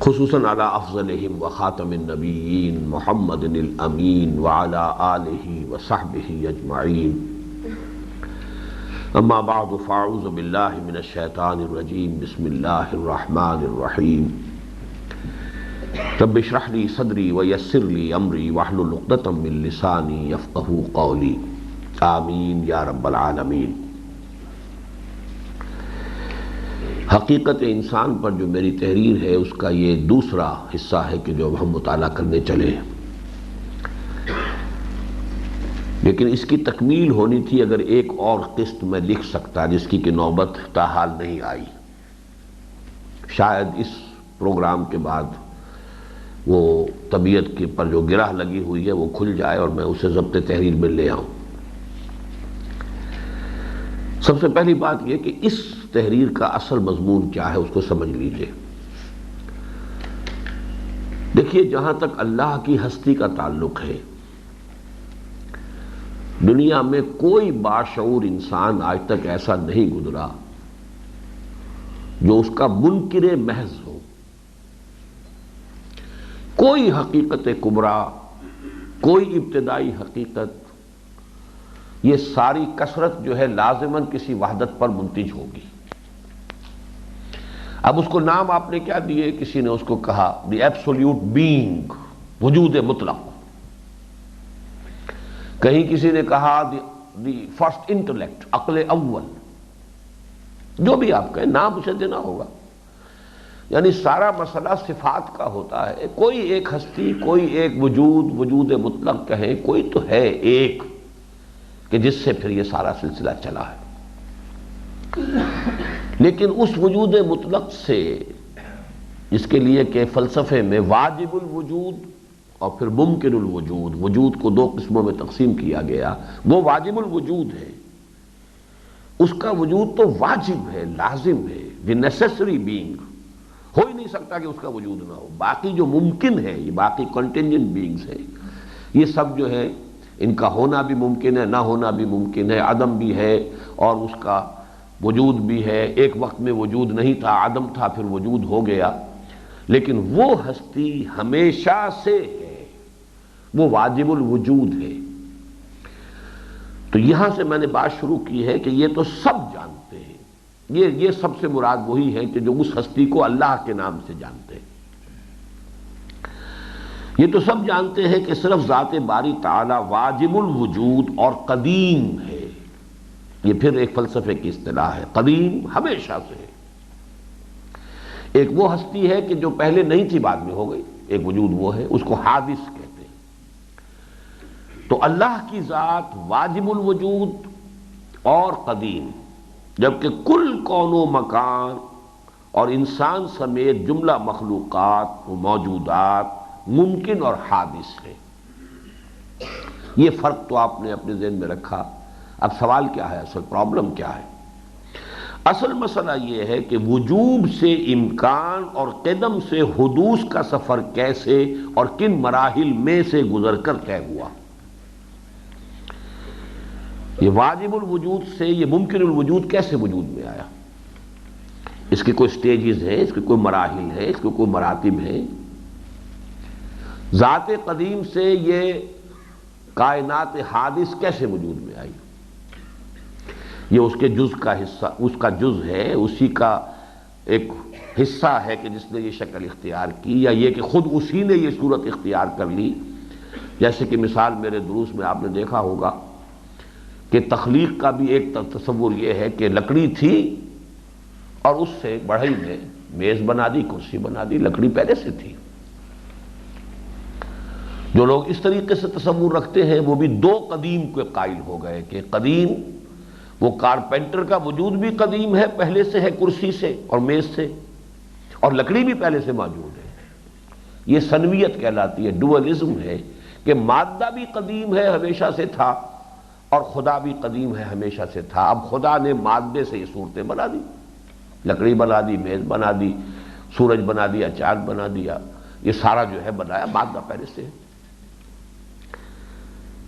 خصوصاً علی افضلہم وخاتم النبیین محمد الامین وعلی آلہ وصحبہ اجمعین اما بعد فاعوذ باللہ من الشیطان الرجیم بسم اللہ الرحمن الرحیم رب اشرح لی صدری ویسر لی امری واحلل عقدۃ من لسانی یفقہوا قولی آمین یا رب العالمین۔ حقیقت انسان پر جو میری تحریر ہے اس کا یہ دوسرا حصہ ہے کہ جو ہم مطالعہ کرنے چلے ہیں، لیکن اس کی تکمیل ہونی تھی اگر ایک اور قسط میں لکھ سکتا جس کی کہ نوبت تاحال نہیں آئی۔ شاید اس پروگرام کے بعد وہ طبیعت کے پر جو گرہ لگی ہوئی ہے وہ کھل جائے اور میں اسے ضبط تحریر میں لے آؤں۔ سب سے پہلی بات یہ کہ اس تحریر کا اصل مضمون کیا ہے اس کو سمجھ لیجئے۔ دیکھیے، جہاں تک اللہ کی ہستی کا تعلق ہے، دنیا میں کوئی باشعور انسان آج تک ایسا نہیں گزرا جو اس کا منکر محض ہو۔ کوئی حقیقت کبریٰ، کوئی ابتدائی حقیقت، یہ ساری کثرت جو ہے لازماً کسی وحدت پر منتج ہوگی۔ اب اس کو نام آپ نے کیا دیے؟ کسی نے اس کو کہا دی ایبسولوٹ بینگ، وجود مطلق، کہیں کسی نے کہا دی فرسٹ انٹلیکٹ، عقل اول، جو بھی آپ کہیں نام اسے دینا ہوگا۔ یعنی سارا مسئلہ صفات کا ہوتا ہے۔ کوئی ایک ہستی، کوئی ایک وجود، وجود مطلق کہیں، کوئی تو ہے ایک کہ جس سے پھر یہ سارا سلسلہ چلا ہے۔ لیکن اس وجود مطلق سے، جس کے لیے کہ فلسفے میں واجب الوجود اور پھر ممکن الوجود، وجود کو دو قسموں میں تقسیم کیا گیا، وہ واجب الوجود ہے، اس کا وجود تو واجب ہے، لازم ہے، دی نیسیسری بینگ، ہو ہی نہیں سکتا کہ اس کا وجود نہ ہو۔ باقی جو ممکن ہے، یہ باقی کنٹینجنٹ بینگز ہیں، یہ سب جو ہے ان کا ہونا بھی ممکن ہے، نہ ہونا بھی ممکن ہے، عدم بھی ہے اور اس کا وجود بھی ہے۔ ایک وقت میں وجود نہیں تھا، عدم تھا، پھر وجود ہو گیا، لیکن وہ ہستی ہمیشہ سے ہے، وہ واجب الوجود ہے۔ تو یہاں سے میں نے بات شروع کی ہے کہ یہ تو سب جانتے ہیں، یہ سب سے مراد وہی ہے کہ جو اس ہستی کو اللہ کے نام سے جانتے ہیں۔ یہ تو سب جانتے ہیں کہ صرف ذات باری تعالی واجب الوجود اور قدیم ہے۔ یہ پھر ایک فلسفے کی اصطلاح ہے، قدیم، ہمیشہ سے ہے۔ ایک وہ ہستی ہے کہ جو پہلے نہیں تھی بعد میں ہو گئی، ایک وجود وہ ہے، اس کو حادث کہتے ہیں۔ تو اللہ کی ذات واجب الوجود اور قدیم، جبکہ کل کون و مکان اور انسان سمیت جملہ مخلوقات و موجودات ممکن اور حادث ہے۔ یہ فرق تو آپ نے اپنے ذہن میں رکھا۔ اب سوال کیا ہے، اصل پرابلم کیا ہے؟ اصل مسئلہ یہ ہے کہ وجوب سے امکان اور قدم سے حدوث کا سفر کیسے اور کن مراحل میں سے گزر کر طے ہوا۔ یہ واجب الوجود سے یہ ممکن الوجود کیسے وجود میں آیا؟ اس کی کوئی سٹیجز ہیں، اس کے کوئی مراحل ہیں، اس کے کوئی مراتب ہیں۔ ذات قدیم سے یہ کائنات حادث کیسے وجود میں آئی؟ یہ اس کے جز کا حصہ، اس کا جز ہے، اسی کا ایک حصہ ہے کہ جس نے یہ شکل اختیار کی، یا یہ کہ خود اسی نے یہ صورت اختیار کر لی۔ جیسے کہ مثال میرے دروس میں آپ نے دیکھا ہوگا کہ تخلیق کا بھی ایک تصور یہ ہے کہ لکڑی تھی اور اس سے بڑھئی نے میز بنا دی، کرسی بنا دی، لکڑی پہلے سے تھی۔ جو لوگ اس طریقے سے تصور رکھتے ہیں وہ بھی دو قدیم کے قائل ہو گئے کہ قدیم وہ کارپینٹر کا وجود بھی قدیم ہے، پہلے سے ہے، کرسی سے اور میز سے، اور لکڑی بھی پہلے سے موجود ہے۔ یہ سنویت کہلاتی ہے، ڈوئلزم ہے کہ مادہ بھی قدیم ہے، ہمیشہ سے تھا، اور خدا بھی قدیم ہے، ہمیشہ سے تھا۔ اب خدا نے مادے سے یہ صورتیں بنا دی، لکڑی بنا دی، میز بنا دی، سورج بنا دیا، چاند بنا دیا، یہ سارا جو ہے بنایا، مادہ پہلے سے ہے۔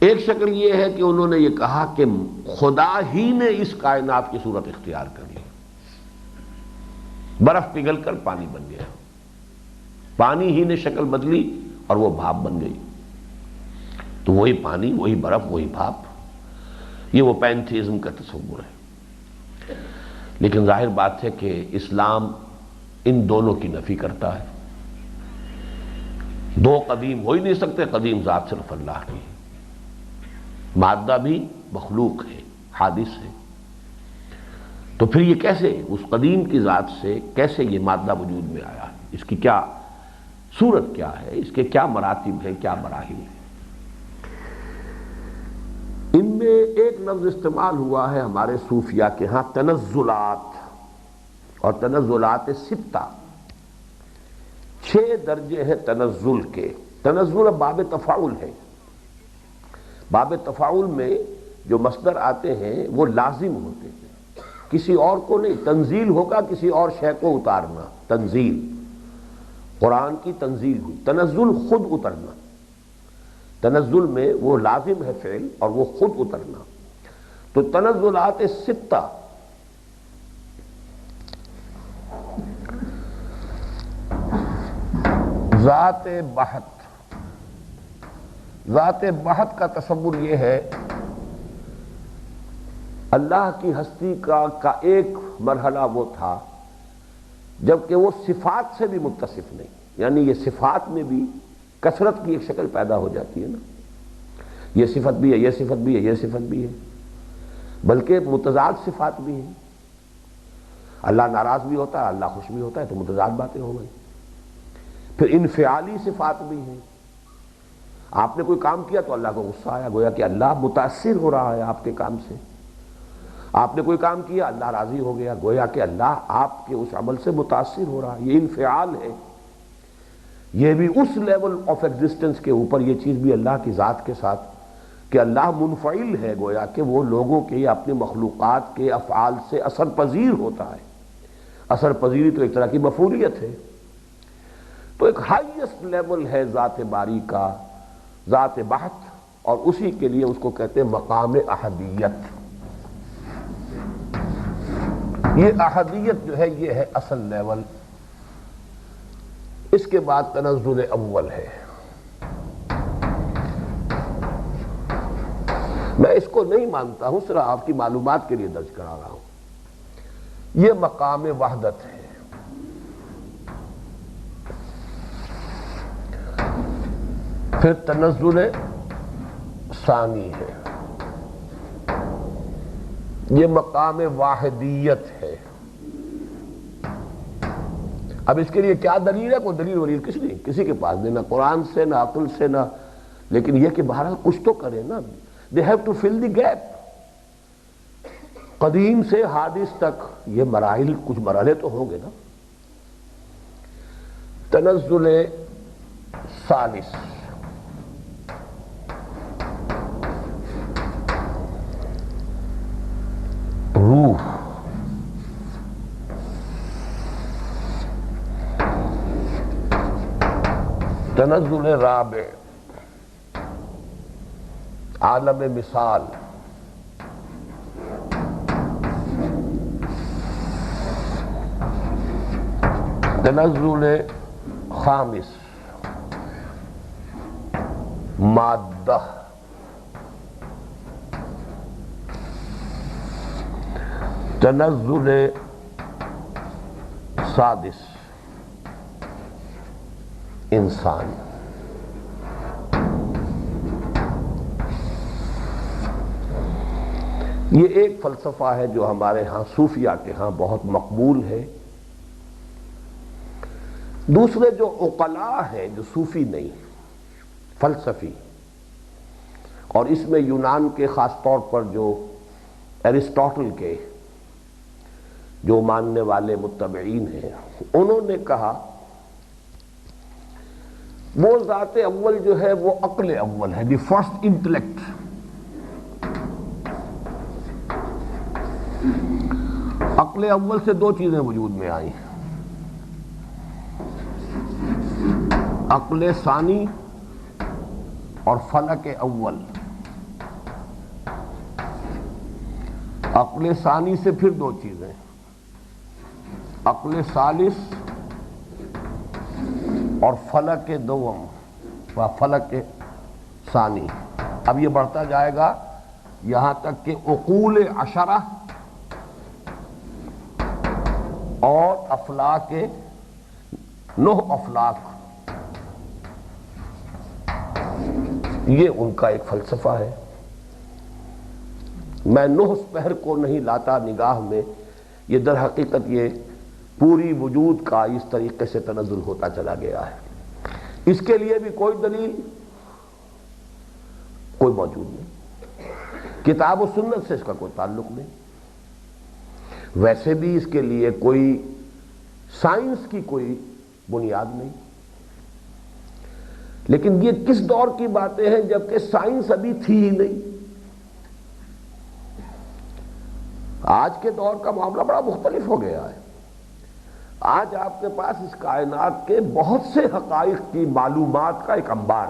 ایک شکل یہ ہے کہ انہوں نے یہ کہا کہ خدا ہی نے اس کائنات کی صورت اختیار کر لی، برف پگھل کر پانی بن گیا۔ پانی ہی نے شکل بدلی اور وہ بھاپ بن گئی. تو وہی پانی، وہی برف، وہی بھاپ، یہ وہ پینتھیزم کا تصور ہے. لیکن ظاہر بات ہے کہ اسلام ان دونوں کی نفی کرتا ہے. دو قدیم ہو ہی نہیں سکتے، قدیم ذات صرف اللہ کی ہے، مادہ بھی مخلوق ہے، حادث ہے. تو پھر یہ کیسے اس قدیم کی ذات سے کیسے یہ مادہ وجود میں آیا ہے؟ اس کی کیا صورت کیا ہے؟ اس کے کیا مراتب ہیں، کیا مراحل ہیں؟ ان میں ایک لفظ استعمال ہوا ہے ہمارے صوفیہ کے ہاں، تنزلات، اور تنزلات ستہ، 6 درجے ہیں تنزل کے. تنزل باب تفاعل ہے. باب تفاعل میں جو مصدر آتے ہیں وہ لازم ہوتے ہیں، کسی اور کو نہیں. تنزیل ہوگا کسی اور شے کو اتارنا، تنزیل قرآن کی تنزیل ہوئی. تنزل خود اترنا، تنزل میں وہ لازم ہے فعل اور وہ خود اترنا. تو تنزلات ستہ، ذات بحت. ذات بحت کا تصور یہ ہے، اللہ کی ہستی کا ایک مرحلہ وہ تھا جبکہ وہ صفات سے بھی متصف نہیں، یعنی یہ صفات میں بھی کثرت کی ایک شکل پیدا ہو جاتی ہے نا، یہ صفت بھی ہے، یہ صفت بھی ہے، یہ صفت بھی ہے، بلکہ متضاد صفات بھی ہیں. اللہ ناراض بھی ہوتا ہے، اللہ خوش بھی ہوتا ہے، تو متضاد باتیں ہو گئی. پھر انفعالی صفات بھی ہیں. آپ نے کوئی کام کیا تو اللہ کو غصہ آیا، گویا کہ اللہ متاثر ہو رہا ہے آپ کے کام سے. آپ نے کوئی کام کیا، اللہ راضی ہو گیا، گویا کہ اللہ آپ کے اس عمل سے متاثر ہو رہا ہے. یہ انفعال ہے. یہ بھی اس لیول آف ایگزسٹنس کے اوپر یہ چیز بھی اللہ کی ذات کے ساتھ کہ اللہ منفعل ہے، گویا کہ وہ لوگوں کے اپنی مخلوقات کے افعال سے اثر پذیر ہوتا ہے. اثر پذیری تو ایک طرح کی مفعولیت ہے. تو ایک ہائیسٹ لیول ہے ذات باری کا، ذات بحت، اور اسی کے لیے اس کو کہتے ہیں مقام احدیت. یہ احدیت جو ہے یہ ہے اصل لیول. اس کے بعد تنزل اول ہے. میں اس کو نہیں مانتا ہوں، صرف آپ کی معلومات کے لیے درج کرا رہا ہوں. یہ مقام وحدت ہے. پھر تنزل ثانی ہے، یہ مقام واحدیت ہے. اب اس کے لیے کیا دلیل ہے؟ کوئی دلیل ولیل کسی کے پاس نہیں، نہ قرآن سے، نہ عقل سے، نہ، لیکن یہ کہ بہرحال کچھ تو کرے نا. They have to fill the gap. قدیم سے حادث تک یہ مراحل، کچھ مرحلے تو ہوں گے نا. تنزل ثالث، روح. تنزل رابع، عالم مثال. تنزل خامس، مادہ. تنزل سادس، انسان. یہ ایک فلسفہ ہے جو ہمارے ہاں صوفیہ کے ہاں بہت مقبول ہے. دوسرے جو عقلاء ہیں، جو صوفی نہیں، فلسفی، اور اس میں یونان کے خاص طور پر جو ایرسٹاٹل کے جو ماننے والے متبعین ہیں، انہوں نے کہا وہ ذات اول جو ہے وہ عقل اول ہے، دی فرسٹ انٹلیکٹ. عقل اول سے دو چیزیں وجود میں آئی، عقل ثانی اور فلک اول. عقل ثانی سے پھر دو چیزیں، عقل ثالث اور فلک دوم و فلک ثانی. اب یہ بڑھتا جائے گا یہاں تک کہ عقول عشرہ اور افلاک 9 افلاک، یہ ان کا ایک فلسفہ ہے. میں 9 سپہر کو نہیں لاتا نگاہ میں، یہ در حقیقت یہ پوری وجود کا اس طریقے سے تنزل ہوتا چلا گیا ہے. اس کے لیے بھی کوئی دلیل کوئی موجود نہیں، کتاب و سنت سے اس کا کوئی تعلق نہیں. ویسے بھی اس کے لیے کوئی سائنس کی کوئی بنیاد نہیں. لیکن یہ کس دور کی باتیں ہیں جبکہ سائنس ابھی تھی ہی نہیں. آج کے دور کا معاملہ بڑا مختلف ہو گیا ہے. آج آپ کے پاس اس کائنات کے بہت سے حقائق کی معلومات کا ایک انبار.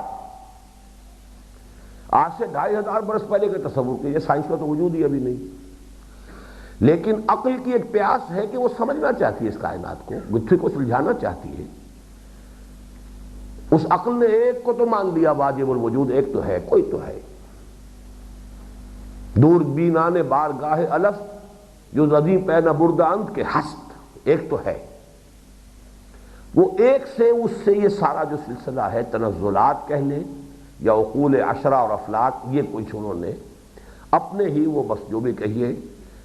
آج سے 2500 برس پہلے کے تصور کے یہ سائنس کا تو وجود ہی ابھی نہیں. لیکن عقل کی ایک پیاس ہے کہ وہ سمجھنا چاہتی ہے اس کائنات کو، گتھے کو سلجھانا چاہتی ہے. اس عقل نے ایک کو تو مان لیا واجب الوجود، ایک تو ہے، کوئی تو ہے. دور بینان بارگاہ الف جو رضی پہ نہ برداند کے ہست، ایک تو ہے. وہ ایک سے اس سے یہ سارا جو سلسلہ ہے تنزلات کہہ لیں یا عقول عشرہ اور افلاک، یہ کچھ انہوں نے اپنے ہی وہ بس جو بھی کہیے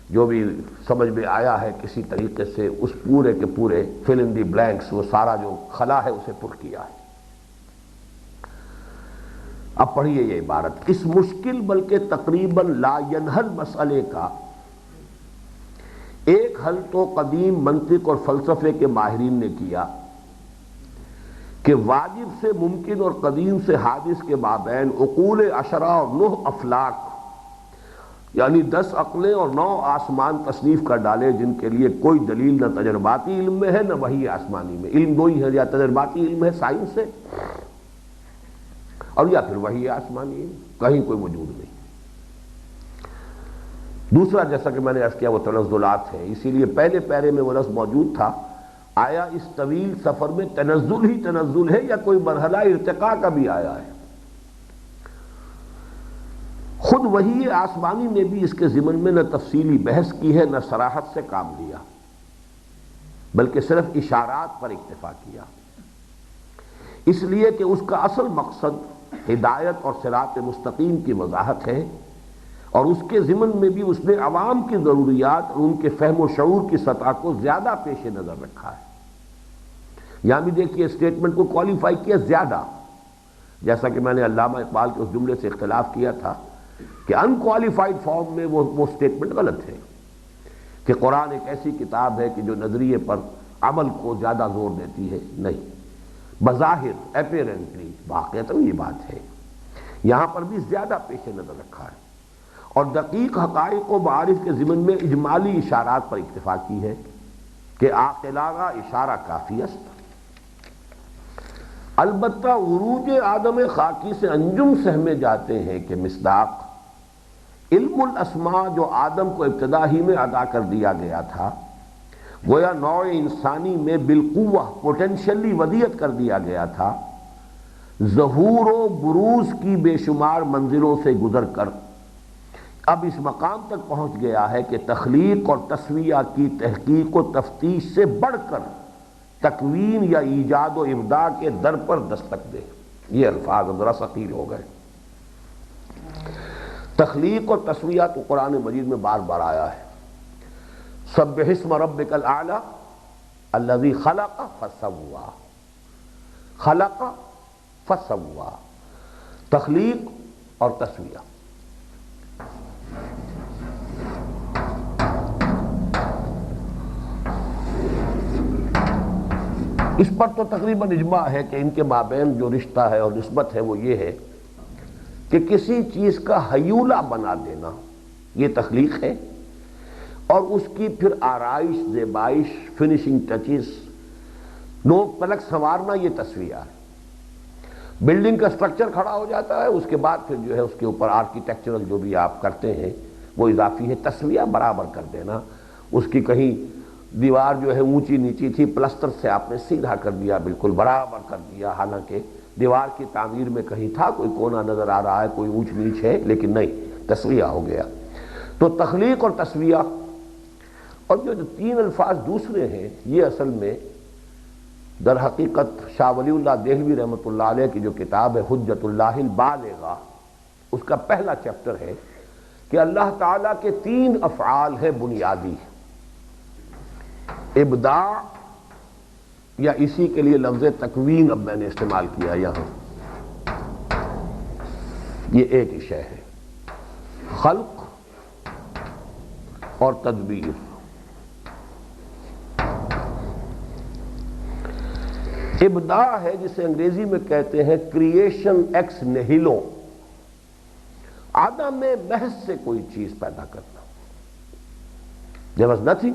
جو بھی سمجھ میں آیا ہے کسی طریقے سے اس پورے کے پورے فل ان دی بلینکس، وہ سارا جو خلا ہے اسے پر کیا ہے. اب پڑھیے یہ عبارت. اس مشکل بلکہ تقریباً لا ینحل مسئلے کا ایک حل تو قدیم منطق اور فلسفے کے ماہرین نے کیا کہ واجب سے ممکن اور قدیم سے حادث کے مابین عقول عشرہ اور 9 افلاک یعنی 10 عقلیں اور 9 آسمان تصنیف کر ڈالے، جن کے لیے کوئی دلیل نہ تجرباتی علم میں ہے نہ وحی آسمانی میں. علم دو ہی ہے، یا تجرباتی علم ہے سائنس سے، اور یا پھر وحی آسمانی علم، کہیں کوئی وجود نہیں. دوسرا جیسا کہ میں نے عرض کیا وہ تنزلات ہے، اسی لیے پہلے پیرے میں وہ لفظ موجود تھا. آیا اس طویل سفر میں تنزل ہی تنزل ہے یا کوئی مرحلہ ارتقاء کا بھی آیا ہے؟ خود وحی آسمانی نے بھی اس کے ضمن میں نہ تفصیلی بحث کی ہے نہ صراحت سے کام لیا، بلکہ صرف اشارات پر اکتفا کیا، اس لیے کہ اس کا اصل مقصد ہدایت اور صراط مستقیم کی وضاحت ہے، اور اس کے ضمن میں بھی اس نے عوام کی ضروریات اور ان کے فہم و شعور کی سطح کو زیادہ پیش نظر رکھا ہے. یہاں بھی دیکھیے اسٹیٹمنٹ کو کوالیفائی کیا زیادہ، جیسا کہ میں نے علامہ اقبال کے اس جملے سے اختلاف کیا تھا کہ ان کوالیفائڈ فارم میں وہ اسٹیٹمنٹ غلط ہے کہ قرآن ایک ایسی کتاب ہے کہ جو نظریے پر عمل کو زیادہ زور دیتی ہے. نہیں، بظاہر اپیرنٹلی واقعتاً یہ بات ہے. یہاں پر بھی زیادہ پیش نظر رکھا ہے اور دقیق حقائق و معارف کے ضمن میں اجمالی اشارات پر اکتفا کی ہے کہ عاقلانہ اشارہ کافی است. البتہ عروج آدم خاکی سے انجم سہمے جاتے ہیں کہ مصداق علم الاسماء جو آدم کو ابتدا ہی میں ادا کر دیا گیا تھا، گویا نوع انسانی میں بالقوہ پوٹینشلی ودیت کر دیا گیا تھا، ظہور و بروز کی بے شمار منزلوں سے گزر کر اب اس مقام تک پہنچ گیا ہے کہ تخلیق اور تسویہ کی تحقیق و تفتیش سے بڑھ کر تکوین یا ایجاد و ابداع کے در پر دستک دے. یہ الفاظ ذرا ثقیل ہو گئے. تخلیق اور تسویہ تو قرآن مجید میں بار بار آیا ہے. سبح اسم ربک الاعلی الذی خلق فسوی، خلق فسوی، تخلیق اور تسویہ. اس پر تو تقریباً اجماع ہے کہ ان کے مابین جو رشتہ ہے اور نسبت ہے وہ یہ ہے کہ کسی چیز کا حیولہ بنا دینا یہ تخلیق ہے، اور اس کی پھر آرائش، زیبائش، فنیشنگ ٹچز، نوک پلک سنوارنا یہ تسویہ ہے. بلڈنگ کا سٹرکچر کھڑا ہو جاتا ہے، اس کے بعد پھر جو ہے اس کے اوپر آرکیٹیکچرل جو بھی آپ کرتے ہیں وہ اضافی ہے. تسویہ برابر کر دینا، اس کی کہیں دیوار جو ہے اونچی نیچی تھی، پلسٹر سے آپ نے سیدھا کر دیا، بالکل برابر کر دیا، حالانکہ دیوار کی تعمیر میں کہیں تھا کوئی کونا نظر آ رہا ہے، کوئی اونچ نیچ ہے، لیکن نہیں، تسویہ ہو گیا۔ تو تخلیق اور تسویہ، اور جو تین الفاظ دوسرے ہیں، یہ اصل میں در حقیقت شاہ ولی اللہ دہلوی رحمۃ اللہ علیہ کی جو کتاب ہے حجت اللہ البالغہ، اس کا پہلا چیپٹر ہے کہ اللہ تعالیٰ کے تین افعال ہیں بنیادی: ابداع، یا اسی کے لیے لفظ تکوین اب میں نے استعمال کیا یہاں، یہ ایک ہی شے ہے، خلق اور تدبیر۔ ابداع ہے جسے انگریزی میں کہتے ہیں کریشن ایکس نہیلو، عدم محض سے کوئی چیز پیدا کرنا۔ there was nothing،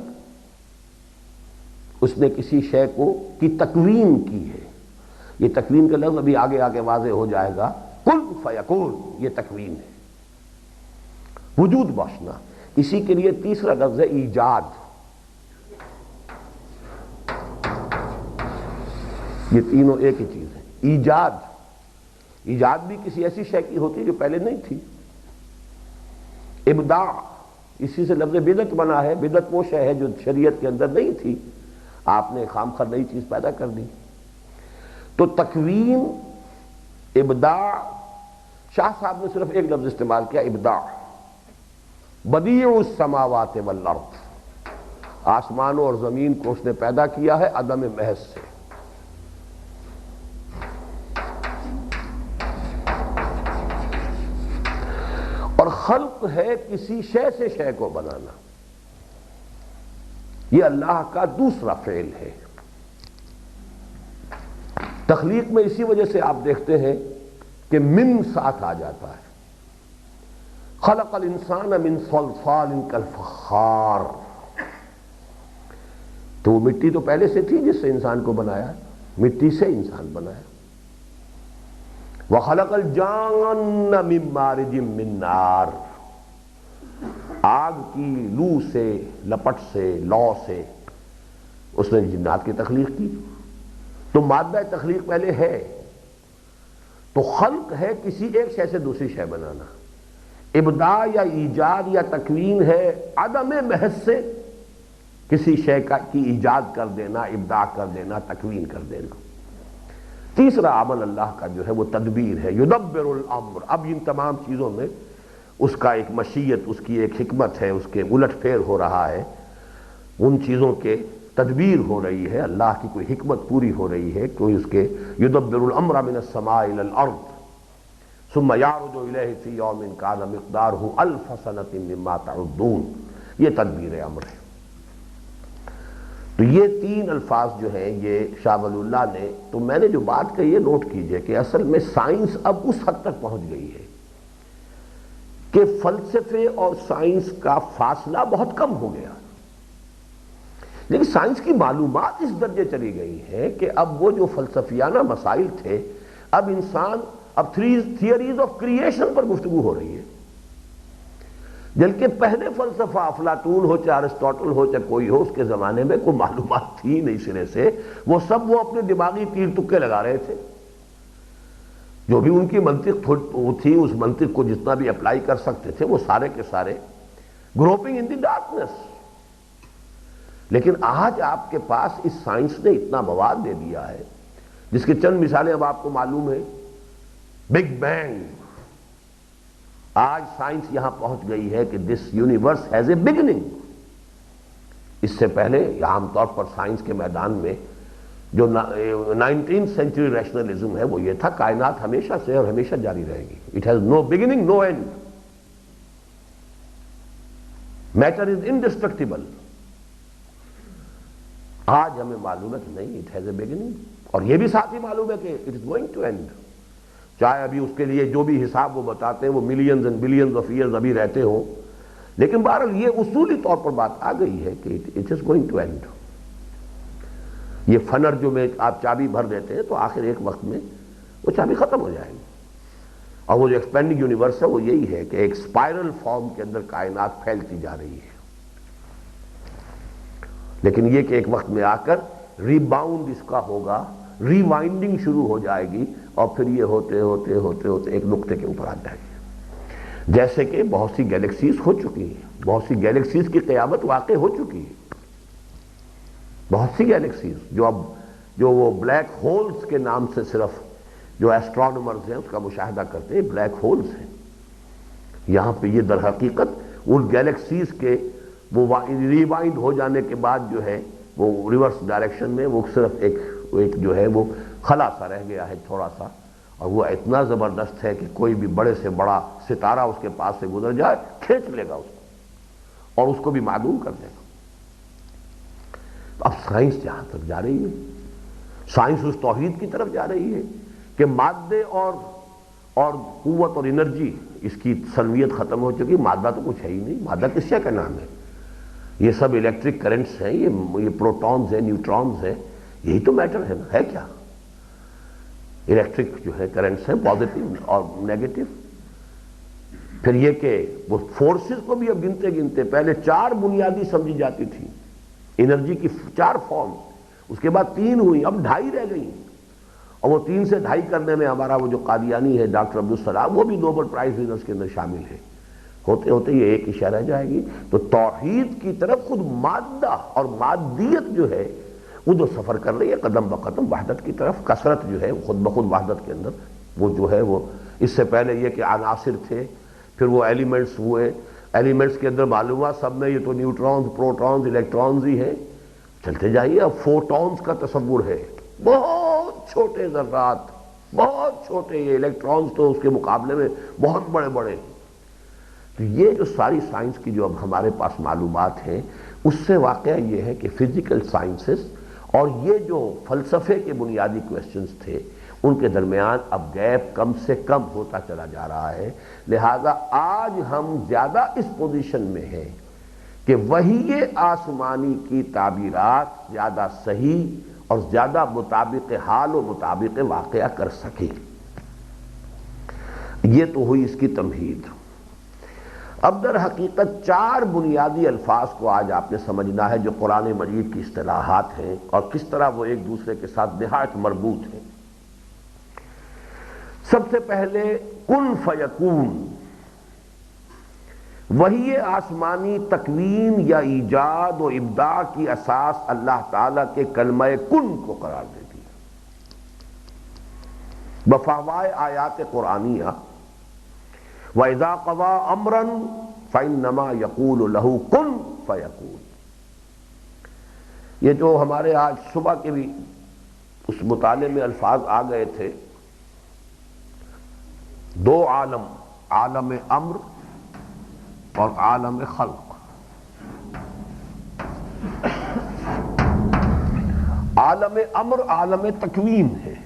اس نے کسی شے کی تکوین کی ہے۔ یہ تکوین کا لفظ ابھی آگے آگے واضح ہو جائے گا، کن فیکون، یہ تکوین ہے، وجود بخشنا۔ اسی کے لیے تیسرا لفظ ہے ایجاد۔ یہ تینوں ایک ہی چیز ہے۔ ایجاد، ایجاد بھی کسی ایسی شے کی ہوتی ہے جو پہلے نہیں تھی۔ ابداع، اسی سے لفظ بدعت بنا ہے، بدعت وہ شے ہے جو شریعت کے اندر نہیں تھی، آپ نے خامخواہ نئی چیز پیدا کر دی۔ تو تکوین، ابداع، شاہ صاحب نے صرف ایک لفظ استعمال کیا، ابداع۔ بدیع السماوات والارض، آسمانوں اور زمین کو اس نے پیدا کیا ہے عدم محض سے۔ اور خلق ہے کسی شے سے شے کو بنانا، یہ اللہ کا دوسرا فعل ہے۔ تخلیق میں اسی وجہ سے آپ دیکھتے ہیں کہ من ساتھ آ جاتا ہے، خلق الانسان من صلصال کالفخار، تو وہ مٹی تو پہلے سے تھی جس سے انسان کو بنایا، مٹی سے انسان بنایا۔ وَخَلَقَ الْجَانَّ مِن مَّارِجٍ مِّن نَّارٍ، آگ کی لو سے، لپٹ سے، لو سے اس نے جنات کی تخلیق کی۔ تو مادہ تخلیق پہلے ہے، تو خلق ہے کسی ایک شے سے دوسری شے بنانا، ابداع یا ایجاد یا تکوین ہے عدم محض سے کسی شے کی ایجاد کر دینا، ابداع کر دینا، تکوین کر دینا۔ تیسرا عمل اللہ کا جو ہے وہ تدبیر ہے، یدبر الامر۔ اب ان تمام چیزوں میں اس کا ایک مشیت، اس کی ایک حکمت ہے، اس کے الٹ پھیر ہو رہا ہے، ان چیزوں کے تدبیر ہو رہی ہے، اللہ کی کوئی حکمت پوری ہو رہی ہے، کوئی اس کے یدبر الامر من السماء الى الارض ثم يعرج الیہ فی یوم کان مقدارہ الف سنۃ مما تعدون، یہ تدبیر امر ہے۔ تو یہ تین الفاظ جو ہیں یہ شاہ ولی اللہ نے، تو میں نے جو بات کہی ہے نوٹ کیجئے کہ اصل میں سائنس اب اس حد تک پہنچ گئی ہے کہ فلسفے اور سائنس کا فاصلہ بہت کم ہو گیا، لیکن سائنس کی معلومات اس درجے چلی گئی ہے کہ اب وہ جو فلسفیانہ مسائل تھے، اب انسان اب تھیوریز آف کریشن پر گفتگو ہو رہی ہے، جبکہ پہلے فلسفہ افلاطون ہو چاہے ارسطاٹل ہو چاہے کوئی ہو، اس کے زمانے میں کوئی معلومات تھی نہیں سرے سے، وہ سب وہ اپنے دماغی تیر تکے لگا رہے تھے، جو بھی ان کی منطق تھی اس منطق کو جتنا بھی اپلائی کر سکتے تھے وہ سارے کے سارے گروپنگ ان دی ڈارکنیس۔ لیکن آج آپ کے پاس اس سائنس نے اتنا مواد دے دیا ہے جس کی چند مثالیں اب آپ کو معلوم ہے، بگ بینگ۔ آج سائنس یہاں پہنچ گئی ہے کہ this universe has a beginning. اس سے پہلے عام طور پر سائنس کے میدان میں جو 19th سینچری ریشنلزم ہے وہ یہ تھا کائنات ہمیشہ سے اور ہمیشہ جاری رہے گی، it has no beginning no end, matter is indestructible. آج ہمیں معلوم ہے کہ نہیں، اٹ ہیز اے بگننگ، اور یہ بھی ساتھ ہی معلوم ہے کہ it is going to end, چاہے ابھی اس کے لیے جو بھی حساب وہ بتاتے ہیں وہ millions and billions of years ابھی رہتے ہوں، لیکن بہرحال یہ اصولی طور پر بات آ گئی ہے کہ it is going to end. یہ فنر جو میں آپ چابی بھر دیتے ہیں تو آخر ایک وقت میں وہ چابی ختم ہو جائے گی، اور وہ جو ایکسپینڈنگ یونیورس ہے وہ یہی ہے کہ ایک اسپائرل فارم کے اندر کائنات پھیلتی جا رہی ہے۔ لیکن یہ کہ ایک وقت میں آ کر ریباؤنڈ اس کا ہوگا، ریوائنڈنگ شروع ہو جائے گی، اور پھر یہ ہوتے ہوتے ہوتے ہوتے ایک نقطے کے اوپر آ جائے گی۔ جیسے کہ بہت سی گیلیکسیز ہو چکی ہیں، بہت سی گیلیکسیز کی قیامت واقع ہو چکی ہے، بہت سی گیلیکسیز جو وہ بلیک ہولز کے نام سے صرف جو ایسٹرونومرز ہیں اس کا مشاہدہ کرتے ہیں، بلیک ہولز ہیں۔ یہاں پہ یہ در حقیقت ان گیلیکسیز کے وہ ریوائنڈ ہو جانے کے بعد جو ہے وہ ریورس ڈائریکشن میں وہ صرف ایک جو ہے وہ خلا سا رہ گیا ہے تھوڑا سا، اور وہ اتنا زبردست ہے کہ کوئی بھی بڑے سے بڑا ستارہ اس کے پاس سے گزر جائے کھینچ لے گا اس کو اور اس کو بھی معدوم کر دے گا۔ اب سائنس جہاں تک جا رہی ہے، سائنس اس توحید کی طرف جا رہی ہے کہ مادے اور قوت اور انرجی اس کی سلویت ختم ہو چکی، مادہ تو کچھ ہے ہی نہیں، مادہ کس شے کا نام ہے؟ یہ سب الیکٹرک کرنٹس ہیں، یہ پروٹونز ہیں، نیوٹرونز ہیں، یہی تو میٹر ہے نا، ہے کیا؟ الیکٹرک جو ہے کرنٹس ہیں، پازیٹیو اور نیگیٹو۔ پھر یہ کہ وہ فورسز کو بھی اب گنتے گنتے پہلے 4 بنیادی سمجھی جاتی تھی، انرجی کی 4 فارم، اس کے بعد 3 ہوئی، اب 2.5 رہ گئی، اور وہ 3 سے 2.5 کرنے میں ہمارا وہ جو قادیانی ہے ڈاکٹر عبدالسلام، وہ بھی نوبل پرائز ونرز کے اندر شامل ہے۔ ہوتے ہوتے یہ ایک اشارہ رہ جائے گی، تو توحید کی طرف خود مادہ اور مادیت جو ہے وہ جو سفر کر رہی ہے قدم بقدم وحدت کی طرف، کثرت جو ہے خود بخود وحدت کے اندر وہ جو ہے وہ اس سے پہلے یہ کہ عناصر تھے، پھر وہ ایلیمنٹس ہوئے، ایلیمنٹس کے اندر معلوم ہوا سب میں یہ تو نیوٹرونز، پروٹونز، الیکٹرونز ہی ہیں، چلتے جائیے اب فوٹونز کا تصور ہے، بہت چھوٹے ذرات، بہت چھوٹے، یہ الیکٹرونز تو اس کے مقابلے میں بہت بڑے بڑے۔ تو یہ جو ساری سائنس کی جو اب ہمارے پاس معلومات ہیں، اس سے واقعہ یہ ہے کہ فزیکل سائنسز اور یہ جو فلسفے کے بنیادی کویسچنز تھے ان کے درمیان اب گیپ کم سے کم ہوتا چلا جا رہا ہے، لہذا آج ہم زیادہ اس پوزیشن میں ہیں کہ وحی آسمانی کی تعبیرات زیادہ صحیح اور زیادہ مطابق حال و مطابق واقعہ کر سکیں۔ یہ تو ہوئی اس کی تمہید۔ اب در حقیقت 4 بنیادی الفاظ کو آج آپ نے سمجھنا ہے جو قرآن مجید کی اصطلاحات ہیں اور کس طرح وہ ایک دوسرے کے ساتھ نہایت مربوط ہیں۔ سب سے پہلے کن فیکون، وحی آسمانی تکوین یا ایجاد و ابداع کی اساس اللہ تعالیٰ کے کلمہ کن کو قرار دیتی ہے بفاوائے آیات قرآنیہ۔ وَإِذَا قَضَىٰ أَمْرًا فَإِنَّمَا يَقُولُ لَهُ كُن فَيَكُونُ۔ یہ جو ہمارے آج صبح کے بھی اس مطالعے میں الفاظ آ گئے تھے، 2 عالم، عالم امر اور عالم خلق۔ عالم امر عالم تکوین ہے،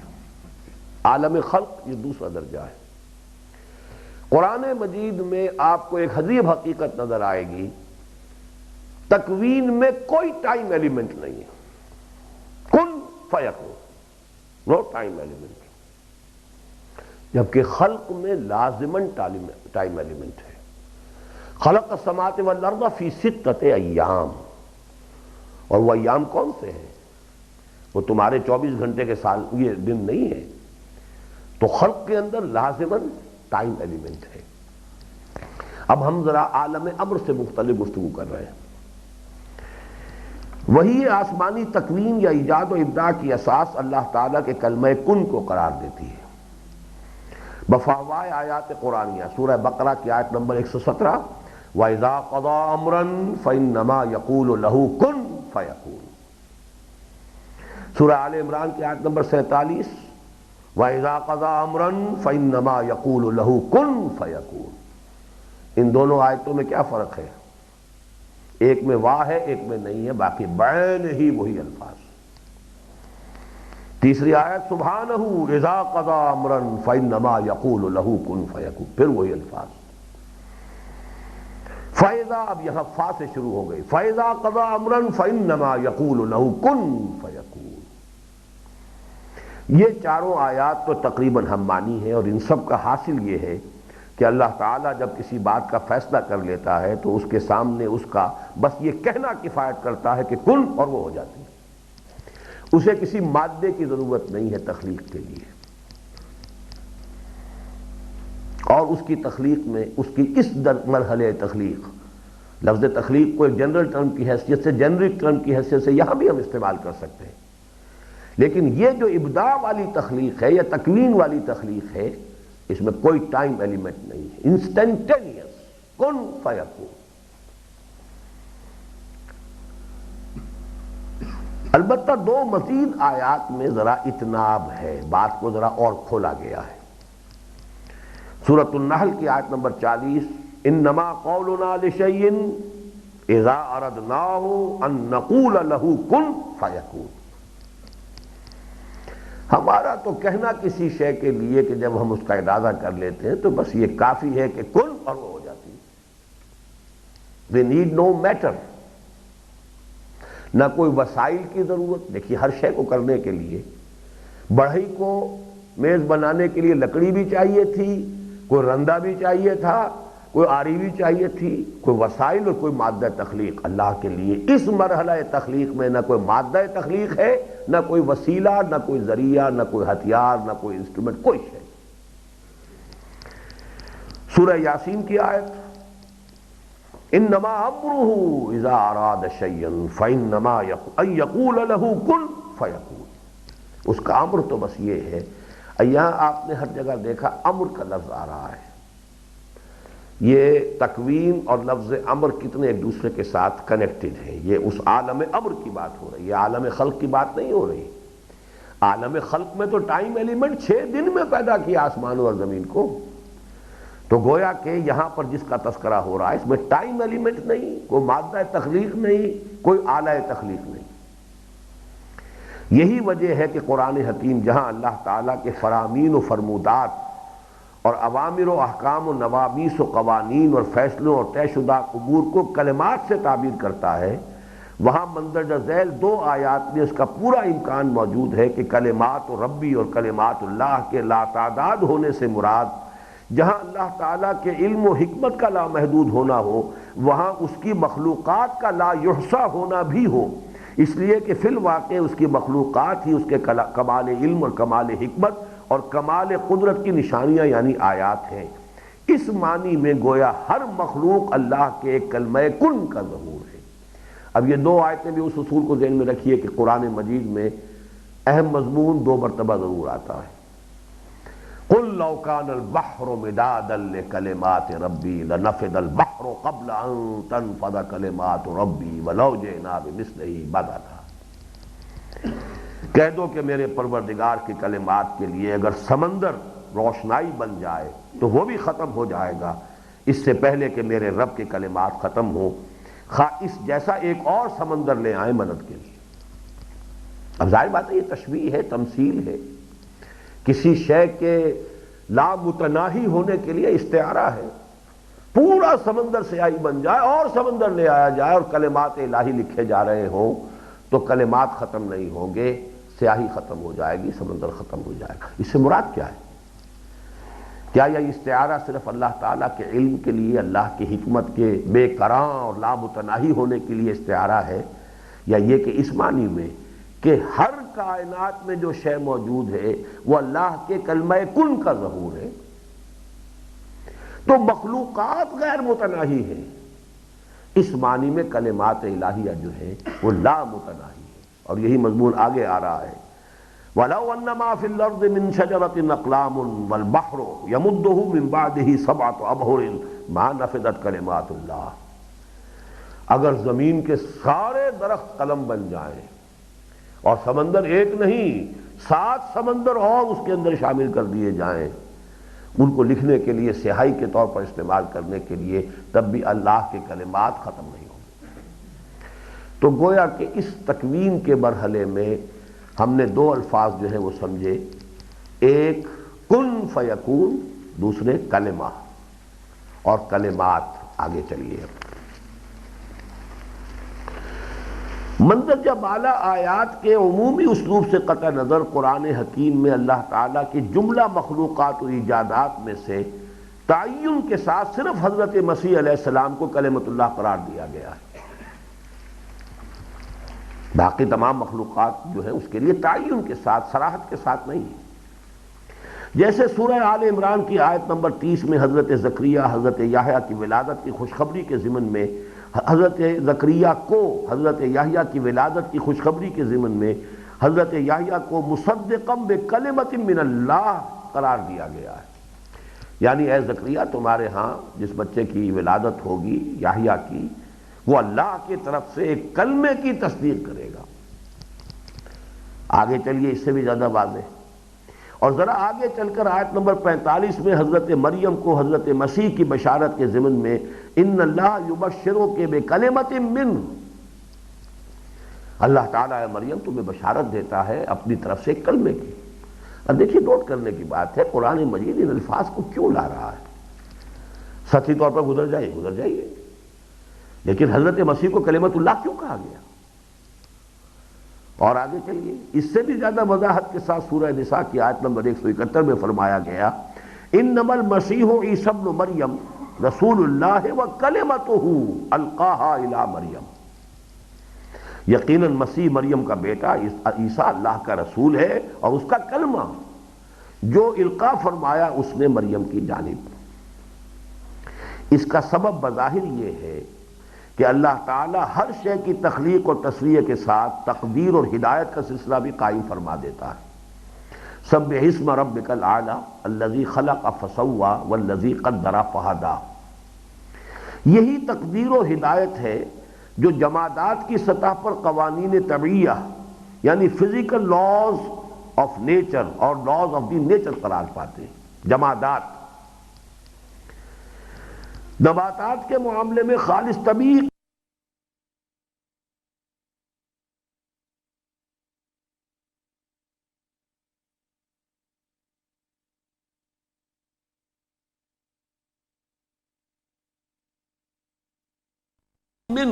عالم خلق یہ دوسرا درجہ ہے۔ قرآن مجید میں آپ کو ایک عجیب حقیقت نظر آئے گی، تکوین میں کوئی ٹائم ایلیمنٹ نہیں ہے، کن فیکون، نو ٹائم ایلیمنٹ، جبکہ خلق میں لازماً ٹائم ایلیمنٹ ہے۔ خلق السماوات والارض فی 6 ایام، اور وہ ایام کون سے ہیں؟ وہ تمہارے 24 گھنٹے کے سال یہ دن نہیں ہے، تو خلق کے اندر لازماً ٹائم ایلیمنٹ ہے۔ اب ہم ذرا عالم امر سے مختلف گفتگو کر رہے ہیں۔ وہی آسمانی تکوین یا ایجاد و ابداع کی اساس اللہ تعالیٰ کے کلمہ کن کو قرار دیتی ہے بفاوائے آیات قرآنیہ۔ سورہ بقرہ کی آیت نمبر 117، وَإِذَا قَضَىٰ أَمْرًا فَإِنَّمَا يَقُولُ لَهُ كُن فَيَكُونُ۔ سورہ آل عمران کی آیت نمبر 47، وَإِذَا قَضَىٰ أَمْرًا فَإِنَّمَا يَقُولُ لَهُ كُن فَيَكُونُ۔ ان دونوں آیتوں میں کیا فرق ہے؟ ایک میں واہ ہے، ایک میں نہیں ہے، باقی بعین ہی وہی الفاظ۔ تیسری آیت سبحانہ اذا قضى امرا فانما يقول له كن فيكون، پھر وہی الفاظ۔ فاذا، اب یہاں فا سے شروع ہو گئی، فاذا قضى امرا فانما يقول له كن فيكون۔ یہ چاروں آیات تو تقریباً ہم معنی ہیں، اور ان سب کا حاصل یہ ہے کہ اللہ تعالیٰ جب کسی بات کا فیصلہ کر لیتا ہے تو اس کے سامنے اس کا بس یہ کہنا کفایت کرتا ہے کہ کن، اور وہ ہو جاتی ہے۔ اسے کسی مادے کی ضرورت نہیں ہے تخلیق کے لیے، اور اس کی تخلیق میں اس کی اس مرحلے تخلیق، لفظ تخلیق کو ایک جنرل ٹرم کی حیثیت سے، جنرک ٹرم کی حیثیت سے یہاں بھی ہم استعمال کر سکتے ہیں، لیکن یہ جو ابداع والی تخلیق ہے یا تکوین والی تخلیق ہے، اس میں کوئی ٹائم ایلیمنٹ نہیں ہے، انسٹنٹینیس، کن فیکون۔ البتہ دو مزید آیات میں ذرا اتناب ہے، بات کو ذرا اور کھولا گیا ہے۔ سورۃ النحل کی آیت نمبر 40، انما قولنا لشیء اذا اردناہ ان نقول لہ کن فیکون۔ ہمارا تو کہنا کسی شے کے لیے کہ جب ہم اس کا ارادہ کر لیتے ہیں تو بس یہ کافی ہے کہ کن، اور وہ ہو جاتی ہے۔ We need no matter، نہ کوئی وسائل کی ضرورت۔ دیکھیے ہر شے کو کرنے کے لیے، بڑھئی کو میز بنانے کے لیے لکڑی بھی چاہیے تھی، کوئی رندہ بھی چاہیے تھا، کوئی آری بھی چاہیے تھی، کوئی وسائل اور کوئی مادہ تخلیق۔ اللہ کے لیے اس مرحلہ تخلیق میں نہ کوئی مادہ تخلیق ہے، نہ کوئی وسیلہ، نہ کوئی ذریعہ، نہ کوئی ہتھیار، نہ کوئی انسٹرومنٹ، کوئی شے۔ سورہ یاسین کی آیت، انما امرہ اذا اراد شیئا فانما ان یقول لہ کن فیکون۔ اس کا امر تو بس یہ ہے۔ یہاں آپ نے ہر جگہ دیکھا امر کا لفظ آ رہا ہے۔ یہ تکوین اور لفظ امر کتنے ایک دوسرے کے ساتھ کنیکٹڈ ہیں۔ یہ اس عالم امر کی بات ہو رہی ہے، عالم خلق کی بات نہیں ہو رہی۔ عالم خلق میں تو ٹائم ایلیمنٹ 6 دن میں پیدا کیا آسمانوں اور زمین کو، تو گویا کہ یہاں پر جس کا تذکرہ ہو رہا ہے اس میں ٹائم ایلیمنٹ نہیں، کوئی مادہ تخلیق نہیں، کوئی آلہ تخلیق نہیں۔ یہی وجہ ہے کہ قرآن حکیم جہاں اللہ تعالیٰ کے فرامین و فرمودات اور اوامر و احکام و نوامیس و قوانین اور فیصلوں اور طے شدہ امور کو کلمات سے تعبیر کرتا ہے، وہاں مندرجہ ذیل 2 آیات میں اس کا پورا امکان موجود ہے کہ کلمات و ربی اور کلمات اللہ کے لاتعداد ہونے سے مراد جہاں اللہ تعالیٰ کے علم و حکمت کا لامحدود ہونا ہو، وہاں اس کی مخلوقات کا لا یحصیٰ ہونا بھی ہو، اس لیے کہ فی الواقع اس کی مخلوقات ہی اس کے کمال علم اور کمال حکمت اور کمال قدرت کی نشانیاں یعنی آیات ہیں۔ اس معنی میں گویا ہر مخلوق اللہ کے ایک کلمہ کن کا ظہور ہے۔ اب یہ 2 آیتیں بھی اس اصول کو ذہن میں رکھیے کہ قرآن مجید میں اہم مضمون 2 مرتبہ ضرور آتا ہے۔ قل لو كان البحر مدادا لكلمات ربي لنفد البحر قبل ان تنفد كلمات ربي ولو جئنا بمثله مددا۔ کہہ دو کہ میرے پروردگار کی کلمات کے لیے اگر سمندر روشنائی بن جائے تو وہ بھی ختم ہو جائے گا اس سے پہلے کہ میرے رب کے کلمات ختم ہوں، خواہ اس جیسا ایک اور سمندر لے آئیں مدد کے لیے۔ اب ظاہر بات ہے یہ تشبیہ ہے، تمثیل ہے، کسی شے کے لامتناہی ہونے کے لیے استعارہ ہے۔ پورا سمندر سیاہی بن جائے اور سمندر لے آیا جائے اور کلمات الہی لکھے جا رہے ہوں تو کلمات ختم نہیں ہوں گے، سیاہی ختم ہو جائے گی، سمندر ختم ہو جائے گا۔ اس سے مراد کیا ہے؟ کیا یہ استعارہ صرف اللہ تعالیٰ کے علم کے لیے، اللہ کی حکمت کے بے کراں اور لامتناہی ہونے کے لیے استعارہ ہے، یا یہ کہ اس معنی میں کہ ہر کائنات میں جو شے موجود ہے وہ اللہ کے کلمہ کن کا ظہور ہے؟ تو مخلوقات غیر متناہی ہیں، اس معنی میں کلمات الہیہ جو ہیں وہ لا متناہی ہے، اور یہی مضمون آگے آ رہا ہے۔ وَلَوْ أَنَّ مَا فِي الْأَرْضِ مِنْ شَجَرَةٍ أَقْلَامٌ وَالْبَحْرُ يَمُدُّهُ مِنْ بَعْدِهِ 7 أَبْحُرٍ مَا نَفِدَتْ كَلِمَاتُ اللَّهِ۔ اگر زمین کے سارے درخت قلم بن جائیں اور سمندر ایک نہیں 7 سمندر اور اس کے اندر شامل کر دیے جائیں ان کو لکھنے کے لیے، سیاہی کے طور پر استعمال کرنے کے لیے، تب بھی اللہ کے کلمات ختم نہیں ہوں گے۔ تو گویا کہ اس تکوین کے مرحلے میں ہم نے 2 الفاظ جو ہیں وہ سمجھے، ایک کن فیکون، دوسرے کلمہ اور کلمات۔ آگے چلیے، مندرجہ بالا آیات کے عمومی اسلوب سے قطع نظر قرآن حکیم میں اللہ تعالیٰ کی جملہ مخلوقات و ایجادات میں سے تعین کے ساتھ صرف حضرت مسیح علیہ السلام کو کلمۃ اللہ قرار دیا گیا ہے، باقی تمام مخلوقات جو ہیں اس کے لیے تعین کے ساتھ، صراحت کے ساتھ نہیں ہے۔ جیسے سورہ آل عمران کی آیت نمبر 30 میں حضرت زکریا حضرت یحییٰ کی ولادت کی خوشخبری کے ضمن میں حضرت زکریا کو حضرت یحییٰ کی ولادت کی خوشخبری کے ضمن میں حضرت یحییٰ کو مصدقا بکلمۃ من اللہ قرار دیا گیا ہے، یعنی اے زکریا تمہارے ہاں جس بچے کی ولادت ہوگی یحییٰ کی، وہ اللہ کی طرف سے ایک کلمے کی تصدیق کرے گا۔ آگے چلیے اس سے بھی زیادہ واضح، اور ذرا آگے چل کر آیت نمبر 45 میں حضرت مریم کو حضرت مسیح کی بشارت کے ضمن میں ان اللہ یبشرک بکلمۃ منہ، اللہ تعالیٰ اے مریم تمہیں بشارت دیتا ہے اپنی طرف سے ایک کلمے کی۔ اب دیکھیے نوٹ کرنے کی بات ہے، قرآن مجید ان الفاظ کو کیوں لا رہا ہے؟ سطحی طور پر گزر جائیے، لیکن حضرت مسیح کو کلمۃ اللہ کیوں کہا گیا؟ اور آگے چلیے اس سے بھی زیادہ وضاحت کے ساتھ سورہ نساء کی آیت نمبر 171 میں فرمایا گیا انما المسیح عیسی ابن مریم رسول اللہ وکلمتہ القاها الی مریم، یقیناً مسیح مریم کا بیٹا عیسیٰ اللہ کا رسول ہے اور اس کا کلمہ جو القاء فرمایا اس نے مریم کی جانب۔ اس کا سبب بظاہر یہ ہے کہ اللہ تعالیٰ ہر شے کی تخلیق اور تصویر کے ساتھ تقدیر اور ہدایت کا سلسلہ بھی قائم فرما دیتا ہے۔ سبح اسم ربک الاعلی الذی خلق فسوی والذی قدر فہدی، یہی تقدیر و ہدایت ہے جو جمادات کی سطح پر قوانین طبعیہ یعنی فزیکل لاز آف نیچر اور لاز آف دی نیچر قرار پاتے ہیں۔ جمادات، نباتات کے معاملے میں خالص طبیعی من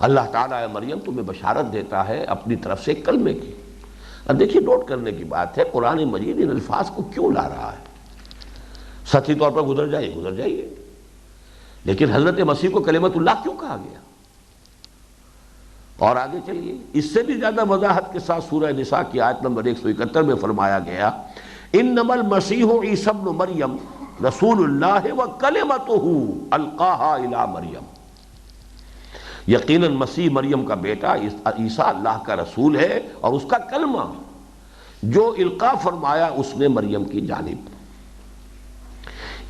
اللہ تعالیٰ اے مریم تمہیں بشارت دیتا ہے اپنی طرف سے ایک کلمے کی۔ اب دیکھیے نوٹ کرنے کی بات ہے، قرآن مجید ان الفاظ کو کیوں لا رہا ہے؟ سطحی طور پر گزر جائیے، لیکن حضرت مسیح کو کلمۃ اللہ کیوں کہا گیا؟ اور آگے چلیے اس سے بھی زیادہ وضاحت کے ساتھ سورہ نساء کی آیت نمبر 171 میں فرمایا گیا انما المسیح عیسی ابن مریم رسول اللہ وکلمتہ القاها الی مریم، یقیناً مسیح مریم کا بیٹا عیسیٰ اللہ کا رسول ہے اور اس کا کلمہ جو القاء فرمایا اس نے مریم کی جانب۔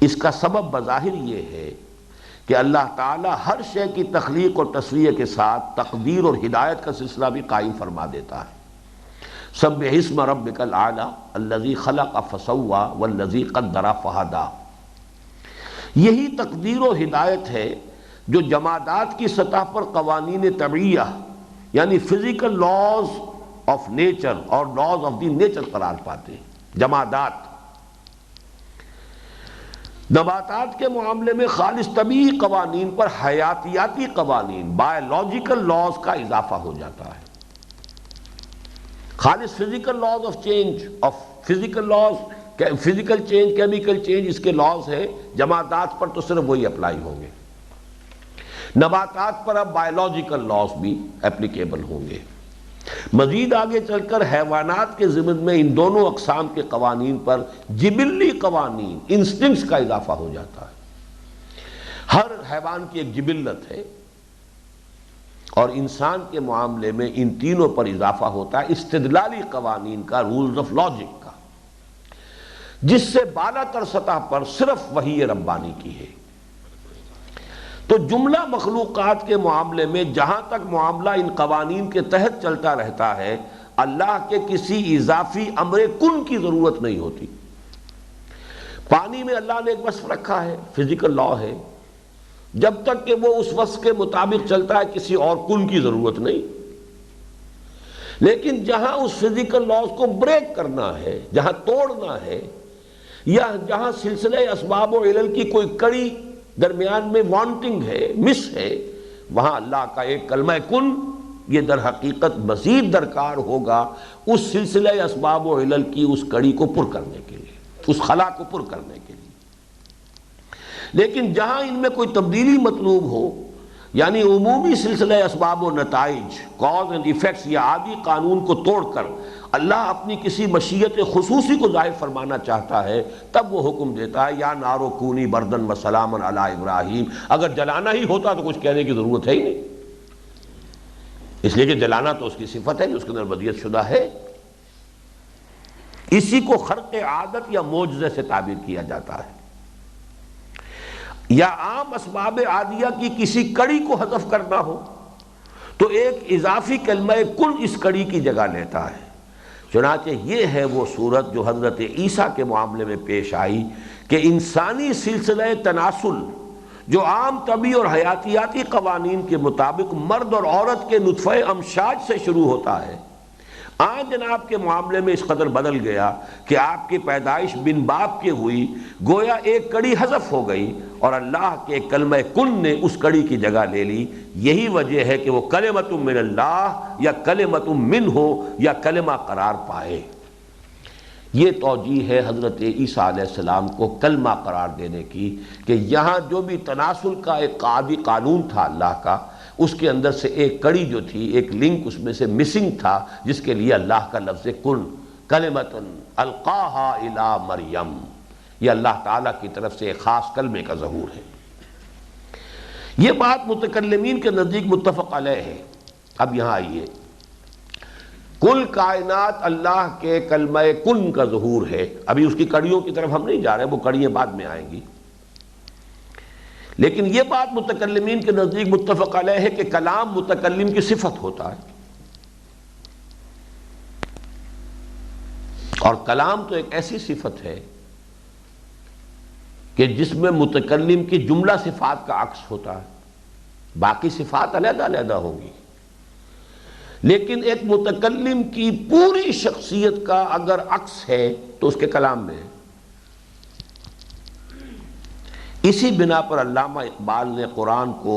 اس کا سبب بظاہر یہ ہے کہ اللہ تعالیٰ ہر شے کی تخلیق اور تصویر کے ساتھ تقدیر اور ہدایت کا سلسلہ بھی قائم فرما دیتا ہے۔ سبح اسم ربک الاعلی الذی خلق فسوی والذی قدر فہدی، یہی تقدیر و ہدایت ہے جو جمادات کی سطح پر قوانین طبعیہ یعنی فزیکل لاز آف نیچر اور لاز آف دی نیچر قرار پاتے ہیں۔ جمادات، نباتات کے معاملے میں خالص طبیعی قوانین پر حیاتیاتی قوانین بایولوجیکل لاز کا اضافہ ہو جاتا ہے۔ خالص physical laws of change of physical laws, physical change, chemical change اس کے لاز ہیں، جمادات پر تو صرف وہی اپلائی ہوں گے، نباتات پر اب بایولوجیکل لاز بھی اپلیکیبل ہوں گے۔ مزید آگے چل کر حیوانات کے ضمن میں ان دونوں اقسام کے قوانین پر جبلی قوانین انسٹنکٹس کا اضافہ ہو جاتا ہے۔ ہر حیوان کی ایک جبلت ہے اور انسان کے معاملے میں ان تینوں پر اضافہ ہوتا ہے استدلالی قوانین کا، رولز آف لاجک کا، جس سے بالا تر سطح پر صرف وحی ربانی کی ہے۔ تو جملہ مخلوقات کے معاملے میں جہاں تک معاملہ ان قوانین کے تحت چلتا رہتا ہے، اللہ کے کسی اضافی امر کن کی ضرورت نہیں ہوتی۔ پانی میں اللہ نے ایک وصف رکھا ہے، فزیکل لا ہے، جب تک کہ وہ اس وصف کے مطابق چلتا ہے کسی اور کن کی ضرورت نہیں۔ لیکن جہاں اس فزیکل لاز کو بریک کرنا ہے، جہاں توڑنا ہے، یا جہاں سلسلہ اسباب و علل کی کوئی کڑی درمیان میں وانٹنگ ہے، مس ہے، وہاں اللہ کا ایک کلمہ کن یہ در حقیقت مزید درکار ہوگا اس سلسلہ اسباب و علل کی اس کڑی کو پر کرنے کے لیے۔ اس خلا کو پر کرنے کے لیے۔ لیکن جہاں ان میں کوئی تبدیلی مطلوب ہو، یعنی عمومی سلسلہ اسباب و نتائج، کاز اینڈ ایفیکٹس یا عادی قانون کو توڑ کر اللہ اپنی کسی مشیت خصوصی کو ظاہر فرمانا چاہتا ہے، تب وہ حکم دیتا ہے یا نارو کونی بردن و سلاما علی ابراہیم۔ اگر جلانا ہی ہوتا تو کچھ کہنے کی ضرورت ہے ہی نہیں، اس لیے کہ جلانا تو اس کی صفت ہے جو اس کے اندر بدیت شدہ ہے۔ اسی کو خرق عادت یا معجزے سے تعبیر کیا جاتا ہے، یا عام اسباب عادیہ کی کسی کڑی کو حذف کرنا ہو تو ایک اضافی کلمہ کن اس کڑی کی جگہ لیتا ہے۔ چنانچہ یہ ہے وہ صورت جو حضرت عیسیٰ کے معاملے میں پیش آئی کہ انسانی سلسلہ تناسل جو عام طبی اور حیاتیاتی قوانین کے مطابق مرد اور عورت کے نطفہ امشاج سے شروع ہوتا ہے، آن جناب کے معاملے میں اس قدر بدل گیا کہ آپ کی پیدائش بن باپ کے ہوئی، گویا ایک کڑی حذف ہو گئی اور اللہ کے کلمہ کن نے اس کڑی کی جگہ لے لی۔ یہی وجہ ہے کہ وہ کلمۃ من اللہ یا کلمۃ من ہو یا کلمہ قرار پائے۔ یہ توجیہ ہے حضرت عیسیٰ علیہ السلام کو کلمہ قرار دینے کی، کہ یہاں جو بھی تناسل کا ایک قاعدی قانون تھا اللہ کا، اس کے اندر سے ایک کڑی جو تھی، ایک لنک اس میں سے مسنگ تھا، جس کے لیے اللہ کا لفظ کن، کلمۃ القاہا الی مریم، یہ اللہ تعالیٰ کی طرف سے ایک خاص کلمے کا ظہور ہے۔ یہ بات متکلمین کے نزدیک متفق علیہ ہے۔ اب یہاں آئیے، کل کائنات اللہ کے کلمہ کن کا ظہور ہے۔ ابھی اس کی کڑیوں کی طرف ہم نہیں جا رہے، وہ کڑیاں بعد میں آئیں گی، لیکن یہ بات متکلمین کے نزدیک متفق علیہ ہے کہ کلام متکلم کی صفت ہوتا ہے، اور کلام تو ایک ایسی صفت ہے کہ جس میں متکلم کی جملہ صفات کا عکس ہوتا ہے، باقی صفات علیحدہ علیحدہ ہوں گی، لیکن ایک متکلم کی پوری شخصیت کا اگر عکس ہے تو اس کے کلام میں ہے۔ اسی بنا پر علامہ اقبال نے قرآن کو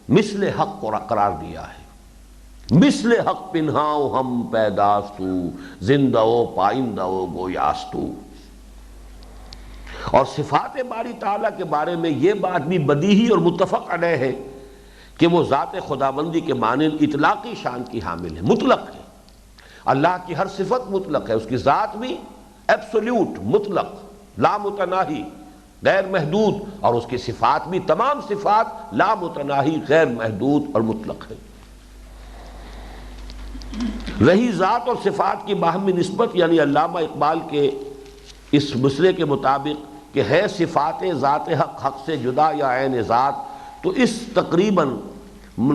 مثل حق قرار دیا ہے۔ مثل حق پنہاؤ ہم پیداستو، زندہ و پائندہ و گویاستو۔ اور صفات باری تعالیٰ کے بارے میں یہ بات بھی بدیہی اور متفق علیہ ہے کہ وہ ذات خداوندی کے مانند اطلاقی شان کی حامل ہے، مطلق ہے۔ اللہ کی ہر صفت مطلق ہے، اس کی ذات بھی ایبسولوٹ، مطلق، لا متناہی، غیر محدود، اور اس کی صفات بھی تمام صفات لا متناہی، غیر محدود اور مطلق ہے۔ رہی ذات اور صفات کی باہمی نسبت، یعنی علامہ اقبال کے اس مسئلے کے مطابق کہ ہے صفات ذات حق حق سے جدا یا عین ذات، تو اس تقریباً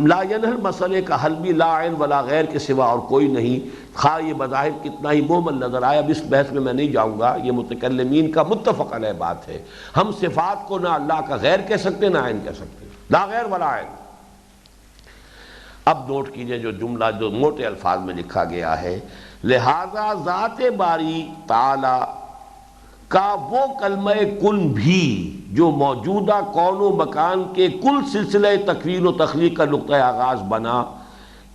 لا ینحل مسئلے کا حل بھی لا عین ولا غیر کے سوا اور کوئی نہیں، خواہ یہ بظاہر کتنا ہی مومن نظر آئے۔ اب اس بحث میں نہیں جاؤں گا، یہ متکلمین کا متفق علیہ بات ہے۔ ہم صفات کو نہ اللہ کا غیر کہہ سکتے نہ عین کہہ سکتے، لا غیر ولا عین۔ اب نوٹ کیجئے جو جملہ جو موٹے الفاظ میں لکھا گیا ہے، لہذا ذات باری تعالی کا وہ کلمہ کن بھی جو موجودہ کون و مکان کے کل سلسلہ تکوین و تخلیق کا نقطہ آغاز بنا،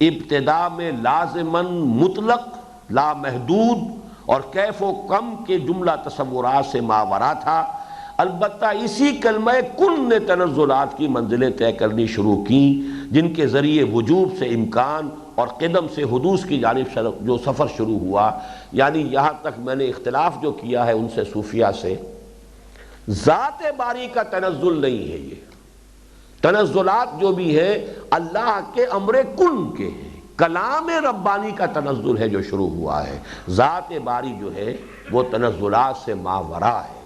ابتدا میں لازماً مطلق، لا محدود اور کیف و کم کے جملہ تصورات سے ماورا تھا، البتہ اسی کلمہ کن نے تنزلات کی منزلیں طے کرنی شروع کیں، جن کے ذریعے وجوب سے امکان اور قدم سے حدوث کی جانب جو سفر شروع ہوا۔ یعنی یہاں تک میں نے اختلاف جو کیا ہے ان سے صوفیہ سے، ذات باری کا تنزل نہیں ہے، یہ تنزلات جو بھی ہے اللہ کے امر کن کے ہیں، کلام ربانی کا تنزل ہے جو شروع ہوا ہے۔ ذات باری جو ہے وہ تنزلات سے ماورا ہے۔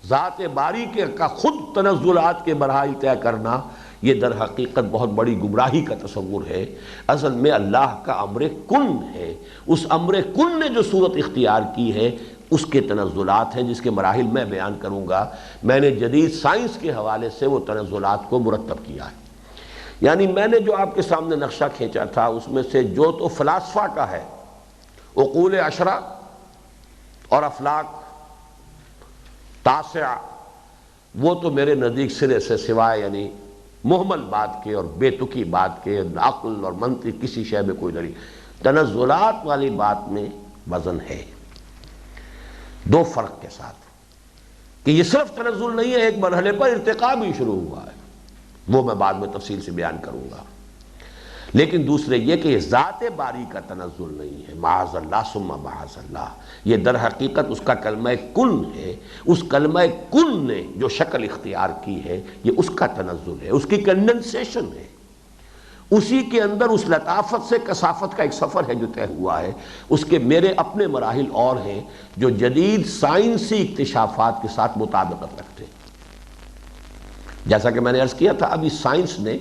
ذات باری کا خود تنزلات کے مراحل طے کرنا یہ در حقیقت بہت بڑی گمراہی کا تصور ہے۔ اصل میں اللہ کا امر کن ہے، اس امر کن نے جو صورت اختیار کی ہے اس کے تنزلات ہیں، جس کے مراحل میں بیان کروں گا۔ میں نے جدید سائنس کے حوالے سے وہ تنزلات کو مرتب کیا ہے، یعنی میں نے جو آپ کے سامنے نقشہ کھینچا تھا اس میں سے جو تو فلاسفہ کا ہے، عقول عشرہ اور افلاک تاسعہ، وہ تو میرے نزدیک سرے سے سوائے یعنی محمل بات کے اور بے تکی بات کے، عقل اور منطق کسی شے میں کوئی دلیل۔ تنزلات والی بات میں وزن ہے، دو فرق کے ساتھ۔ کہ یہ صرف تنزل نہیں ہے، ایک مرحلے پر ارتقا بھی شروع ہوا ہے، وہ میں بعد میں تفصیل سے بیان کروں گا۔ لیکن دوسرے یہ کہ یہ ذات باری کا تنزل نہیں ہے، معاذ اللہ ثم معاذ اللہ، یہ در حقیقت اس کا کلمہ کن ہے۔ اس کلمہ کن نے جو شکل اختیار کی ہے یہ اس کا تنزل ہے، اس کی کنڈنسیشن ہے، اسی کے اندر اس لطافت سے کثافت کا ایک سفر ہے جو طے ہوا ہے۔ اس کے میرے اپنے مراحل اور ہیں جو جدید سائنسی اکتشافات کے ساتھ مطابقت رکھتے ہیں۔ جیسا کہ میں نے عرض کیا تھا، ابھی سائنس نے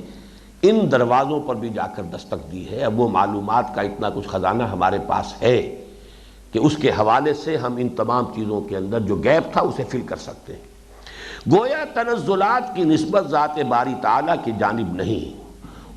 ان دروازوں پر بھی جا کر دستک دی ہے، اب وہ معلومات کا اتنا کچھ خزانہ ہمارے پاس ہے کہ اس کے حوالے سے ہم ان تمام چیزوں کے اندر جو گیپ تھا اسے فل کر سکتے ہیں۔ گویا تنزلات کی نسبت ذات باری تعالیٰ کی جانب نہیں،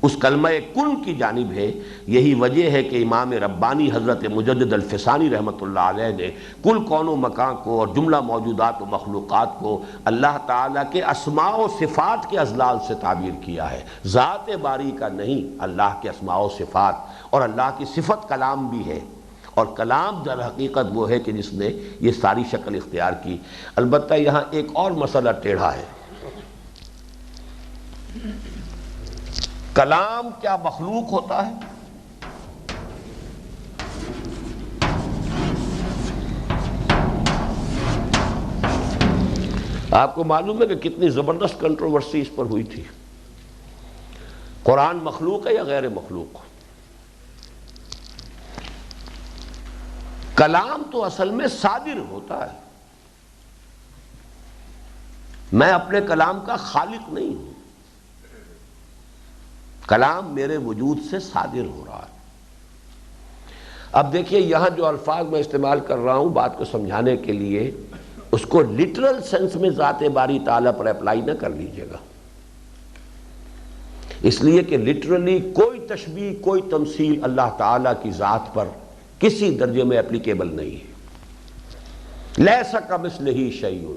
اس کلمہ کن کی جانب ہے۔ یہی وجہ ہے کہ امام ربانی حضرت مجدد الفسانی رحمۃ اللہ علیہ نے کل کون و مکان کو اور جملہ موجودات و مخلوقات کو اللہ تعالیٰ کے اسماء و صفات کے اضلال سے تعبیر کیا ہے، ذات باری کا نہیں، اللہ کے اسماء و صفات، اور اللہ کی صفت کلام بھی ہے، اور کلام در حقیقت وہ ہے کہ جس نے یہ ساری شکل اختیار کی۔ البتہ یہاں ایک اور مسئلہ ٹیڑھا ہے، کلام کیا مخلوق ہوتا ہے؟ آپ کو معلوم ہے کہ کتنی زبردست کنٹروورسی اس پر ہوئی تھی، قرآن مخلوق ہے یا غیر مخلوق؟ کلام تو اصل میں صادر ہوتا ہے، میں اپنے کلام کا خالق نہیں ہوں، کلام میرے وجود سے صادر ہو رہا ہے۔ اب دیکھیے یہاں جو الفاظ میں استعمال کر رہا ہوں بات کو سمجھانے کے لیے، اس کو لٹرل سینس میں ذات باری تعالیٰ پر اپلائی نہ کر لیجیے گا، اس لیے کہ لٹرلی کوئی تشبیہ، کوئی تمثیل اللہ تعالیٰ کی ذات پر کسی درجے میں اپلیکیبل نہیں ہے، لیس کمثلہ شیء۔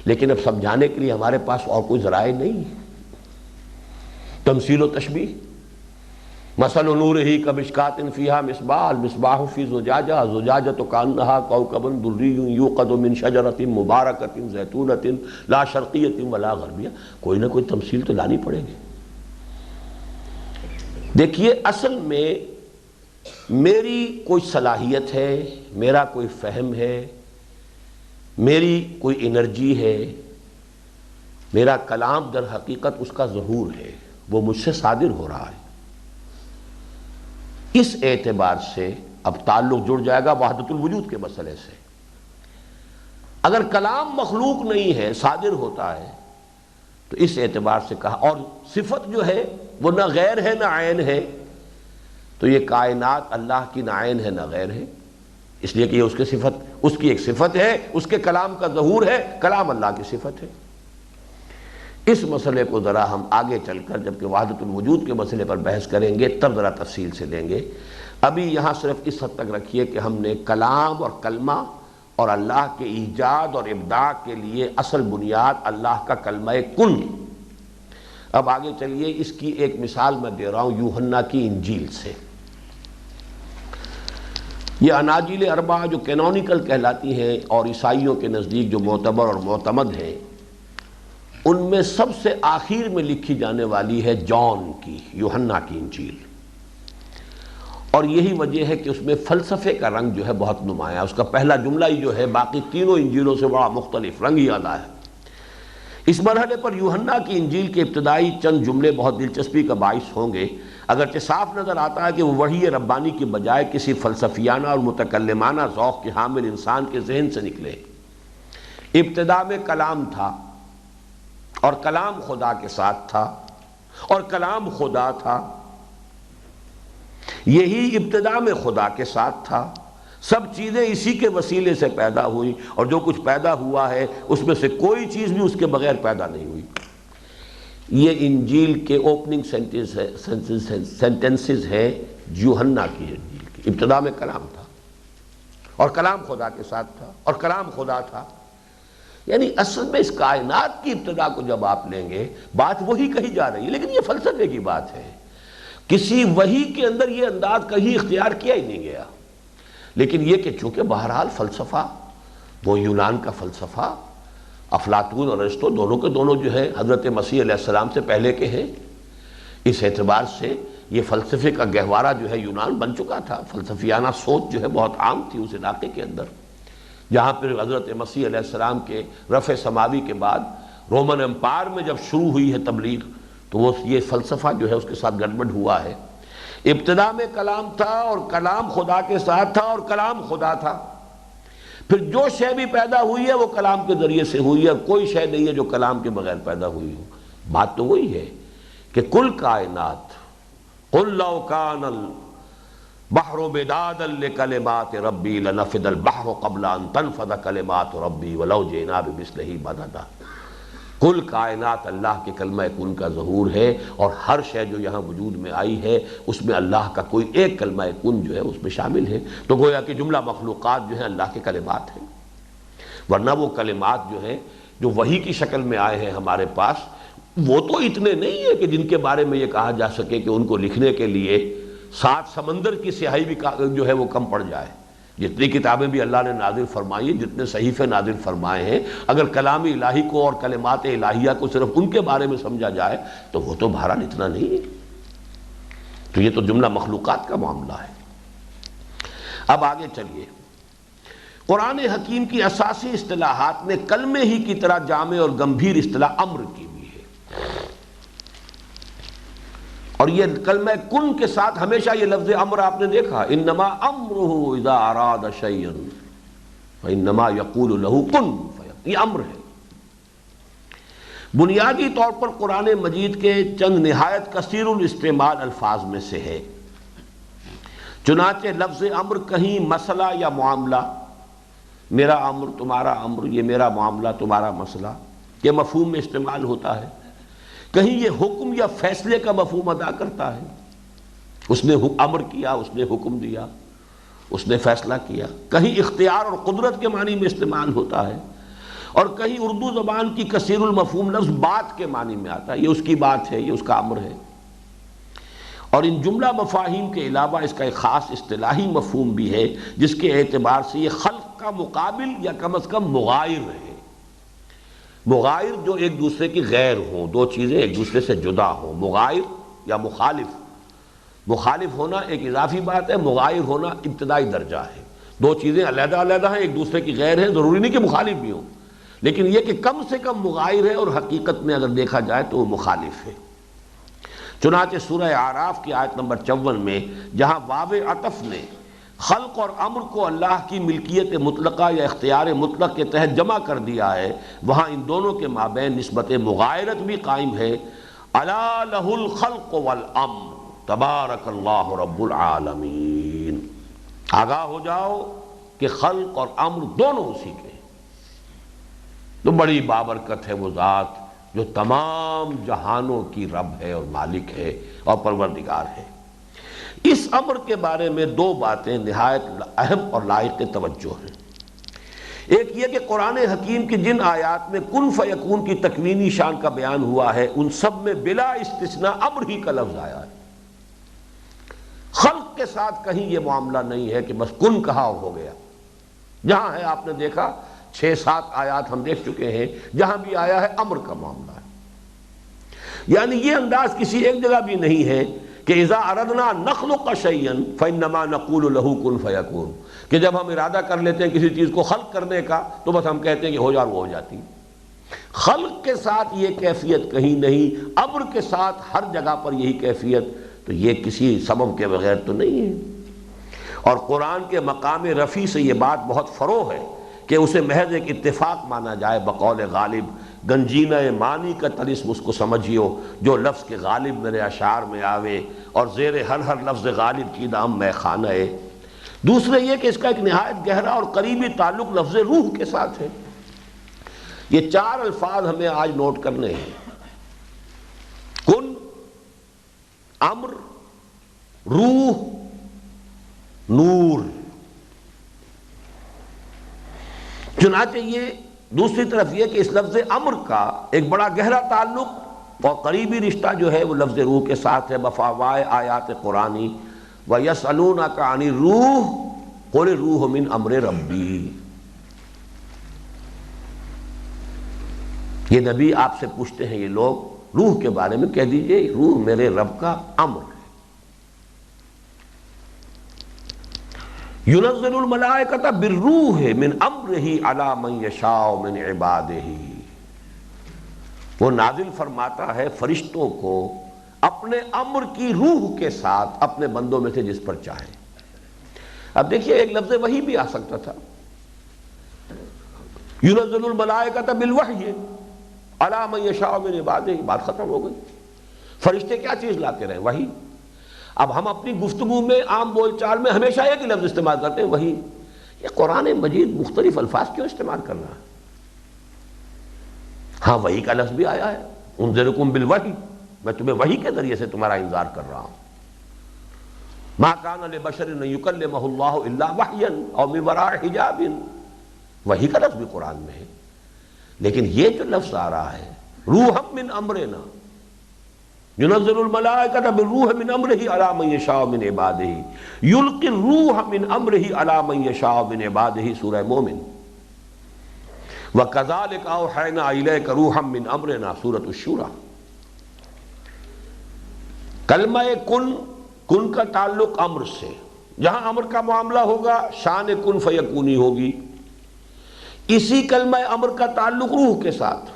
لیکن اب سمجھانے کے لیے ہمارے پاس اور کوئی ذرائع نہیں ہے، تمثیل و تشبیہ۔ مثل نورہ کمشکاۃ فیہا مصباح، المصباح فی زجاجہ، الزجاجۃ کأنہا کوکب دری یوقد من شجرۃ مبارکۃ زیتونۃ لا شرقیۃ ولا غربیہ۔ کوئی نہ کوئی تمثیل تو لانی پڑے گی۔ دیکھیے اصل میں میری کوئی صلاحیت ہے، میرا کوئی فہم ہے، میری کوئی انرجی ہے، میرا کلام در حقیقت اس کا ظہور ہے، وہ مجھ سے صادر ہو رہا ہے۔ اس اعتبار سے اب تعلق جڑ جائے گا وحدت الوجود کے مسئلے سے۔ اگر کلام مخلوق نہیں ہے، صادر ہوتا ہے، تو اس اعتبار سے کہا، اور صفت جو ہے وہ نہ غیر ہے نہ عین ہے، تو یہ کائنات اللہ کی نہ عین ہے نہ غیر ہے، اس لیے کہ یہ اس کی ایک صفت ہے، اس کے کلام کا ظہور ہے، کلام اللہ کی صفت ہے۔ اس مسئلے کو ذرا ہم آگے چل کر جبکہ وحدت الوجود کے مسئلے پر بحث کریں گے تب ذرا تفصیل سے لیں گے۔ ابھی یہاں صرف اس حد تک رکھیے کہ ہم نے کلام اور کلمہ اور اللہ کے ایجاد اور ابداع کے لیے اصل بنیاد اللہ کا کلمہ کن۔ اب آگے چلیے، اس کی ایک مثال میں دے رہا ہوں یوحنا کی انجیل سے۔ یہ اناجیل اربعہ جو کینونیکل کہلاتی ہیں اور عیسائیوں کے نزدیک جو معتبر اور معتمد ہیں، ان میں سب سے آخر میں لکھی جانے والی ہے جان کی، یوحنا کی انجیل، اور یہی وجہ ہے کہ اس میں فلسفے کا رنگ جو ہے بہت نمایاں، اس کا پہلا جملہ ہی جو ہے باقی تینوں انجیلوں سے بڑا مختلف رنگ ہی ادا ہے۔ اس مرحلے پر یوحنا کی انجیل کے ابتدائی چند جملے بہت دلچسپی کا باعث ہوں گے، اگرچہ صاف نظر آتا ہے کہ وہ وحی ربانی کی بجائے کسی فلسفیانہ اور متکلمانہ ذوق کے حامل انسان کے ذہن سے نکلے۔ ابتدا میں کلام تھا، اور کلام خدا کے ساتھ تھا، اور کلام خدا تھا، یہی ابتدا میں خدا کے ساتھ تھا، سب چیزیں اسی کے وسیلے سے پیدا ہوئی، اور جو کچھ پیدا ہوا ہے اس میں سے کوئی چیز بھی اس کے بغیر پیدا نہیں ہوئی۔ یہ انجیل کے اوپننگ سینٹنسز ہے یوحنا کی انجیل کی۔ ابتدا میں کلام تھا، اور کلام خدا کے ساتھ تھا، اور کلام خدا تھا۔ یعنی اصل میں اس کائنات کی ابتدا کو جب آپ لیں گے بات وہی کہی جا رہی ہے، لیکن یہ فلسفے کی بات ہے، کسی وحی کے اندر یہ انداز کہیں اختیار کیا ہی نہیں گیا۔ لیکن یہ کہ چونکہ بہرحال فلسفہ وہ یونان کا فلسفہ، افلاطون اور ارسطو دونوں کے دونوں جو ہے حضرت مسیح علیہ السلام سے پہلے کے ہیں۔ اس اعتبار سے یہ فلسفے کا گہوارہ جو ہے یونان بن چکا تھا، فلسفیانہ سوچ جو ہے بہت عام تھی اس علاقے کے اندر، جہاں پھر حضرت مسیح علیہ السلام کے رفع سماوی کے بعد رومن امپائر میں جب شروع ہوئی ہے تبلیغ، تو وہ یہ فلسفہ جو ہے اس کے ساتھ گڑبڑ ہوا ہے۔ ابتدا میں کلام تھا اور کلام خدا کے ساتھ تھا اور کلام خدا تھا، پھر جو شے بھی پیدا ہوئی ہے وہ کلام کے ذریعے سے ہوئی ہے، اور کوئی شے نہیں ہے جو کلام کے بغیر پیدا ہوئی ہو۔ بات تو وہی ہے کہ کل کائنات قل لو کان البحر مدادا لکلمات ربی لنفد البحر قبل ان تنفد کلمات ربی ولو جئنا بمثلہ مددا۔ کل کائنات اللہ کے کلمہ کن کا ظہور ہے، اور ہر شے جو یہاں وجود میں آئی ہے اس میں اللہ کا کوئی ایک کلمہ کن جو ہے اس میں شامل ہے، تو گویا کہ جملہ مخلوقات جو ہیں اللہ کے کلمات ہیں۔ ورنہ وہ کلمات جو ہیں جو وحی کی شکل میں آئے ہیں ہمارے پاس، وہ تو اتنے نہیں ہیں کہ جن کے بارے میں یہ کہا جا سکے کہ ان کو لکھنے کے لیے 7 سمندر کی سیاہی بھی جو ہے وہ کم پڑ جائے۔ جتنی کتابیں بھی اللہ نے نازل فرمائی ہیں، جتنے صحیفے نازل فرمائے ہیں، اگر کلام الہی کو اور کلمات الہیہ کو صرف ان کے بارے میں سمجھا جائے تو وہ تو بہرحال اتنا نہیں ہے۔ تو یہ تو جملہ مخلوقات کا معاملہ ہے۔ اب آگے چلیے، قرآن حکیم کی اساسی اصطلاحات میں کلمے ہی کی طرح جامع اور گمبھیر اصطلاح امر کی بھی ہے، اور یہ کلمہ کن کے ساتھ ہمیشہ یہ لفظ امر آپ نے دیکھا، انما امرہ اذا اراد شیئا فانما یقول لہ کن فیکون، یہ امر ہے۔ بنیادی طور پر قرآن مجید کے چند نہایت کثیر الاستعمال الفاظ میں سے ہے، چنانچہ لفظ امر کہیں مسئلہ یا معاملہ، میرا امر تمہارا امر، یہ میرا معاملہ تمہارا مسئلہ، یہ مفہوم میں استعمال ہوتا ہے۔ کہیں یہ حکم یا فیصلے کا مفہوم ادا کرتا ہے، اس نے امر کیا، اس نے حکم دیا، اس نے فیصلہ کیا۔ کہیں اختیار اور قدرت کے معنی میں استعمال ہوتا ہے، اور کہیں اردو زبان کی کثیر المفہوم لفظ بات کے معنی میں آتا ہے، یہ اس کی بات ہے، یہ اس کا امر ہے۔ اور ان جملہ مفاہیم کے علاوہ اس کا ایک خاص اصطلاحی مفہوم بھی ہے، جس کے اعتبار سے یہ خلق کا مقابل یا کم از کم مغایر ہے۔ مغایر جو ایک دوسرے کی غیر ہوں، دو چیزیں ایک دوسرے سے جدا ہوں، مغایر یا مخالف۔ مخالف ہونا ایک اضافی بات ہے، مغایر ہونا ابتدائی درجہ ہے۔ دو چیزیں علیحدہ علیحدہ ہیں، ایک دوسرے کی غیر ہیں، ضروری نہیں کہ مخالف بھی ہوں، لیکن یہ کہ کم سے کم مغایر ہے، اور حقیقت میں اگر دیکھا جائے تو وہ مخالف ہے۔ چنانچہ سورہ اعراف کی آیت نمبر 54 میں جہاں واو عطف نے خلق اور امر کو اللہ کی ملکیت مطلقہ یا اختیار مطلق کے تحت جمع کر دیا ہے، وہاں ان دونوں کے مابین نسبت مغایرت بھی قائم ہے۔ الا لہ الخلق والامر تبارک اللہ رب العالمین، آگاہ ہو جاؤ کہ خلق اور امر دونوں اسی کے ہیں۔ تو بڑی بابرکت ہے وہ ذات جو تمام جہانوں کی رب ہے اور مالک ہے اور پروردگار ہے۔ اس امر کے بارے میں دو باتیں نہایت اہم اور لائق توجہ ہیں۔ ایک یہ کہ قرآن حکیم کی جن آیات میں کن فیکون کی تکوینی شان کا بیان ہوا ہے، ان سب میں بلا استثناء امر ہی کا لفظ آیا ہے۔ خلق کے ساتھ کہیں یہ معاملہ نہیں ہے کہ بس کن کہا ہو گیا۔ جہاں ہے آپ نے دیکھا 6-7 آیات ہم دیکھ چکے ہیں جہاں بھی آیا ہے امر کا معاملہ ہے، یعنی یہ انداز کسی ایک جگہ بھی نہیں ہے کہ اذا اردنا نخلق شیئا فانما نقول له کن فیکون، کہ جب ہم ارادہ کر لیتے ہیں کسی چیز کو خلق کرنے کا تو بس ہم کہتے ہیں کہ ہو جا وہ ہو جاتی۔ خلق کے ساتھ یہ کیفیت کہیں نہیں، امر کے ساتھ ہر جگہ پر یہی کیفیت، تو یہ کسی سبب کے بغیر تو نہیں ہے۔ اور قرآن کے مقام رفیع سے یہ بات بہت فروغ ہے کہ اسے محض ایک اتفاق مانا جائے بقول غالب۔ گنجینہ معنی کا طلسم اس کو سمجھیو، جو لفظ کے غالب میرے اشعار میں آوے، اور زیر ہر لفظ غالب کی نام میں خانہ ہے۔ دوسرے یہ کہ اس کا ایک نہایت گہرا اور قریبی تعلق لفظ روح کے ساتھ ہے۔ یہ 4 الفاظ ہمیں آج نوٹ کرنے ہیں، کن، امر، روح، نور۔ چنانچہ یہ دوسری طرف یہ کہ اس لفظ امر کا ایک بڑا گہرا تعلق اور قریبی رشتہ جو ہے وہ لفظ روح کے ساتھ ہے۔ بفوائے آیات قرآنی وَيَسْأَلُونَكَ عَنِ الرُّوحِ قُلِ الرُّوحُ مِنْ أَمْرِ رَبِّي، یہ نبی آپ سے پوچھتے ہیں یہ لوگ روح کے بارے میں، کہہ دیجئے روح میرے رب کا امر ہے۔ ينزل الملائکۃ بالروح من امرہ علی من یشاء من عبادہ، وہ نازل فرماتا ہے فرشتوں کو اپنے امر کی روح کے ساتھ اپنے بندوں میں سے جس پر چاہے۔ اب دیکھیے ایک لفظ وحی بھی آ سکتا تھا، ينزل الملائکۃ بالوحی علی من یشاء من عبادہ، بات ختم ہو گئی۔ فرشتے کیا چیز لاتے رہے؟ وحی۔ اب ہم اپنی گفتگو میں عام بول چال میں ہمیشہ ایک ہی لفظ استعمال کرتے ہیں، وحی۔ یہ قرآن مجید مختلف الفاظ کیوں استعمال کر رہا ہے؟ ہاں وحی کا لفظ بھی آیا ہے، انذرکم بالوحی، میں تمہیں وحی کے ذریعے سے تمہارا انذار کر رہا ہوں۔ ما کان لبشر ان یکلمہ اللہ الا وحیا او من وراء حجاب، وحی کا لفظ بھی قرآن میں ہے، لیکن یہ جو لفظ آ رہا ہے روحا من امرنا، ينزل الملائکۃ بالروح من امرہ علی من یشاء من عبادہ، یلقی الروح من امرہ علی من یشاء من عبادہ، سورہ مومن۔ وَكَذَلِكَ أَوْحَيْنَا إِلَيْكَ رُوحًا مِّنْ أَمْرِنَا، سورۃ الشورى۔ کلمہ کن کا تعلق امر سے، جہاں امر کا معاملہ ہوگا شان کن فیکونی ہوگی، اسی کلمہ امر کا تعلق روح کے ساتھ۔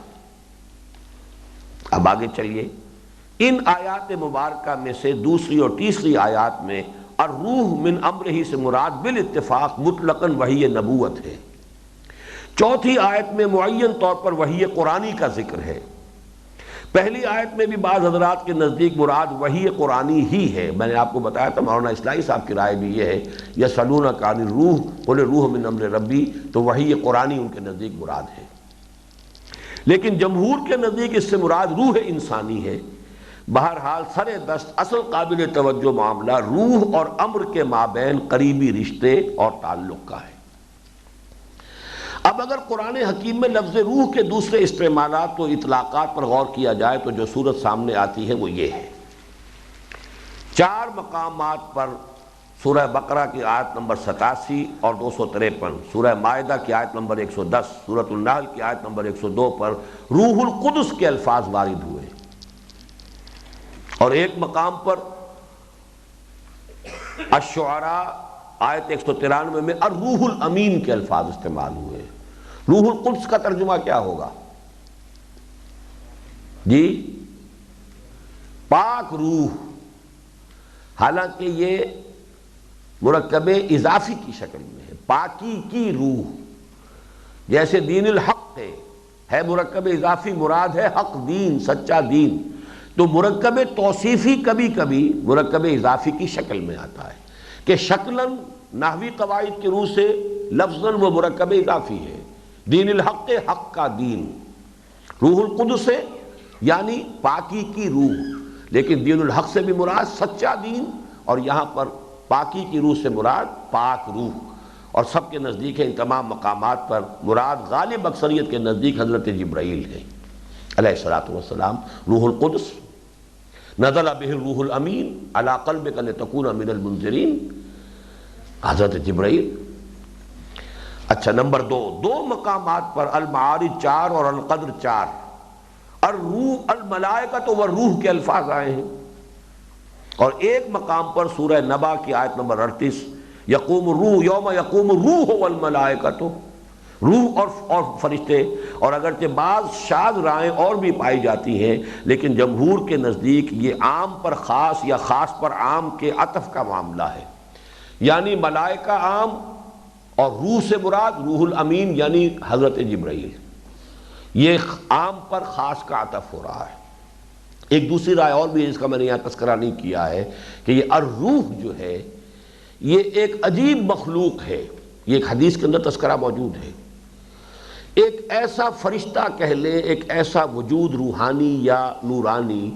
اب آگے چلیے، ان آیات مبارکہ میں سے دوسری اور تیسری آیات میں الروح من امرہ سے مراد بالاتفاق مطلقاً وحی نبوت ہے۔ چوتھی آیت میں معین طور پر وحی قرآنی کا ذکر ہے۔ پہلی آیت میں بھی بعض حضرات کے نزدیک مراد وحی قرآنی ہی ہے۔ میں نے آپ کو بتایا تھا، مولانا اصلاحی صاحب کی رائے بھی یہ ہے، یسألونک عن الروح قل الروح من امر ربی، تو وحی قرآنی ان کے نزدیک مراد ہے۔ لیکن جمہور کے نزدیک اس سے مراد روح انسانی ہے۔ بہرحال سر دست اصل قابل توجہ معاملہ روح اور امر کے مابین قریبی رشتے اور تعلق کا ہے۔ اب اگر قرآن حکیم میں لفظ روح کے دوسرے استعمالات و اطلاقات پر غور کیا جائے تو جو صورت سامنے آتی ہے وہ یہ ہے۔ 4 مقامات پر سورہ بقرہ کی آیت نمبر 87 اور 253، سورہ مائدہ کی آیت نمبر 110، سورۃ النحل کی آیت نمبر 102 پر روح القدس کے الفاظ وارد ہوئے، اور ایک مقام پر الشعراء آیت 193 میں الروح الامین کے الفاظ استعمال ہوئے۔ روح القدس کا ترجمہ کیا ہوگا؟ جی پاک روح، حالانکہ یہ مرکب اضافی کی شکل میں ہے، پاکی کی روح، جیسے دین الحق ہے مرکب اضافی، مراد ہے حق دین، سچا دین، تو مرکب توصیفی کبھی کبھی مرکب اضافی کی شکل میں آتا ہے کہ شکلاً نحوی قواعد کی روح سے لفظاً وہ مرکب اضافی ہے۔ دین الحق، حق کا دین، روح القدس یعنی پاکی کی روح، لیکن دین الحق سے بھی مراد سچا دین، اور یہاں پر پاکی کی روح سے مراد پاک روح، اور سب کے نزدیک ہے ان تمام مقامات پر مراد غالب اکثریت کے نزدیک حضرت جبرائیل ہے علیہ الصلوۃ والسلام۔ روح القدس نزل بہ الروح الامین علی قلبک لتکون من المنذرین، حضرت جبرائیل۔ اچھا نمبر 2 مقامات پر المعارج 4 اور القدر 4 الروح الملائکۃ والروح کے الفاظ آئے ہیں، اور ایک مقام پر سورہ نبا کی آیت نمبر 38 یقوم الروح یوم یقوم الروح والملائکۃ، روح اور فرشتے، اور اگرچہ بعض شاذ رائیں اور بھی پائی جاتی ہیں، لیکن جمہور کے نزدیک یہ عام پر خاص یا خاص پر عام کے عطف کا معاملہ ہے، یعنی ملائکہ عام اور روح سے مراد روح الامین یعنی حضرت جبرائیل، یہ عام پر خاص کا عطف ہو رہا ہے۔ ایک دوسری رائے اور بھی ہے جس کا میں نے یہاں تذکرہ نہیں کیا ہے کہ یہ الروح جو ہے یہ ایک عجیب مخلوق ہے، یہ ایک حدیث کے اندر تذکرہ موجود ہے، ایک ایسا فرشتہ کہہ لیں، ایک ایسا وجود روحانی یا نورانی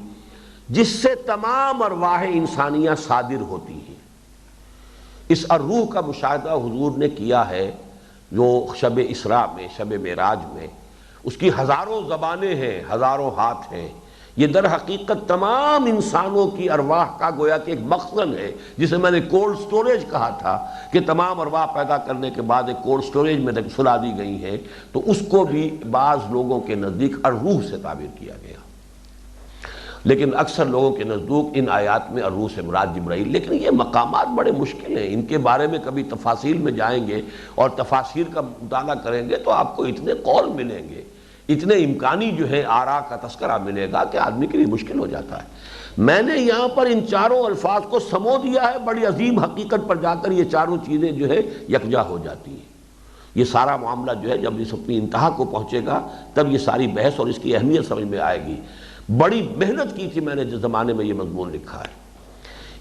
جس سے تمام ارواح انسانیہ صادر ہوتی ہیں۔ اس الروح کا مشاہدہ حضور نے کیا ہے جو شب اسراء میں، شب معراج میں، اس کی ہزاروں زبانیں ہیں، ہزاروں ہاتھ ہیں، یہ در حقیقت تمام انسانوں کی ارواح کا گویا کہ ایک مخزن ہے، جسے میں نے کولڈ سٹوریج کہا تھا کہ تمام ارواح پیدا کرنے کے بعد ایک کولڈ سٹوریج میں سلا دی گئی ہیں، تو اس کو بھی بعض لوگوں کے نزدیک الروح سے تعبیر کیا گیا، لیکن اکثر لوگوں کے نزدیک ان آیات میں الروح سے مراد جبرائیل۔ لیکن یہ مقامات بڑے مشکل ہیں، ان کے بارے میں کبھی تفاصیل میں جائیں گے اور تفاسیر کا مطالعہ کریں گے تو آپ کو اتنے قول ملیں گے، اتنے امکانی جو ہے آراء کا تذکرہ ملے گا کہ آدمی کے لیے مشکل ہو جاتا ہے۔ میں نے یہاں پر ان چاروں الفاظ کو سمو دیا ہے، بڑی عظیم حقیقت پر جا کر یہ چاروں چیزیں جو ہے یکجا ہو جاتی ہیں۔ یہ سارا معاملہ جو ہے جب اس اپنی انتہا کو پہنچے گا تب یہ ساری بحث اور اس کی اہمیت سمجھ میں آئے گی۔ بڑی محنت کی تھی میں نے جس زمانے میں یہ مضمون لکھا ہے،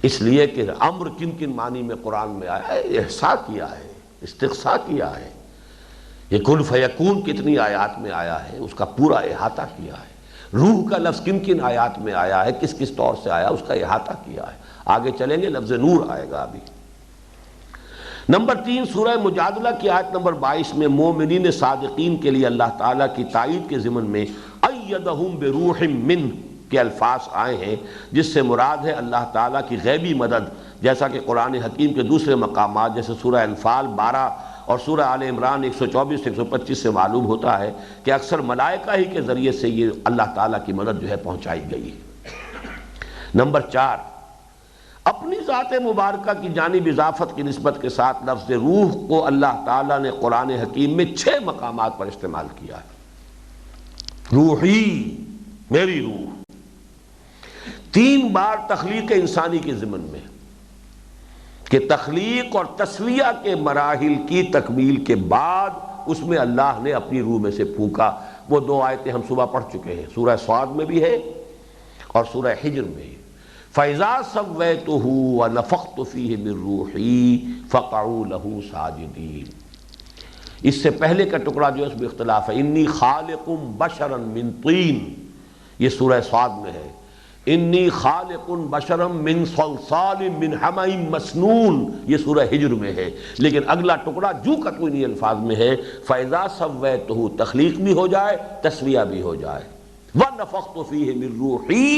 اس لیے کہ امر کن کن معنی میں قرآن میں آیا ہے، احصاء کیا ہے، استقصاء کیا ہے، یہ کن فیکون کتنی آیات میں آیا ہے اس کا پورا احاطہ کیا ہے، روح کا لفظ کن کن آیات میں آیا ہے، کس کس طور سے آیا اس کا احاطہ کیا ہے۔ آگے چلیں گے لفظ نور آئے گا ابھی۔ نمبر 3 سورہ مجادلہ کی آیت نمبر 22 میں مومنین صادقین کے لیے اللہ تعالیٰ کی تائید کے ضمن میں ایدہم بروح منہ کے الفاظ آئے ہیں، جس سے مراد ہے اللہ تعالیٰ کی غیبی مدد، جیسا کہ قرآن حکیم کے دوسرے مقامات جیسے سورہ انفال 12 اور سورہ آل عمران 124 سے 125 سے معلوم ہوتا ہے کہ اکثر ملائکہ ہی کے ذریعے سے یہ اللہ تعالیٰ کی مدد جو ہے پہنچائی گئی ہے۔ نمبر 4 اپنی ذات مبارکہ کی جانب اضافت کی نسبت کے ساتھ لفظ روح کو اللہ تعالیٰ نے قرآن حکیم میں 6 مقامات پر استعمال کیا ہے۔ روحی، میری روح، 3 بار تخلیق انسانی کے ضمن میں، کہ تخلیق اور تسویہ کے مراحل کی تکمیل کے بعد اس میں اللہ نے اپنی روح میں سے پھونکا۔ وہ 2 آیتیں ہم صبح پڑھ چکے ہیں، سورہ صاد میں بھی ہے اور سورہ حجر میں ہے۔ فَإِذَا سَوَّيْتُهُ وَنَفَخْتُ فِيهِ مِن رُوحِي فَقَعُوا لَهُ سَاجِدِينَ۔ اس سے پہلے کا ٹکڑا جو ہے اس میں اختلاف ہے، انی خالق بشرا من طین، یہ سورہ صاد میں ہے، انی خالق بشرا من صلصال من حمأ مسنون، یہ سورہ حجر میں ہے۔ لیکن اگلا ٹکڑا جو کا تو انہی الفاظ میں ہے، فَإِذَا سَوَّيْتُهُ، تخلیق بھی ہو جائے تسویہ بھی ہو جائے، وَنَفَخْتُ فِيهِ مِن رُوحِي،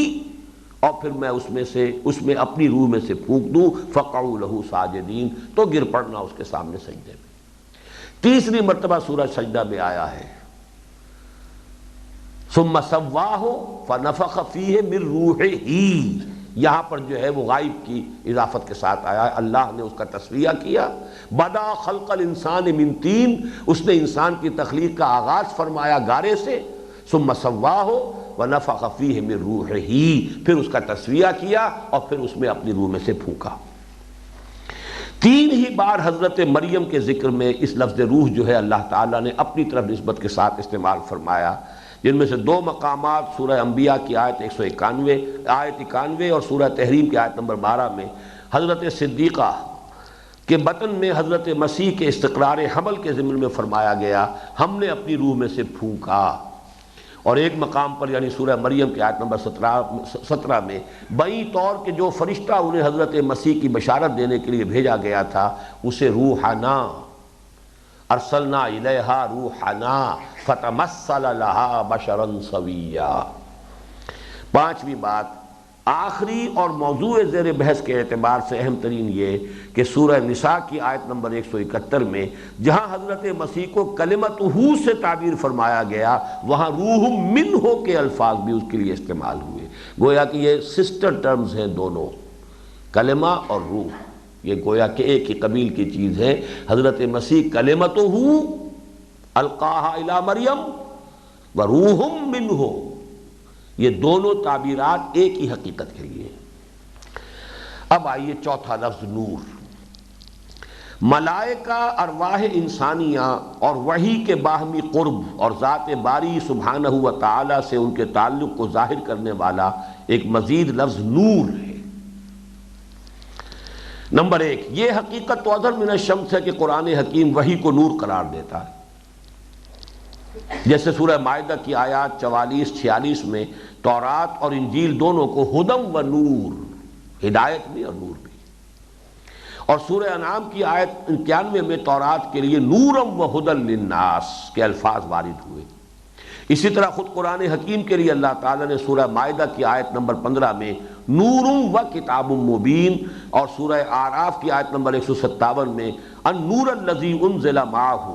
اور پھر میں اس میں اپنی روح میں سے پھونک دوں، فَقَعُوا لَهُ سَاجِدِينَ، تو گر پڑنا اس کے سامنے سجدے میں۔ تیسری مرتبہ سورہ سجدہ میں آیا ہے، ثُمَّ سَوَّاهُ فَنَفَخَ فِيهِ مِن رُوحِهِ، یہاں پر جو ہے وہ غائب کی اضافت کے ساتھ آیا ہے، اللہ نے اس کا تسویہ کیا۔ بَدَا خَلْقَ الْإِنسَانِ مِن طِین، اس نے انسان کی تخلیق کا آغاز فرمایا گارے سے، ثُمَّ سَوَّاهُ وَنَفَخَ فِيهِ مِن رُوحِهِ، پھر اس کا تسویہ کیا اور پھر اس میں اپنی روح میں سے پھونکا۔ 3 ہی بار حضرت مریم کے ذکر میں اس لفظ روح جو ہے اللہ تعالیٰ نے اپنی طرف نسبت کے ساتھ استعمال فرمایا، جن میں سے 2 مقامات سورہ انبیاء کی آیت 91 اور سورہ تحریم کی آیت نمبر 12 میں حضرت صدیقہ کے بطن میں حضرت مسیح کے استقرار حمل کے ضمن میں فرمایا گیا، ہم نے اپنی روح میں سے پھونکا۔ اور ایک مقام پر یعنی سورہ مریم کی آیت نمبر 17 میں بئی طور کہ جو فرشتہ انہیں حضرت مسیح کی بشارت دینے کے لیے بھیجا گیا تھا اسے روحنا ارسلنا الیہا روحنا فتمثل لہا بشرا سویا۔ 5ویں بات، آخری اور موضوع زیر بحث کے اعتبار سے اہم ترین یہ کہ سورہ نساء کی آیت نمبر 171 میں جہاں حضرت مسیح کو کلمتہ سے تعبیر فرمایا گیا، وہاں روح منہ کے الفاظ بھی اس کے لیے استعمال ہوئے، گویا کہ یہ سسٹر ٹرمز ہیں دونوں، کلمہ اور روح، یہ گویا کہ ایک ہی قبیل کی چیز ہے۔ حضرت مسیح کلمتہ القاہا الی مریم وروح منہ، یہ دونوں تعبیرات ایک ہی حقیقت کے لیے۔ اب آئیے چوتھا لفظ نور۔ ملائکہ، ارواح انسانیہ اور وحی کے باہمی قرب اور ذات باری سبحانہ و تعالی سے ان کے تعلق کو ظاہر کرنے والا ایک مزید لفظ نور ہے۔ نمبر 1، یہ حقیقت تو اظہر من الشمس ہے کہ قرآن حکیم وحی کو نور قرار دیتا ہے، جیسے سورہ مائدہ کی آیات 44-46 میں تورات اور انجیل دونوں کو ہدم و نور، ہدایت بھی اور نور بھی، اور سورہ انعام کی آیت 91 میں تورات کے لیے نورم و ہدن للناس کے الفاظ وارد ہوئے۔ اسی طرح خود قرآن حکیم کے لیے اللہ تعالیٰ نے سورہ مائدہ کی آیت نمبر 15 میں نور و کتاب مبین، اور سورہ اعراف کی آیت نمبر 157 میں النور الذی انزل معہ،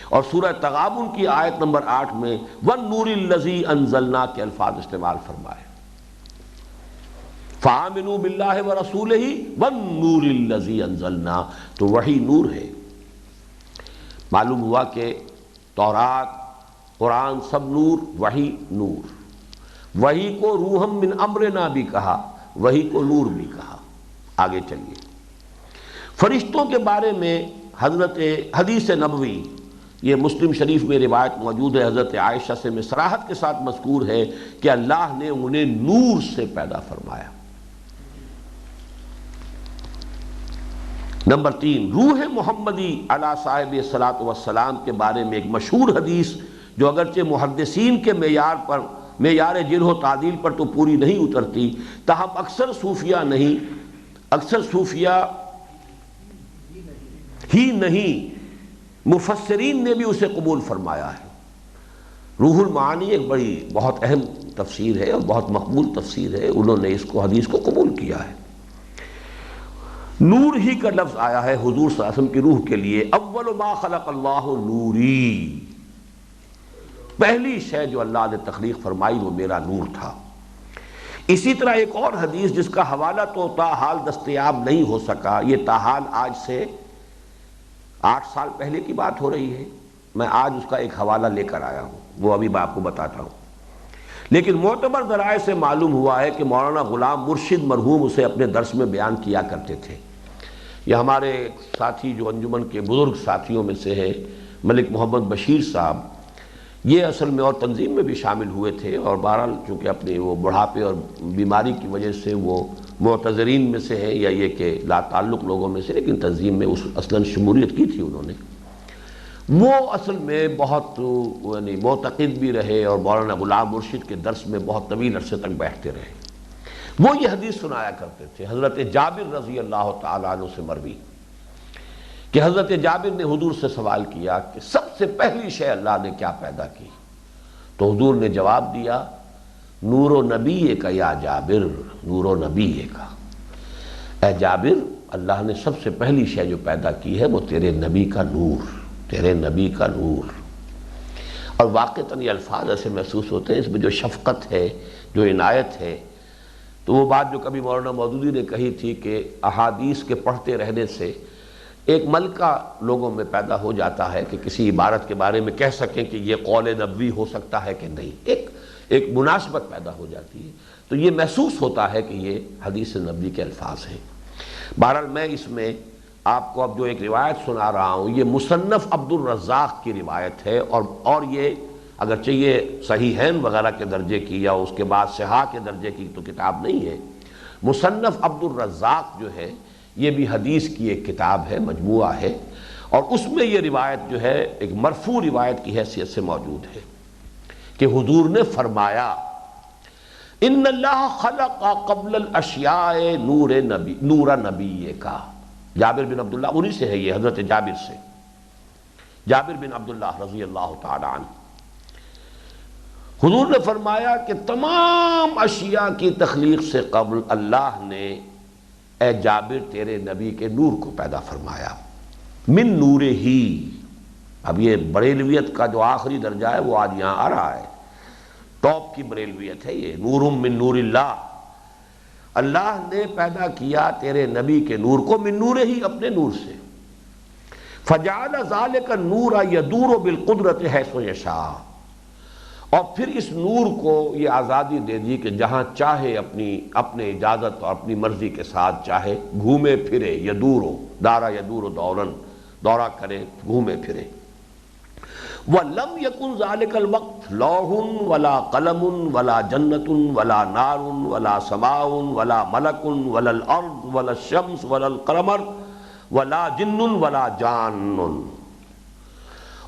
اور سورہ تغابن کی آیت نمبر 8 میں والنور الذی انزلنا کے الفاظ استعمال فرمائے۔ فآمنوا باللہ ورسولہ والنور الذی انزلنا، تو وہی نور ہے۔ معلوم ہوا کہ تورات، قرآن سب نور، وحی نور، وحی کو روحم من امرنا بھی کہا، وحی کو نور بھی کہا۔ آگے چلیے، فرشتوں کے بارے میں حضرت حدیث نبوی، یہ مسلم شریف میں روایت موجود ہے، حضرت عائشہ سے میں صراحت کے ساتھ مذکور ہے کہ اللہ نے انہیں نور سے پیدا فرمایا۔ نمبر 3، روح محمدی علی صاحب الصلاۃ والسلام کے بارے میں ایک مشہور حدیث جو اگرچہ محدثین کے معیار جرح و تعدیل پر تو پوری نہیں اترتی، تاہم اکثر صوفیہ ہی نہیں، مفسرین نے بھی اسے قبول فرمایا ہے۔ روح المعانی ایک بہت اہم تفسیر ہے اور بہت مقبول تفسیر ہے، انہوں نے اس کو حدیث کو قبول کیا ہے۔ نور ہی کا لفظ آیا ہے حضور صلی اللہ علیہ وسلم کی روح کے لیے، اول ما خلق اللہ نوری، پہلی شے جو اللہ نے تخلیق فرمائی وہ میرا نور تھا۔ اسی طرح ایک اور حدیث جس کا حوالہ تو تاحال دستیاب نہیں ہو سکا، یہ تاحال آج سے 8 سال پہلے کی بات ہو رہی ہے، میں آج اس کا ایک حوالہ لے کر آیا ہوں، وہ ابھی میں آپ کو بتاتا ہوں۔ لیکن معتبر ذرائع سے معلوم ہوا ہے کہ مولانا غلام مرشد مرحوم اسے اپنے درس میں بیان کیا کرتے تھے۔ یہ ہمارے ساتھی جو انجمن کے بزرگ ساتھیوں میں سے ہیں ملک محمد بشیر صاحب، یہ اصل میں اور تنظیم میں بھی شامل ہوئے تھے، اور بہرحال چونکہ اپنے وہ بڑھاپے اور بیماری کی وجہ سے وہ معتذرین میں سے ہیں، یا یہ کہ لا تعلق لوگوں میں سے، لیکن تنظیم میں اصلاً شمولیت کی تھی انہوں نے۔ وہ اصل میں بہت معتقد بھی رہے اور مولانا غلام مرشد کے درس میں بہت طویل عرصے تک بیٹھتے رہے۔ وہ یہ حدیث سنایا کرتے تھے حضرت جابر رضی اللہ تعالیٰ عنہ سے مروی، کہ حضرت جابر نے حضور سے سوال کیا کہ سب سے پہلی شے اللہ نے کیا پیدا کی؟ تو حضور نے جواب دیا، نور و نبی کا یا جابر، نور و نبی کا، اے جابر اللہ نے سب سے پہلی شے جو پیدا کی ہے وہ تیرے نبی کا نور، تیرے نبی کا نور۔ اور واقعتاً یہ الفاظ ایسے محسوس ہوتے ہیں، اس میں جو شفقت ہے، جو عنایت ہے۔ تو وہ بات جو کبھی مولانا مودودی نے کہی تھی کہ احادیث کے پڑھتے رہنے سے ایک ملکہ لوگوں میں پیدا ہو جاتا ہے کہ کسی عبارت کے بارے میں کہہ سکیں کہ یہ قول نبوی ہو سکتا ہے کہ نہیں، ایک مناسبت پیدا ہو جاتی ہے، تو یہ محسوس ہوتا ہے کہ یہ حدیث نبوی کے الفاظ ہیں۔ بہرحال میں اس میں آپ کو اب جو ایک روایت سنا رہا ہوں، یہ مصنف عبد الرزاق کی روایت ہے، اور یہ اگرچہ یہ صحیحین وغیرہ کے درجے کی یا اس کے بعد صحاح کے درجے کی تو کتاب نہیں ہے، مصنف عبد الرزاق جو ہے یہ بھی حدیث کی ایک کتاب ہے، مجموعہ ہے، اور اس میں یہ روایت جو ہے ایک مرفوع روایت کی حیثیت سے موجود ہے کہ حضور نے فرمایا، ان اللہ خلق قبل الاشیاء نور نبی کا۔ جابر بن عبداللہ انہی سے ہے، یہ حضرت جابر سے، جابر بن عبداللہ رضی اللہ تعالی عنہ۔ حضور نے فرمایا کہ تمام اشیاء کی تخلیق سے قبل اللہ نے اے جابر تیرے نبی کے نور کو پیدا فرمایا، من نور ہی۔ اب یہ بریلویت کا جو آخری درجہ ہے وہ آج یہاں آ رہا ہے، ٹاپ کی بریلویت ہے یہ، نور من نور اللہ، اللہ نے پیدا کیا تیرے نبی کے نور کو من نور ہی، اپنے نور سے۔ فجعل ذلک النور یدور بالقدرت حیث یشاء، اور پھر اس نور کو یہ آزادی دے دی کہ جہاں چاہے اپنے اجازت اور اپنی مرضی کے ساتھ چاہے گھومے پھرے، یدورو دارا یدور دورن، دورہ کرے گھومے پھرے۔ وَلَمْ يَكُنْ ذَلِكَ الْوَقْتِ لَوْحٌ وَلَا قَلَمٌ وَلَا جَنَّةٌ وَلَا نَارٌ وَلَا سَمَاءٌ وَلَا مَلَكٌ وَلَا الْأَرْضُ وَلَا الشَّمْسُ وَلَا الْقَمَرُ وَلَا جِنٌّ وَلَا جَانٌّ۔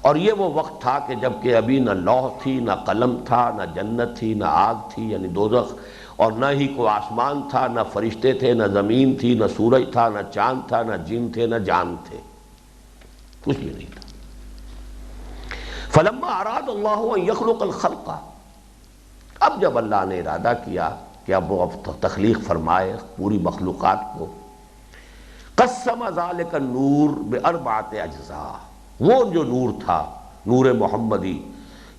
اور یہ وہ وقت تھا کہ جب کہ ابھی نہ لوح تھی، نہ قلم تھا، نہ جنت تھی، نہ آگ تھی یعنی دوزخ، اور نہ ہی کوئی آسمان تھا، نہ فرشتے تھے، نہ زمین تھی، نہ سورج تھا، نہ چاند تھا، نہ جن تھے، نہ جان تھے، کچھ بھی نہیں تھا۔ فلما اراد اللہ ان یخلق الخلق، اب جب اللہ نے ارادہ کیا کہ اب وہ تخلیق فرمائے پوری مخلوقات کو، قسم ذلک النور باربعۃ اجزاء، وہ جو نور تھا نور محمدی،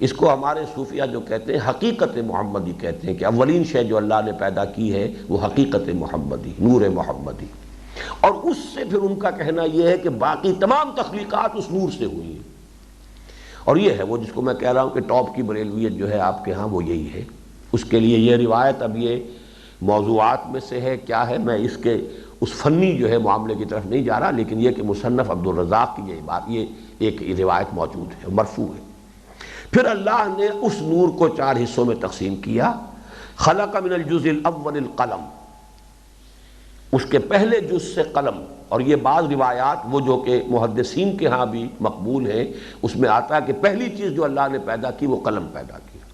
اس کو ہمارے صوفیہ جو کہتے ہیں حقیقت محمدی کہتے ہیں کہ اولین شے جو اللہ نے پیدا کی ہے وہ حقیقت محمدی، نور محمدی، اور اس سے پھر ان کا کہنا یہ ہے کہ باقی تمام تخلیقات اس نور سے ہوئی ہیں، اور یہ ہے وہ جس کو میں کہہ رہا ہوں کہ ٹاپ کی بریلویت جو ہے آپ کے ہاں وہ یہی ہے۔ اس کے لیے یہ روایت اب یہ موضوعات میں سے ہے کیا ہے، میں اس کے اس فنی جو ہے معاملے کی طرف نہیں جا رہا، لیکن یہ کہ مصنف عبد الرزاق کی یہ ایک روایت موجود ہے، مرفوع ہے۔ پھر اللہ نے اس نور کو 4 حصوں میں تقسیم کیا، خلق من الجزء الاول القلم، اس کے پہلے جز سے قلم، اور یہ بعض روایات وہ جو کہ محدثین کے ہاں بھی مقبول ہیں اس میں آتا ہے کہ پہلی چیز جو اللہ نے پیدا کی وہ قلم پیدا کیا۔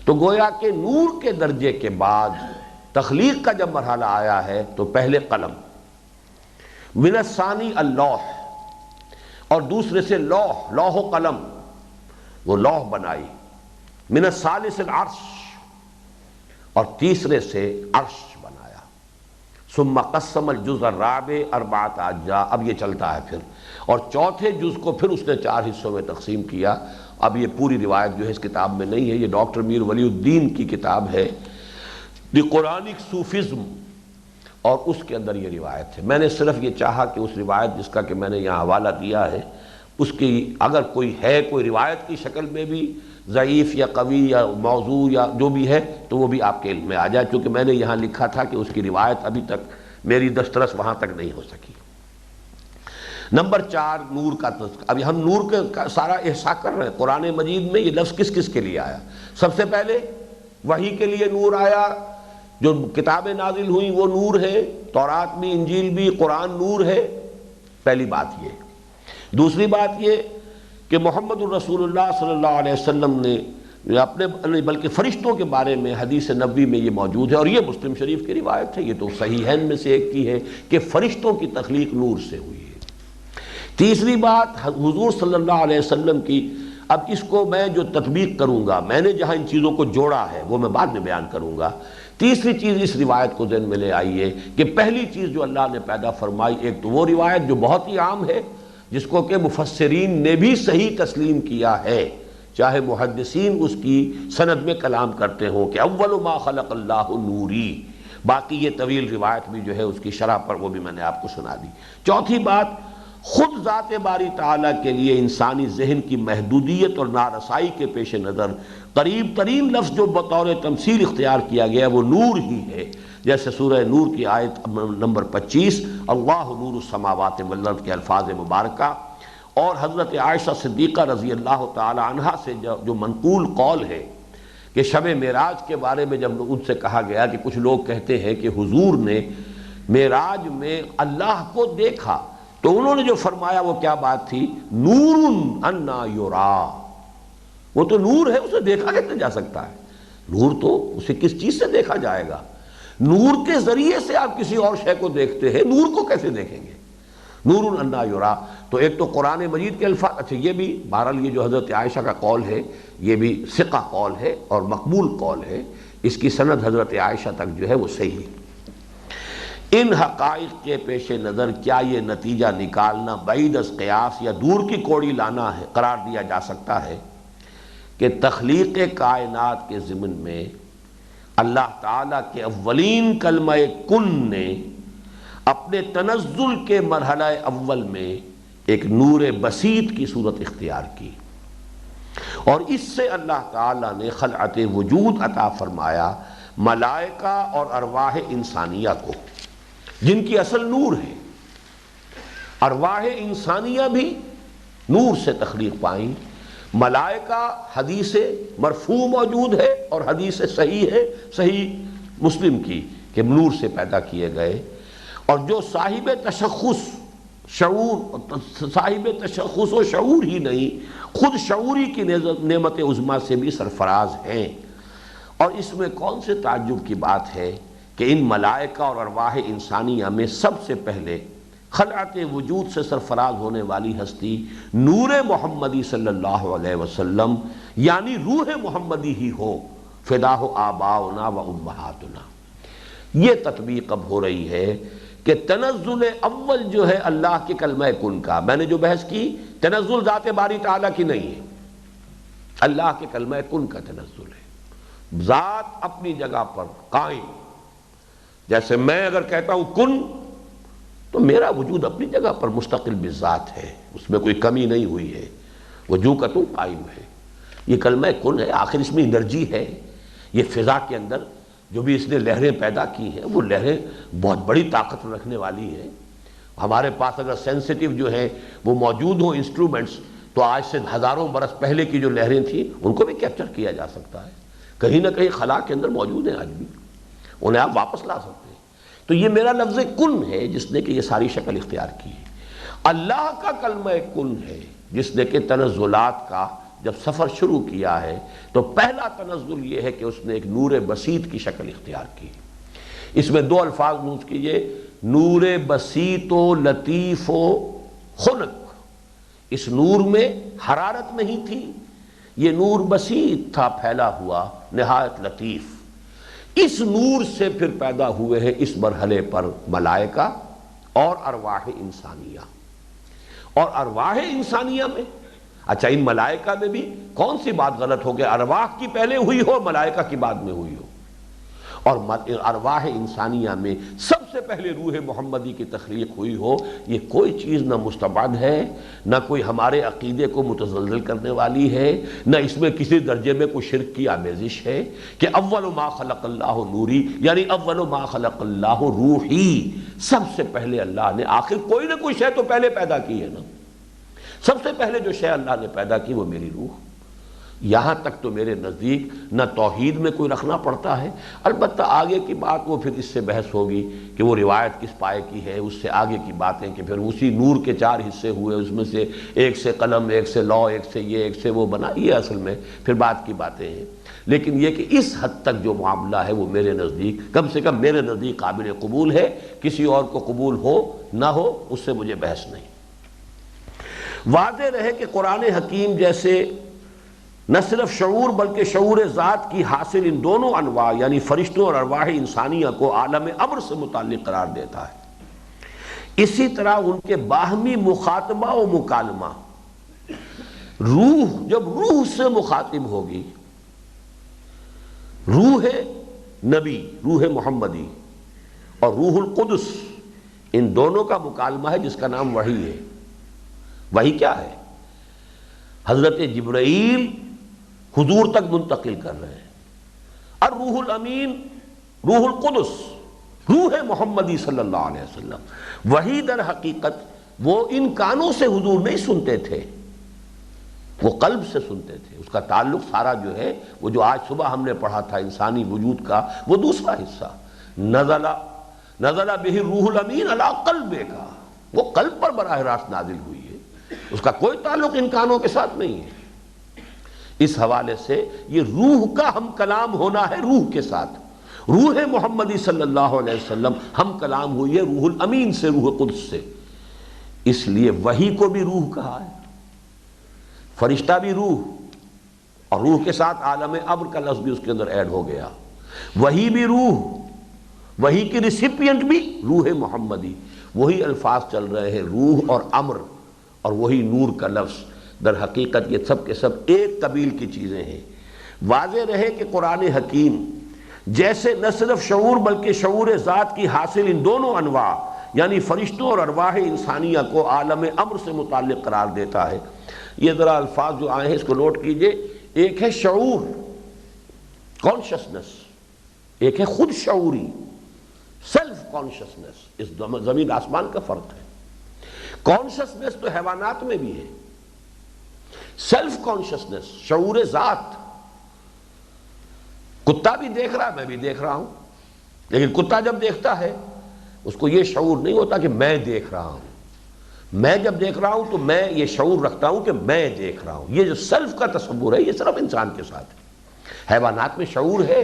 تو گویا کہ نور کے درجے کے بعد تخلیق کا جب مرحلہ آیا ہے تو پہلے قلم، من الثانی اللوح، اور دوسرے سے لوح و قلم، وہ لوح بنائی، من الثالث العرش، اور تیسرے سے عرش بنایا، ثم قسم الجزء الرابع اربعۃ اجزاء، اب یہ چلتا ہے پھر، اور چوتھے جز کو پھر اس نے 4 حصوں میں تقسیم کیا۔ اب یہ پوری روایت جو ہے اس کتاب میں نہیں ہے، یہ ڈاکٹر میر ولی الدین کی کتاب ہے دی قرآنک صوفزم، اور اس کے اندر یہ روایت ہے۔ میں نے صرف یہ چاہا کہ اس روایت جس کا کہ میں نے یہاں حوالہ دیا ہے اس کی اگر کوئی ہے کوئی روایت کی شکل میں بھی ضعیف یا قوی یا موضوع یا جو بھی ہے تو وہ بھی آپ کے علم میں آ جائے، کیونکہ میں نے یہاں لکھا تھا کہ اس کی روایت ابھی تک میری دسترس وہاں تک نہیں ہو سکی۔ نمبر 4 نور کا تذکرہ۔ ابھی ہم نور کا سارا احصاء کر رہے ہیں، قرآن مجید میں یہ لفظ کس کس کے لیے آیا؟ سب سے پہلے وحی کے لیے نور آیا، جو کتابیں نازل ہوئیں وہ نور ہے، تورات بھی انجیل بھی، قرآن نور ہے، پہلی بات یہ۔ دوسری بات یہ کہ محمد الرسول اللہ صلی اللہ علیہ وسلم نے اپنے بلکہ فرشتوں کے بارے میں حدیث نبوی میں یہ موجود ہے، اور یہ مسلم شریف کی روایت ہے، یہ تو صحیحین میں سے ایک کی ہے کہ فرشتوں کی تخلیق نور سے ہوئی ہے۔ تیسری بات حضور صلی اللہ علیہ وسلم کی، اب اس کو میں جو تطبیق کروں گا، میں نے جہاں ان چیزوں کو جوڑا ہے وہ میں بعد میں بیان کروں گا۔ تیسری چیز اس روایت کو ذہن میں لے آئیے کہ پہلی چیز جو اللہ نے پیدا فرمائی، ایک تو وہ روایت جو بہت ہی عام ہے جس کو کہ مفسرین نے بھی صحیح تسلیم کیا ہے، چاہے محدثین اس کی سند میں کلام کرتے ہوں کہ اول ما خلق اللہ نوری، باقی یہ طویل روایت بھی جو ہے اس کی شرح پر وہ بھی میں نے آپ کو سنا دی۔ چوتھی بات، خود ذات باری تعالیٰ کے لیے انسانی ذہن کی محدودیت اور نارسائی کے پیش نظر قریب ترین لفظ جو بطور تمثیل اختیار کیا گیا وہ نور ہی ہے، جیسے سورہ نور کی آیت نمبر 25 اللہ نور السماوات والارض کے الفاظ مبارکہ، اور حضرت عائشہ صدیقہ رضی اللہ تعالی عنہا سے جو منقول قول ہے کہ شب معراج کے بارے میں جب ان سے کہا گیا کہ کچھ لوگ کہتے ہیں کہ حضور نے معراج میں اللہ کو دیکھا، تو انہوں نے جو فرمایا وہ کیا بات تھی؟ نور انا یرا، وہ تو نور ہے، اسے دیکھا کیسے جا سکتا ہے؟ نور تو اسے کس چیز سے دیکھا جائے گا؟ نور کے ذریعے سے آپ کسی اور شے کو دیکھتے ہیں، نور کو کیسے دیکھیں گے؟ نور انا یرا، تو ایک تو قرآن مجید کے الفاظ، اچھا یہ بھی بہرحال یہ جو حضرت عائشہ کا قول ہے یہ بھی ثقہ قول ہے اور مقبول قول ہے، اس کی سند حضرت عائشہ تک جو ہے وہ صحیح ہے۔ ان حقائق کے پیش نظر کیا یہ نتیجہ نکالنا بعید از قیاس یا دور کی کوڑی لانا ہے قرار دیا جا سکتا ہے کہ تخلیق کائنات کے ضمن میں اللہ تعالیٰ کے اولین کلمہ کن نے اپنے تنزل کے مرحلہ اول میں ایک نور بسیط کی صورت اختیار کی، اور اس سے اللہ تعالیٰ نے خلعت وجود عطا فرمایا ملائکہ اور ارواح انسانیہ کو، جن کی اصل نور ہے۔ ارواح انسانیہ بھی نور سے تخلیق پائیں، ملائکہ حدیث مرفوع موجود ہے اور حدیث صحیح ہے، صحیح مسلم کی، کہ نور سے پیدا کیے گئے، اور جو صاحب تشخص و شعور ہی نہیں، خود شعوری کی نعمت عظمیٰ سے بھی سرفراز ہیں۔ اور اس میں کون سے تعجب کی بات ہے کہ ان ملائکہ اور ارواح انسانیہ میں سب سے پہلے خلعت وجود سے سرفراز ہونے والی ہستی نور محمدی صلی اللہ علیہ وسلم یعنی روح محمدی ہی ہو، فداہ آباؤنا و امہاتنا۔ یہ تطبیق اب ہو رہی ہے کہ تنزل اول جو ہے اللہ کے کلمہ کن کا، میں نے جو بحث کی تنزل ذات باری تعالیٰ کی نہیں ہے، اللہ کے کلمہ کن کا تنزل ہے، ذات اپنی جگہ پر قائم۔ جیسے میں اگر کہتا ہوں کن تو میرا وجود اپنی جگہ پر مستقل بذات ہے، اس میں کوئی کمی نہیں ہوئی ہے، وجود کا تو قائم ہے۔ یہ کلمہ کن ہے، آخر اس میں انرجی ہے۔ یہ فضا کے اندر جو بھی اس نے لہریں پیدا کی ہیں وہ لہریں بہت بڑی طاقت رکھنے والی ہیں۔ ہمارے پاس اگر سینسیٹیو جو ہیں وہ موجود ہوں انسٹرومنٹس تو آج سے ہزاروں برس پہلے کی جو لہریں تھیں ان کو بھی کیپچر کیا جا سکتا ہے، کہیں نہ کہیں خلا کے اندر موجود ہیں آج بھی، انہیں آپ واپس لا سکتے ہیں۔ تو یہ میرا لفظ کن ہے جس نے کہ یہ ساری شکل اختیار کی ہے۔ اللہ کا کلمہ کن ہے جس نے کہ تنزلات کا جب سفر شروع کیا ہے تو پہلا تنزل یہ ہے کہ اس نے ایک نور بسیط کی شکل اختیار کی۔ اس میں دو الفاظ نوٹ کیجئے، نور بسیط و لطیف و خنک۔ اس نور میں حرارت نہیں تھی، یہ نور بسیط تھا، پھیلا ہوا، نہایت لطیف۔ اس نور سے پھر پیدا ہوئے ہیں اس مرحلے پر ملائکہ اور ارواح انسانیہ۔ اور ارواح انسانیہ میں اچھا ان ملائکہ میں بھی کون سی بات غلط ہو کہ ارواح کی پہلے ہوئی ہو ملائکہ کی بعد میں ہوئی ہو، اور ارواح انسانیہ میں سب سے پہلے روح محمدی کی تخلیق ہوئی ہو، یہ کوئی چیز نہ مستبعد ہے، نہ کوئی ہمارے عقیدے کو متزلزل کرنے والی ہے، نہ اس میں کسی درجے میں کوئی شرک کی آمیزش ہے کہ اول ما خلق اللہ نوری یعنی اول ما خلق اللہ روحی، سب سے پہلے اللہ نے آخر کوئی نہ کوئی شے تو پہلے پیدا کی ہے نا، سب سے پہلے جو شے اللہ نے پیدا کی وہ میری روح۔ یہاں تک تو میرے نزدیک نہ توحید میں کوئی رکھنا پڑتا ہے، البتہ آگے کی بات وہ پھر اس سے بحث ہوگی کہ وہ روایت کس پائے کی ہے، اس سے آگے کی باتیں کہ پھر اسی نور کے 4 حصے ہوئے، اس میں سے ایک سے قلم، ایک سے لوح، ایک سے یہ، ایک سے وہ بنا، یہ اصل میں پھر بات کی باتیں ہیں۔ لیکن یہ کہ اس حد تک جو معاملہ ہے وہ میرے نزدیک، کم سے کم میرے نزدیک قابل قبول ہے، کسی اور کو قبول ہو نہ ہو اس سے مجھے بحث نہیں۔ واضح رہے کہ قرآن حکیم جیسے نہ صرف شعور بلکہ شعور ذات کی حاصل ان دونوں انواع یعنی فرشتوں اور ارواح انسانیہ کو عالم امر سے متعلق قرار دیتا ہے، اسی طرح ان کے باہمی مخاطبہ و مکالمہ، روح جب روح سے مخاطب ہوگی، روح نبی روح محمدی اور روح القدس، ان دونوں کا مکالمہ ہے جس کا نام وحی ہے۔ وحی کیا ہے؟ حضرت جبرائیل حضور تک منتقل کر رہے ہیں، اور روح الامین روح القدس روح محمدی صلی اللہ علیہ وسلم، وحی در حقیقت وہ ان کانوں سے حضور نہیں سنتے تھے، وہ قلب سے سنتے تھے۔ اس کا تعلق سارا جو ہے وہ جو آج صبح ہم نے پڑھا تھا انسانی وجود کا وہ دوسرا حصہ، نزل بہ روح الامین علی قلبہ کا، وہ قلب پر براہ راست نازل ہوئی ہے، اس کا کوئی تعلق ان کانوں کے ساتھ نہیں ہے۔ اس حوالے سے یہ روح کا ہم کلام ہونا ہے روح کے ساتھ، روح محمدی صلی اللہ علیہ وسلم ہم کلام ہوئی ہے روح الامین سے، روح قدس سے، اس لیے وحی کو بھی روح کہا ہے، فرشتہ بھی روح، اور روح کے ساتھ عالم امر کا لفظ بھی اس کے اندر ایڈ ہو گیا، وحی بھی روح، وحی کی ریسیپینٹ بھی روح محمدی، وہی الفاظ چل رہے ہیں روح اور امر اور وہی نور کا لفظ، در حقیقت یہ سب کے سب ایک قبیل کی چیزیں ہیں۔ واضح رہے کہ قرآن حکیم جیسے نہ صرف شعور بلکہ شعور ذات کی حاصل ان دونوں انواع یعنی فرشتوں اور ارواح انسانیہ کو عالم امر سے متعلق قرار دیتا ہے۔ یہ ذرا الفاظ جو آئے ہیں اس کو نوٹ کیجئے، ایک ہے شعور کانشسنس، ایک ہے خود شعوری سیلف کانشسنس، اس زمین آسمان کا فرق ہے۔ کانشسنس تو حیوانات میں بھی ہے، سیلف کانشسنس شعور ذات، کتا بھی دیکھ رہا ہے میں بھی دیکھ رہا ہوں، لیکن کتا جب دیکھتا ہے اس کو یہ شعور نہیں ہوتا کہ میں دیکھ رہا ہوں، میں جب دیکھ رہا ہوں تو میں یہ شعور رکھتا ہوں کہ میں دیکھ رہا ہوں۔ یہ جو سیلف کا تصور ہے یہ صرف انسان کے ساتھ ہے، حیوانات میں شعور ہے،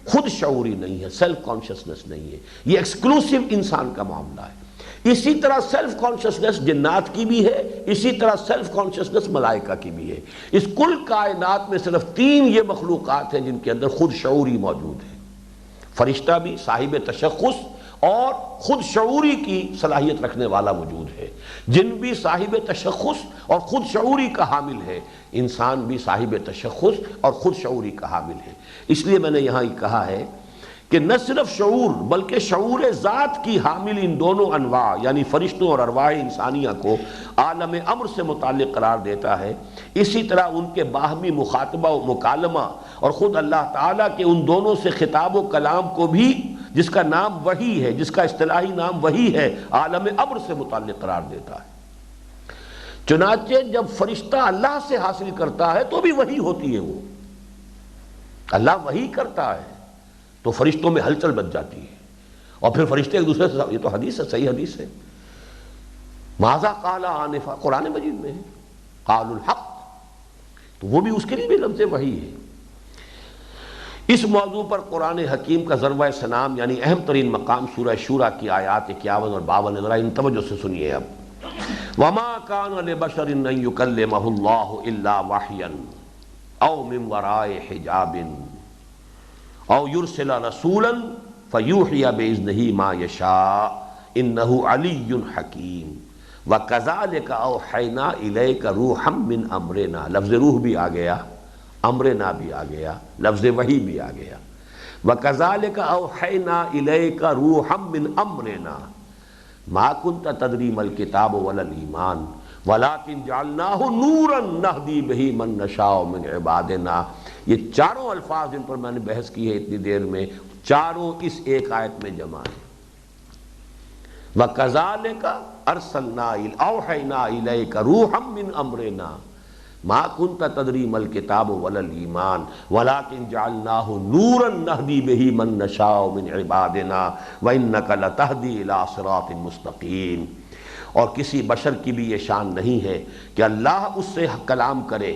خود شعوری نہیں ہے، سیلف کانشسنس نہیں ہے، یہ ایکسکلوسیو انسان کا معاملہ ہے۔ اسی طرح سیلف کانشسنس جنات کی بھی ہے، اسی طرح سیلف کانشسنس ملائکہ کی بھی ہے۔ اس کل کائنات میں صرف 3 یہ مخلوقات ہیں جن کے اندر خود شعوری موجود ہے۔ فرشتہ بھی صاحب تشخص اور خود شعوری کی صلاحیت رکھنے والا موجود ہے، جن بھی صاحب تشخص اور خود شعوری کا حامل ہے، انسان بھی صاحب تشخص اور خود شعوری کا حامل ہے۔ اس لیے میں نے یہاں یہ کہا ہے کہ نہ صرف شعور بلکہ شعور ذات کی حامل ان دونوں انواع یعنی فرشتوں اور ارواح انسانیہ کو عالم امر سے متعلق قرار دیتا ہے، اسی طرح ان کے باہمی مخاطبہ و مکالمہ اور خود اللہ تعالیٰ کے ان دونوں سے خطاب و کلام کو بھی، جس کا نام وحی ہے، جس کا اصطلاحی نام وحی ہے، عالم امر سے متعلق قرار دیتا ہے۔ چنانچہ جب فرشتہ اللہ سے حاصل کرتا ہے تو بھی وحی ہوتی ہے، وہ اللہ وحی کرتا ہے تو فرشتوں میں ہلچل بچ جاتی ہے، اور پھر فرشتے ایک دوسرے سے، یہ تو حدیث ہے، صحیح حدیث ہے، ماذا قال آنفا، قرآن مجید میں ہے، قال الحق، تو وہ بھی اس کے لیے بھی لفظ وحی ہے۔ اس موضوع پر قرآن حکیم کا ذروہ سنام یعنی اہم ترین مقام سورہ شورى کی آیات 51 اور 52، ذرا ان توجہ سے سنیے اب۔ وَمَا كَانَ لِبَشَرٍ أَن يُكَلِّمَهُ اللَّهُ إِلَّا وَحْيًا أَوْ مِن وَرَاءِ حِجَابٍ او یرسل رسولا فیوحی بإذنہ ما یشاء انہ علی حکیم وکذالک اوحینا الیک روحا من امرنا، لفظ روح بھی آ گیا، امرنا بھی آ گیا، لفظ وحی بھی آ گیا، وکذالک اوحینا الیک روحا من امرنا ما کنت تدری ما الکتاب ولا الایمان ولیکن جعلناہ نورا نہدی بہ من نشاء من عبادنا۔ یہ چاروں الفاظ جن پر میں نے بحث کی ہے اتنی دیر میں، چاروں اس ایک آیت میں جمع ہیں۔ وَكَذَلِكَ أَرْسَلْنَا أَوْحَيْنَا إِلَيْكَ رُوحًا مِّنْ أَمْرِنَا مَا كُنْتَ تَدْرِي مَا الْكِتَابُ وَلَا الْإِيمَانُ وَلَكِنْ جَعَلْنَاهُ نُورًا نَهْدِي بِهِ مَن نَّشَاءُ مِنْ عِبَادِنَا وَإِنَّكَ لَتَهْدِي إِلَىٰ صِرَاطٍ مُّسْتَقِيمٍ۔ اور کسی بشر کی بھی یہ شان نہیں ہے کہ اللہ اس سے کلام کرے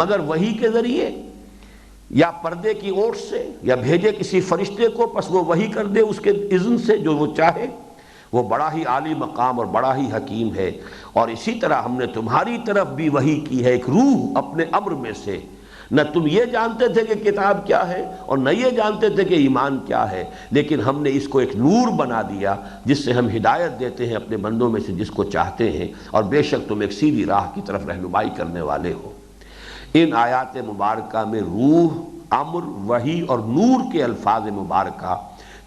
مگر وحی کے ذریعے یا پردے کی اوٹ سے یا بھیجے کسی فرشتے کو، پس وہ وحی کر دے اس کے اذن سے جو وہ چاہے۔ وہ بڑا ہی عالی مقام اور بڑا ہی حکیم ہے۔ اور اسی طرح ہم نے تمہاری طرف بھی وحی کی ہے ایک روح اپنے امر میں سے، نہ تم یہ جانتے تھے کہ کتاب کیا ہے اور نہ یہ جانتے تھے کہ ایمان کیا ہے، لیکن ہم نے اس کو ایک نور بنا دیا جس سے ہم ہدایت دیتے ہیں اپنے بندوں میں سے جس کو چاہتے ہیں، اور بے شک تم ایک سیدھی راہ کی طرف رہنمائی کرنے والے ہو۔ ان آیات مبارکہ میں روح، امر، وحی اور نور کے الفاظ مبارکہ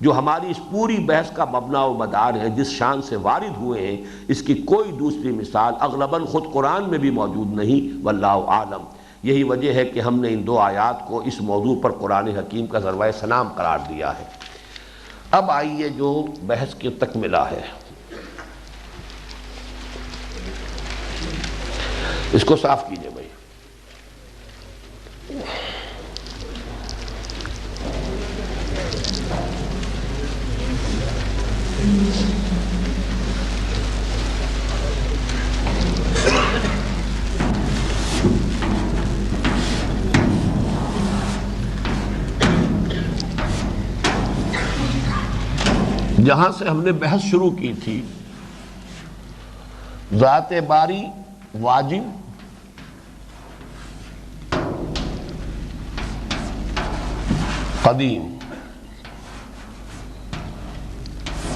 جو ہماری اس پوری بحث کا مبنا و مدار ہے، جس شان سے وارد ہوئے ہیں، اس کی کوئی دوسری مثال اغلباً خود قرآن میں بھی موجود نہیں، واللہ عالم۔ یہی وجہ ہے کہ ہم نے ان 2 آیات کو اس موضوع پر قرآن حکیم کا ذروہ سنام قرار دیا ہے۔ اب آئیے جو بحث کی تکملہ ہے، اس کو صاف کیجئے بھائی۔ جہاں سے ہم نے بحث شروع کی تھی، ذات باری واجب قدیم،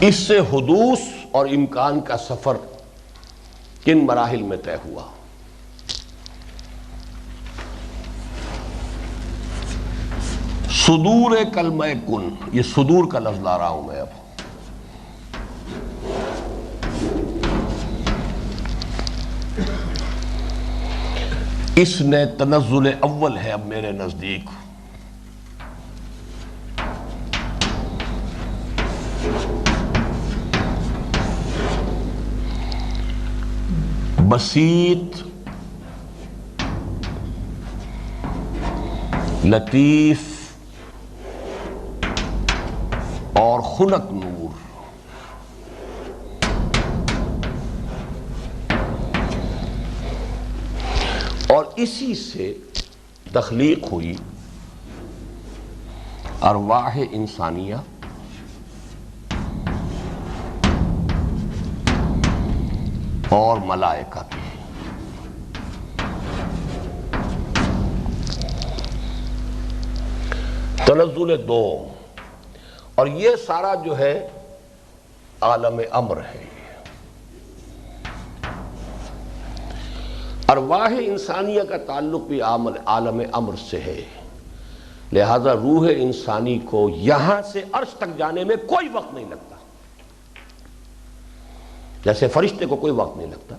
اس سے حدوث اور امکان کا سفر کن مراحل میں طے ہوا۔ صدور کلمہ کن، یہ صدور کا لفظ لا رہا ہوں میں اب۔ اس نے تنزل اول ہے اب میرے نزدیک۔ بسیط، لطیف اور خنک نور، اور اسی سے تخلیق ہوئی ارواح انسانیہ اور ملائکہ بھی۔ تنزل دوم، اور یہ سارا جو ہے عالم امر ہے۔ ارواح انسانیہ کا تعلق بھی عالم امر سے ہے، لہذا روح انسانی کو یہاں سے عرش تک جانے میں کوئی وقت نہیں لگتا، جیسے فرشتے کو کوئی وقت نہیں لگتا۔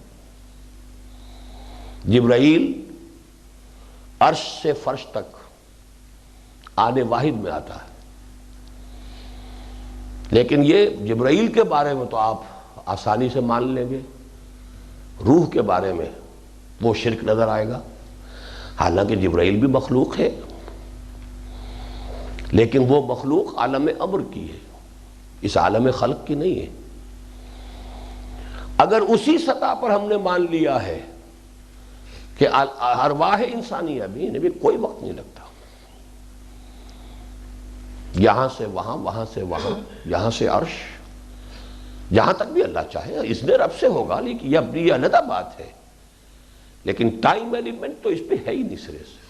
جبرائیل عرش سے فرش تک آنے واحد میں آتا ہے، لیکن یہ جبرائیل کے بارے میں تو آپ آسانی سے مان لیں گے، روح کے بارے میں وہ شرک نظر آئے گا۔ حالانکہ جبرائیل بھی مخلوق ہے، لیکن وہ مخلوق عالم امر کی ہے، اس عالم خلق کی نہیں ہے۔ اگر اسی سطح پر ہم نے مان لیا ہے کہ ارواح انسانیہ بھی، انہیں بھی کوئی وقت نہیں لگتا، یہاں سے وہاں، وہاں سے وہاں، یہاں سے عرش، جہاں تک بھی اللہ چاہے اس نے رب سے ہوگا، لیکن یہ اپنی علیحدہ بات ہے، لیکن ٹائم ایلیمنٹ تو اس پہ ہے ہی نہیں سرے سے۔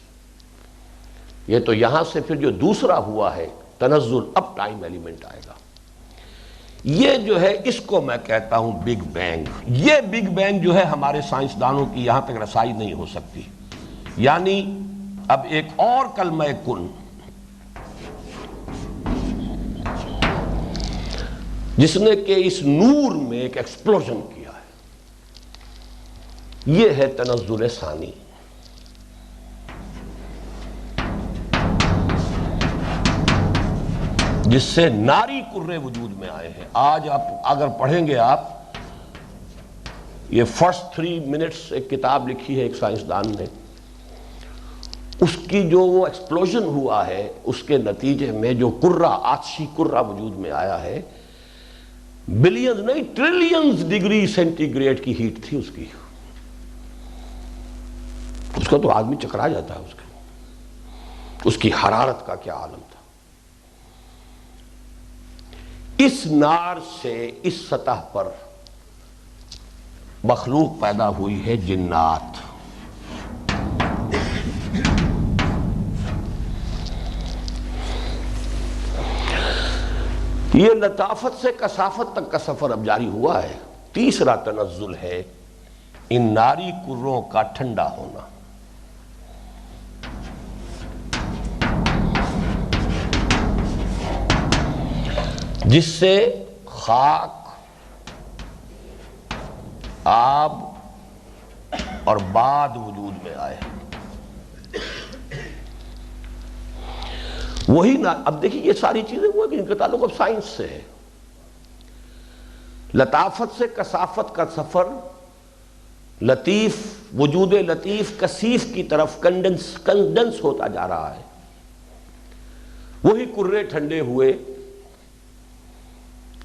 یہ تو یہاں سے پھر جو دوسرا ہوا ہے تنزل، اب ٹائم ایلیمنٹ آئے گا۔ یہ جو ہے اس کو میں کہتا ہوں بگ بینگ۔ یہ بگ بینگ جو ہے ہمارے سائنسدانوں کی یہاں تک رسائی نہیں ہو سکتی، یعنی اب ایک اور کلمہ کن جس نے کہ اس نور میں ایک ایکسپلوژن کیا ہے، یہ ہے تنزل ثانی۔ جس سے ناری کرے وجود میں آئے ہیں۔ آج آپ اگر پڑھیں گے، آپ یہ فرسٹ 3 منٹس ایک کتاب لکھی ہے ایک سائنسدان نے، اس کی جو وہ ایکسپلوژن ہوا ہے، اس کے نتیجے میں جو کرہ، آتشی کرہ وجود میں آیا ہے، بلینز نہیں ٹریلینز ڈگری سینٹی گریڈ کی ہیٹ تھی اس کی، اس کا تو آدمی چکرا جاتا ہے، اس کی حرارت کا کیا عالم تھا۔ اس نار سے اس سطح پر مخلوق پیدا ہوئی ہے جنات۔ یہ لطافت سے کثافت تک کا سفر اب جاری ہوا ہے۔ تیسرا تنزل ہے ان ناری کروں کا ٹھنڈا ہونا۔ جس سے خاک، آب اور باد وجود میں آئے۔ وہی نا، اب دیکھیے یہ ساری چیزیں وہ کہ ان کا تعلق اب سائنس سے ہے۔ لطافت سے کثافت کا سفر، لطیف وجود لطیف کثیف کی طرف کنڈنس ہوتا جا رہا ہے۔ وہی کرے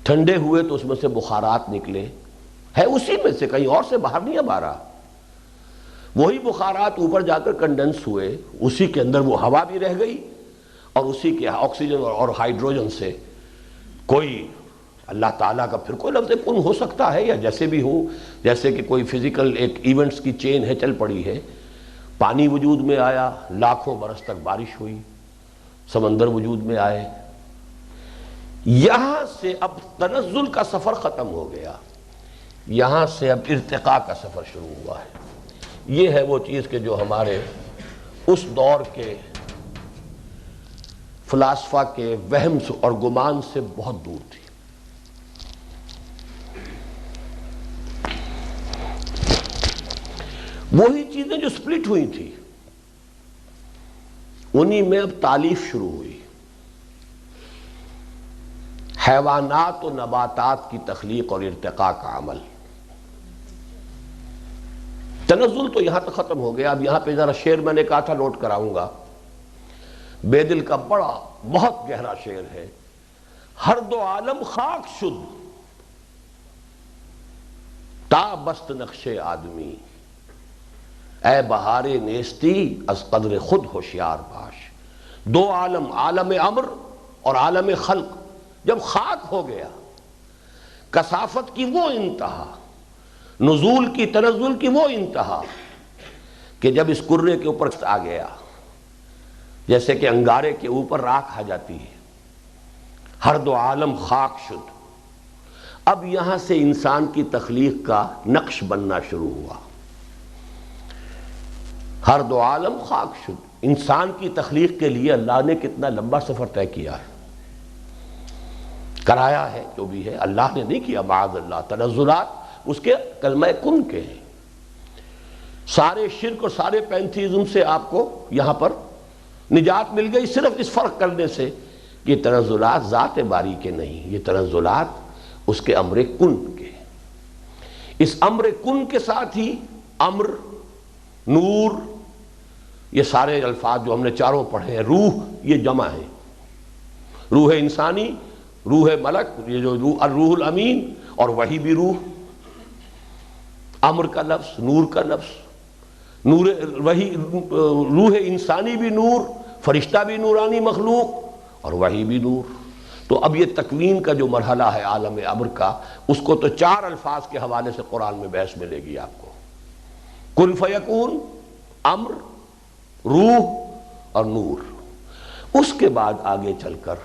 ٹھنڈے ہوئے تو اس میں سے بخارات نکلے، ہے اسی میں سے، کہیں اور سے باہر نہیں اب آ رہا۔ وہی بخارات اوپر جا کر کنڈنس ہوئے، اسی کے اندر وہ ہوا بھی رہ گئی، اور اسی کے آکسیجن اور ہائیڈروجن سے کوئی اللہ تعالیٰ کا پھر کوئی لفظ کن ہو سکتا ہے، یا جیسے بھی ہو، جیسے کہ کوئی فزیکل ایک ایونٹس کی چین ہے چل پڑی ہے۔ پانی وجود میں آیا، لاکھوں برس تک بارش ہوئی، سمندر وجود میں آئے۔ یہاں سے اب تنزل کا سفر ختم ہو گیا، یہاں سے اب ارتقاء کا سفر شروع ہوا ہے۔ یہ ہے وہ چیز کہ جو ہمارے اس دور کے فلاسفہ کے وہم اور گمان سے بہت دور تھی۔ وہی چیزیں جو سپلٹ ہوئی تھی، انہی میں اب تالیف شروع ہوئی۔ حیوانات و نباتات کی تخلیق اور ارتقاء کا عمل۔ تنزل تو یہاں تک ختم ہو گیا۔ اب یہاں پہ ذرا شعر میں نے کہا تھا نوٹ کراؤں گا، بیدل کا بہت گہرا شعر ہے۔ ہر دو عالم خاک شد تا بست نقش آدمی، اے بہار نیستی از قدر خود ہوشیار باش۔ دو عالم، عالم امر اور عالم خلق، جب خاک ہو گیا، کثافت کی وہ انتہا، نزول کی، تنزل کی وہ انتہا کہ جب اس کرے کے اوپر آ گیا، جیسے کہ انگارے کے اوپر راکھ آ جاتی ہے، ہر دو عالم خاک شد، اب یہاں سے انسان کی تخلیق کا نقش بننا شروع ہوا۔ ہر دو عالم خاک شد، انسان کی تخلیق کے لیے اللہ نے کتنا لمبا سفر طے کیا ہے، کرایا ہے، جو بھی ہے اللہ نے نہیں کیا، معاذ اللہ، تنزلات اس کے کلمہ کن کے ہیں۔ سارے شرک اور سارے پینتھیزم سے آپ کو یہاں پر نجات مل گئی، صرف اس فرق کرنے سے کہ یہ تنزلات ذات باری کے نہیں، یہ تنزلات اس کے امر کن کے۔ اس امر کن کے ساتھ ہی امر، نور، یہ سارے الفاظ جو ہم نے چاروں پڑھے ہیں، روح یہ جمع ہے، روح انسانی، روح ملک، یہ جو الروح الامین، اور وہی بھی روح، امر کا لفظ، نور کا لفظ، نور وہی، روح انسانی بھی نور، فرشتہ بھی نورانی مخلوق، اور وہی بھی نور۔ تو اب یہ تکوین کا جو مرحلہ ہے عالم امر کا، اس کو تو چار الفاظ کے حوالے سے قرآن میں بحث ملے گی آپ کو، کن فیکون، امر، روح اور نور۔ اس کے بعد آگے چل کر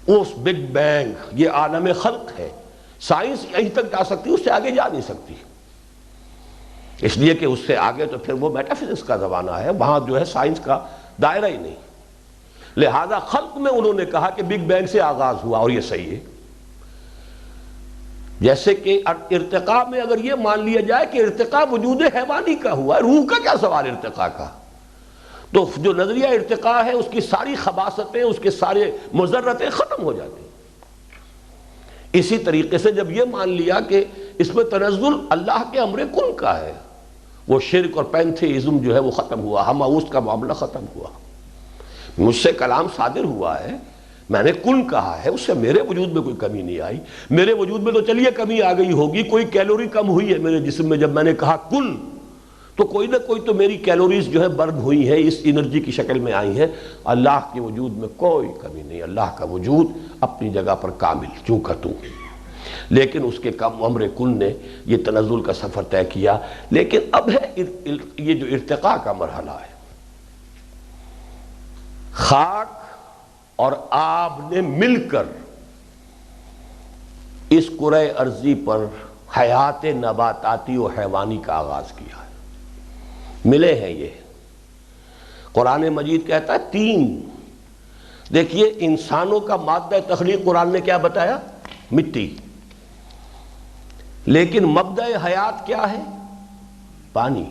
اس بگ بینگ، یہ عالم خلق ہے، سائنس یہیں تک جا سکتی، اس سے آگے جا نہیں سکتی، اس لیے کہ اس سے آگے تو پھر وہ میٹا فزکس کا زمانہ ہے، وہاں جو ہے سائنس کا دائرہ ہی نہیں، لہذا خلق میں انہوں نے کہا کہ بگ بینگ سے آغاز ہوا، اور یہ صحیح ہے۔ جیسے کہ ارتقاء میں اگر یہ مان لیا جائے کہ ارتقاء وجود حیوانی کا ہوا ہے، روح کا کیا سوال ارتقاء کا، تو جو نظریہ ارتقاء ہے اس کی ساری خباثتیں، اس کے سارے مضرتیں ختم ہو جاتی ہیں۔ اسی طریقے سے جب یہ مان لیا کہ اس میں تنزل اللہ کے امر کن کا ہے، وہ شرک اور پینتھیزم جو ہے وہ ختم ہوا، ہماؤس کا معاملہ ختم ہوا، مجھ سے کلام صادر ہوا ہے، میں نے کن کہا ہے، اس سے میرے وجود میں کوئی کمی نہیں آئی، میرے وجود میں تو چلیے کمی آ گئی ہوگی، کوئی کیلوری کم ہوئی ہے میرے جسم میں، جب میں نے کہا کن تو کوئی نہ کوئی تو میری کیلوریز جو ہے برن ہوئی ہیں، اس انرجی کی شکل میں آئی ہیں۔ اللہ کے وجود میں کوئی کمی نہیں، اللہ کا وجود اپنی جگہ پر کامل چوں کا توں، لیکن اس کے کم امر کن نے یہ تنزل کا سفر طے کیا۔ لیکن اب ہے یہ جو ارتقاء کا مرحلہ ہے، خاک اور آب نے مل کر اس کرۂ ارضی پر حیات نباتاتی و حیوانی کا آغاز کیا ہے، ملے ہیں یہ۔ قرآن مجید کہتا ہے تین، دیکھیے انسانوں کا مادہ تخلیق قرآن نے کیا بتایا، مٹی، لیکن مبدأ حیات کیا ہے، پانی۔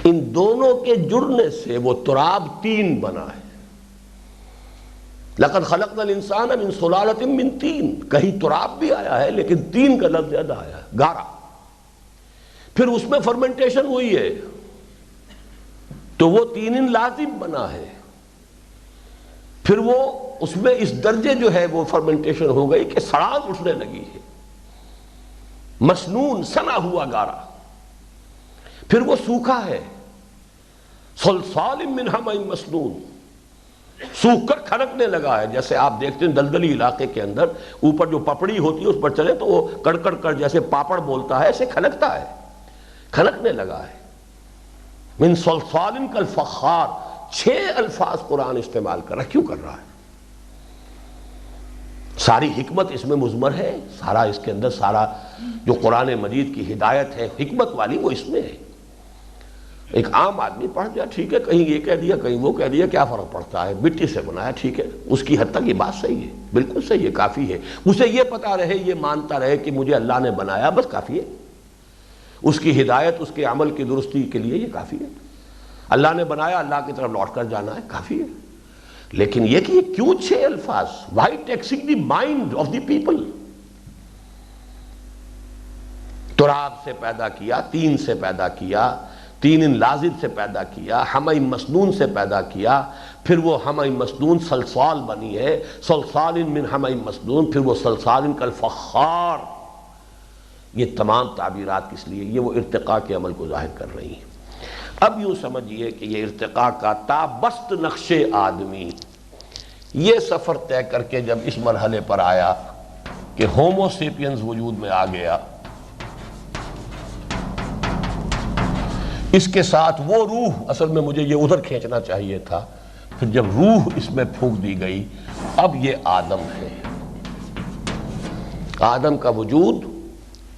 ان دونوں کے جڑنے سے وہ تراب تین بنا ہے۔ لقد خلقنا الانسان من سلالۃ من طین، کہیں تراب بھی آیا ہے لیکن تین کا لفظ زیادہ آیا ہے، گارا، پھر اس میں فرمنٹیشن ہوئی ہے تو وہ تین لازم بنا ہے، پھر وہ اس میں اس درجے جو ہے وہ فرمنٹیشن ہو گئی کہ سڑان اٹھنے لگی ہے، مسنون سنا ہوا گارا، پھر وہ سوکھا ہے، صلصال من حمأ مسنون، سوکھ کر کھنکنے لگا ہے۔ جیسے آپ دیکھتے ہیں دلدلی علاقے کے اندر اوپر جو پپڑی ہوتی ہے اس پر چلے تو وہ کڑکڑ کر جیسے پاپڑ بولتا ہے ایسے کھنکتا ہے، کھنکنے لگا ہے۔ من صلصال کالفخار، 6 الفاظ قرآن استعمال کر رہا ہے، کیوں کر رہا ہے؟ ساری حکمت اس میں مضمر ہے، سارا اس کے اندر سارا جو قرآن مجید کی ہدایت ہے حکمت والی وہ اس میں ہے۔ ایک عام آدمی پڑھ جائے ٹھیک ہے، کہیں یہ کہہ دیا کہیں وہ کہہ دیا، کیا فرق پڑتا ہے، مٹی سے بنایا ٹھیک ہے، اس کی حد تک یہ بات صحیح ہے، بالکل صحیح ہے، کافی ہے، اسے یہ پتا رہے، یہ مانتا رہے کہ مجھے اللہ نے بنایا، بس کافی ہے، اس کی ہدایت اس کے عمل کی درستی کے لیے یہ کافی ہے، اللہ نے بنایا، اللہ کی طرف لوٹ کر جانا ہے، کافی ہے۔ لیکن یہ کہ یہ کیوں 6 الفاظ، why taxing the mind of the people؟ تراب سے پیدا کیا، تین سے پیدا کیا، تین لازم سے پیدا کیا، حمأ مسنون سے پیدا کیا، پھر وہ حمأ مسنون صلصال بنی ہے، صلصال من حمأ مسنون، پھر وہ صلصال کالفخار۔ یہ تمام تعبیرات کس لیے؟ یہ وہ ارتقاء کے عمل کو ظاہر کر رہی ہیں۔ اب یوں سمجھیے کہ یہ ارتقاء کا تابست نقش آدمی یہ سفر طے کر کے جب اس مرحلے پر آیا کہ ہومو سیپینز وجود میں آ گیا، اس کے ساتھ وہ روح، اصل میں مجھے یہ ادھر کھینچنا چاہیے تھا، پھر جب روح اس میں پھونک دی گئی، اب یہ آدم ہے۔ آدم کا وجود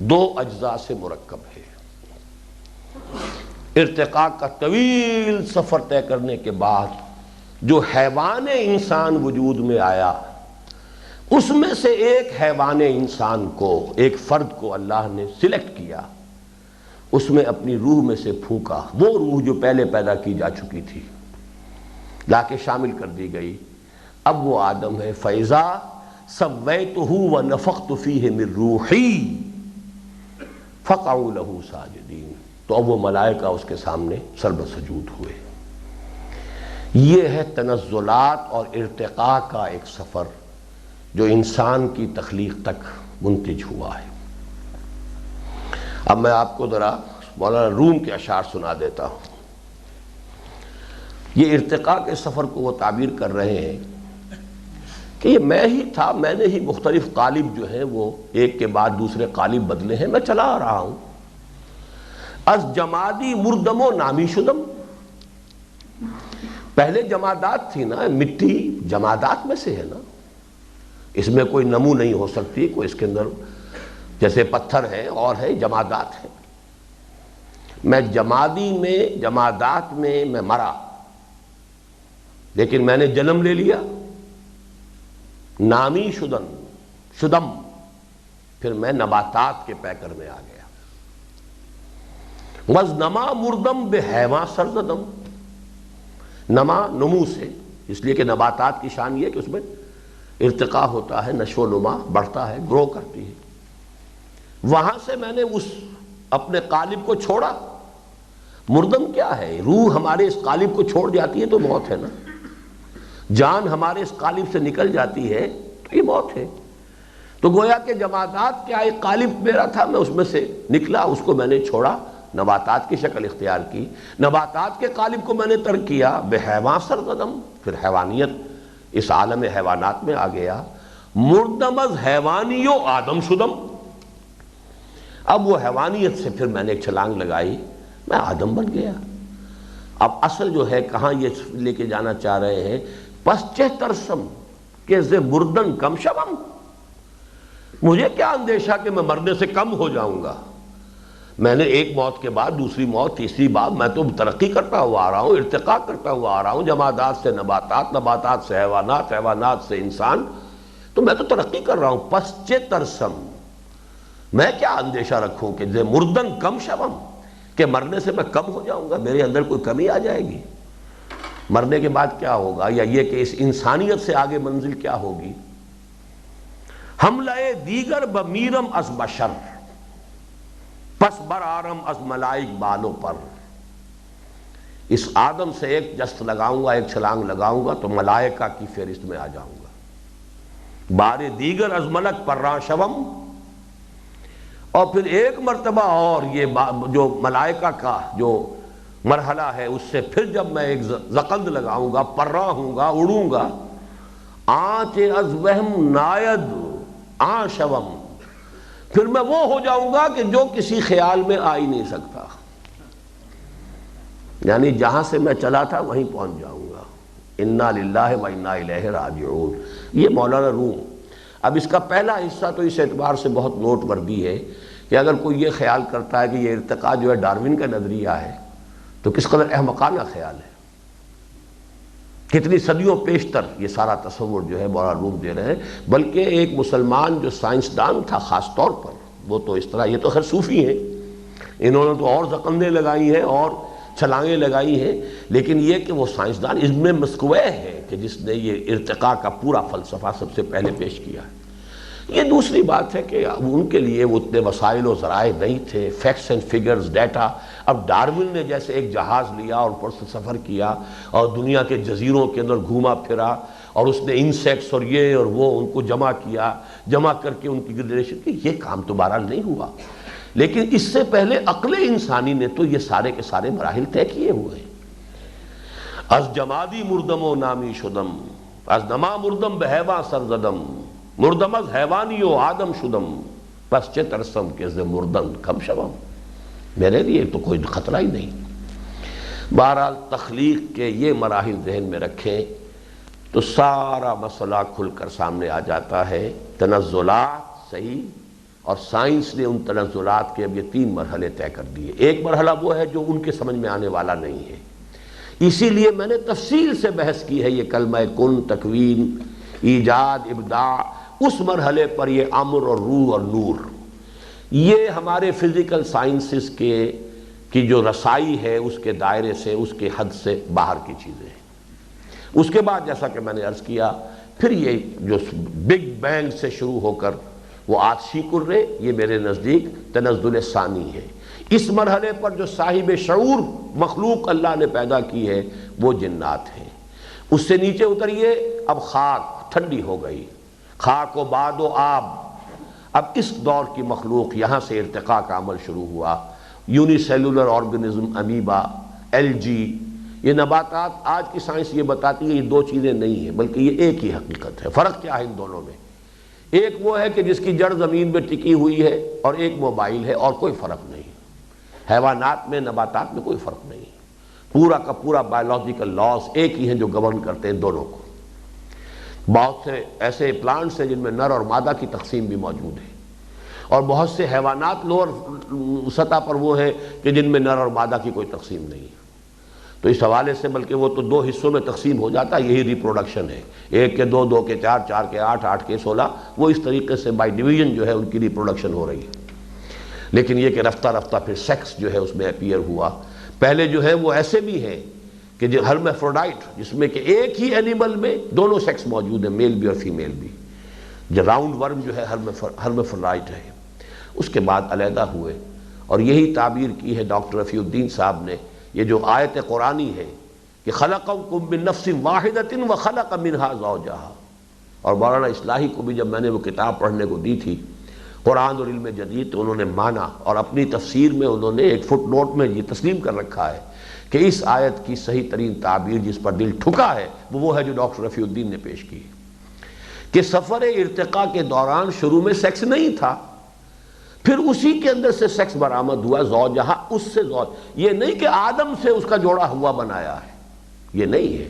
دو اجزاء سے مرکب ہے۔ ارتقاء کا طویل سفر طے کرنے کے بعد جو حیوان انسان وجود میں آیا، اس میں سے ایک حیوان انسان کو، ایک فرد کو اللہ نے سلیکٹ کیا، اس میں اپنی روح میں سے پھونکا، وہ روح جو پہلے پیدا کی جا چکی تھی لا کے شامل کر دی گئی۔ اب وہ آدم ہے۔ فَإِذَا سَوَّيْتُهُ وَنَفَخْتُ فِيهِ مِن رُوحِي فَقَعُوا لَهُ سَاجِدِينَ، تو اب وہ ملائکہ اس کے سامنے سربسجود ہوئے۔ یہ ہے تنزلات اور ارتقاء کا ایک سفر جو انسان کی تخلیق تک منتج ہوا ہے۔ اب میں آپ کو ذرا مولانا روم کے اشعار سنا دیتا ہوں۔ یہ ارتقاء کے سفر کو وہ تعبیر کر رہے ہیں کہ یہ میں ہی تھا، میں نے ہی مختلف قالب جو ہیں وہ ایک کے بعد دوسرے قالب بدلے ہیں، میں چلا آ رہا ہوں۔ از جمادی مردم و نامی شدم، پہلے جمادات تھی نا، مٹی جمادات میں سے ہے نا، اس میں کوئی نمو نہیں ہو سکتی، کوئی اس کے اندر جیسے پتھر ہے اور ہے، جمادات ہے۔ میں جمادی میں، جمادات میں مرا، لیکن میں نے جنم لے لیا، نامی شدم، پھر میں نباتات کے پیکر میں آ گیا۔ وز نما مردم بے حیواں سرزدم، نما نمو سے، اس لیے کہ نباتات کی شان یہ ہے کہ اس میں ارتقاء ہوتا ہے، نشو و نما بڑھتا ہے، گرو کرتی ہے۔ وہاں سے میں نے اس اپنے قالب کو چھوڑا۔ مردم کیا ہے؟ روح ہمارے اس قالب کو چھوڑ جاتی ہے تو موت ہے نا، جان ہمارے اس قالب سے نکل جاتی ہے تو یہ موت ہے۔ تو گویا کہ جمادات کیا ایک قالب میرا تھا، میں اس میں سے نکلا، اس کو میں نے چھوڑا، نباتات کی شکل اختیار کی، نباتات کے قالب کو میں نے ترک کیا، بے حیوان سرزدم، پھر حیوانیت اس عالم حیوانات میں آ گیا۔ مردم از حیوانی و آدم شدم، اب وہ حیوانیت سے پھر میں نے ایک چھلانگ لگائی، میں آدم بن گیا۔ اب اصل جو ہے کہاں یہ لے کے جانا چاہ رہے ہیں، پس چہ ترسم کہ ز مردن کم شوم، مجھے کیا اندیشہ کہ میں مرنے سے کم ہو جاؤں گا، میں نے ایک موت کے بعد دوسری موت، تیسری بار، میں تو ترقی کرتا ہوا آ رہا ہوں، ارتقاء کرتا ہوا آ رہا ہوں، جمادات سے نباتات، نباتات سے حیوانات، حیوانات سے انسان، تو میں تو ترقی کر رہا ہوں۔ پس چہ ترسم، میں کیا اندیشہ رکھوں کہ ز مردن کم شوم، کہ مرنے سے میں کم ہو جاؤں گا، میرے اندر کوئی کمی آ جائے گی، مرنے کے بعد کیا ہوگا، یا یہ کہ اس انسانیت سے آگے منزل کیا ہوگی۔ حملہ دیگر بمیرم از بشر، پس بر آرم از ملائک بالوں پر، اس آدم سے ایک جست لگاؤں گا، ایک چھلانگ لگاؤں گا تو ملائکہ کی فہرست میں آ جاؤں گا۔ بار دیگر از ملک پر شوم، اور پھر ایک مرتبہ اور یہ جو ملائکہ کا جو مرحلہ ہے اس سے پھر جب میں ایک زقند لگاؤں گا، پرا ہوں گا، اڑوں گا، آنچ از وہم ناید آن شوم، پھر میں وہ ہو جاؤں گا کہ جو کسی خیال میں آ ہی نہیں سکتا، یعنی جہاں سے میں چلا تھا وہیں پہنچ جاؤں گا۔ انا للہ و انا الیہ راجعون، یہ مولانا روم۔ اب اس کا پہلا حصہ تو اس اعتبار سے بہت نوٹ وردی ہے کہ اگر کوئی یہ خیال کرتا ہے کہ یہ ارتقاء جو ہے ڈارون کا نظریہ ہے تو کس قدر احمقانہ خیال ہے، کتنی صدیوں پیشتر یہ سارا تصور جو ہے مولانا روم دے رہے ہیں۔ بلکہ ایک مسلمان جو سائنسدان تھا خاص طور پر، وہ تو اس طرح، یہ تو خیر صوفی ہیں، انہوں نے تو اور زقندیں لگائی ہیں اور چھلانگیں لگائی ہیں، لیکن یہ کہ وہ سائنسدان ابن مسکوہ ہے کہ جس نے یہ ارتقاء کا پورا فلسفہ سب سے پہلے پیش کیا ہے۔ یہ دوسری بات ہے کہ ان کے لیے وہ اتنے وسائل و ذرائع نہیں تھے، فیکٹس اینڈ فگرز، ڈیٹا۔ اب ڈارون نے جیسے ایک جہاز لیا اور اوپر سے سفر کیا اور دنیا کے جزیروں کے اندر گھوما پھرا، اور اس نے انسیکٹس اور یہ اور وہ ان کو جمع کیا، جمع کر کے ان کی گریڈیشن کی، یہ کام تو بہرحال نہیں ہوا، لیکن اس سے پہلے عقل انسانی نے تو یہ سارے کے سارے مراحل طے کیے ہوئے ہیں۔ از جمادی مردم و نامی شدم، از نما مردم بہیواں سرزدم، مردمز حیوانی و آدم شدم، پس چه ترسم کہ ز مردن کم شوم، میرے لیے تو کوئی خطرہ ہی نہیں۔ بہرحال تخلیق کے یہ مراحل ذہن میں رکھیں تو سارا مسئلہ کھل کر سامنے آ جاتا ہے۔ تنزلات صحیح، اور سائنس نے ان تنزلات کے اب یہ 3 مرحلے طے کر دیے۔ ایک مرحلہ وہ ہے جو ان کے سمجھ میں آنے والا نہیں ہے، اسی لیے میں نے تفصیل سے بحث کی ہے یہ کلمہ کن، تکوین، ایجاد، ابداع، اس مرحلے پر یہ امر اور روح اور نور، یہ ہمارے فزیکل سائنسز کی جو رسائی ہے اس کے دائرے سے، اس کے حد سے باہر کی چیزیں ہیں۔ اس کے بعد جیسا کہ میں نے عرض کیا، پھر یہ جو بگ بینگ سے شروع ہو کر وہ آتشی کرے، یہ میرے نزدیک تنزل ثانی ہے۔ اس مرحلے پر جو صاحب شعور مخلوق اللہ نے پیدا کی ہے وہ جنات ہیں۔ اس سے نیچے اتریے، اب خاک ٹھنڈی ہو گئی، خاک و باد و آب، اب اس دور کی مخلوق یہاں سے ارتقاء کا عمل شروع ہوا۔ Uni cellular organism, amoeba, algae, یہ نباتات، آج کی سائنس یہ بتاتی ہے یہ 2 چیزیں نہیں ہیں بلکہ یہ ایک ہی حقیقت ہے۔ فرق کیا ہے ان دونوں میں؟ ایک وہ ہے کہ جس کی جڑ زمین میں ٹکی ہوئی ہے، اور ایک موبائل ہے، اور کوئی فرق نہیں۔ حیوانات میں، نباتات میں کوئی فرق نہیں، پورا کا پورا بایولوجیکل لاز ایک ہی ہیں جو گورن کرتے ہیں دونوں کو۔ بہت سے ایسے پلانٹس ہیں جن میں نر اور مادہ کی تقسیم بھی موجود ہے، اور بہت سے حیوانات لوور سطح پر وہ ہیں کہ جن میں نر اور مادہ کی کوئی تقسیم نہیں ہے۔ تو اس حوالے سے بلکہ وہ تو 2 حصوں میں تقسیم ہو جاتا ہے، یہی ریپروڈکشن ہے، 1 کے 2، 2 کے 4، 4 کے 8، 8 کے 16، وہ اس طریقے سے بائی ڈویژن جو ہے ان کی ریپروڈکشن ہو رہی ہے۔ لیکن یہ کہ رفتہ رفتہ پھر سیکس جو ہے اس میں اپیئر ہوا۔ پہلے جو ہے وہ ایسے بھی ہیں کہ جو ہرمیفروڈائٹ، جس میں کہ ایک ہی اینیمل میں دونوں سیکس موجود ہیں، میل بھی اور فیمیل بھی، جو راؤنڈ ورم جو ہے ہرمیفروڈائٹ ہے۔ اس کے بعد علیحدہ ہوئے، اور یہی تعبیر کی ہے ڈاکٹر رفیع الدین صاحب نے، یہ جو آیت قرآنی ہے کہ خلقکم من نفس واحدۃ وخلق منہا زوجہا، اور مولانا اصلاحی کو بھی جب میں نے وہ کتاب پڑھنے کو دی تھی قرآن اور علم جدید، تو انہوں نے مانا، اور اپنی تفسیر میں انہوں نے ایک فٹ نوٹ میں یہ تسلیم کر رکھا ہے کہ اس آیت کی صحیح ترین تعبیر جس پر دل ٹھکا ہے وہ ہے جو ڈاکٹر رفیع الدین نے پیش کی، کہ سفر ارتقاء کے دوران شروع میں سیکس نہیں تھا، پھر اسی کے اندر سے سیکس برآمد ہوا، زوجہا، اس سے زوج، یہ نہیں کہ آدم سے اس کا جوڑا ہوا بنایا ہے، یہ نہیں ہے،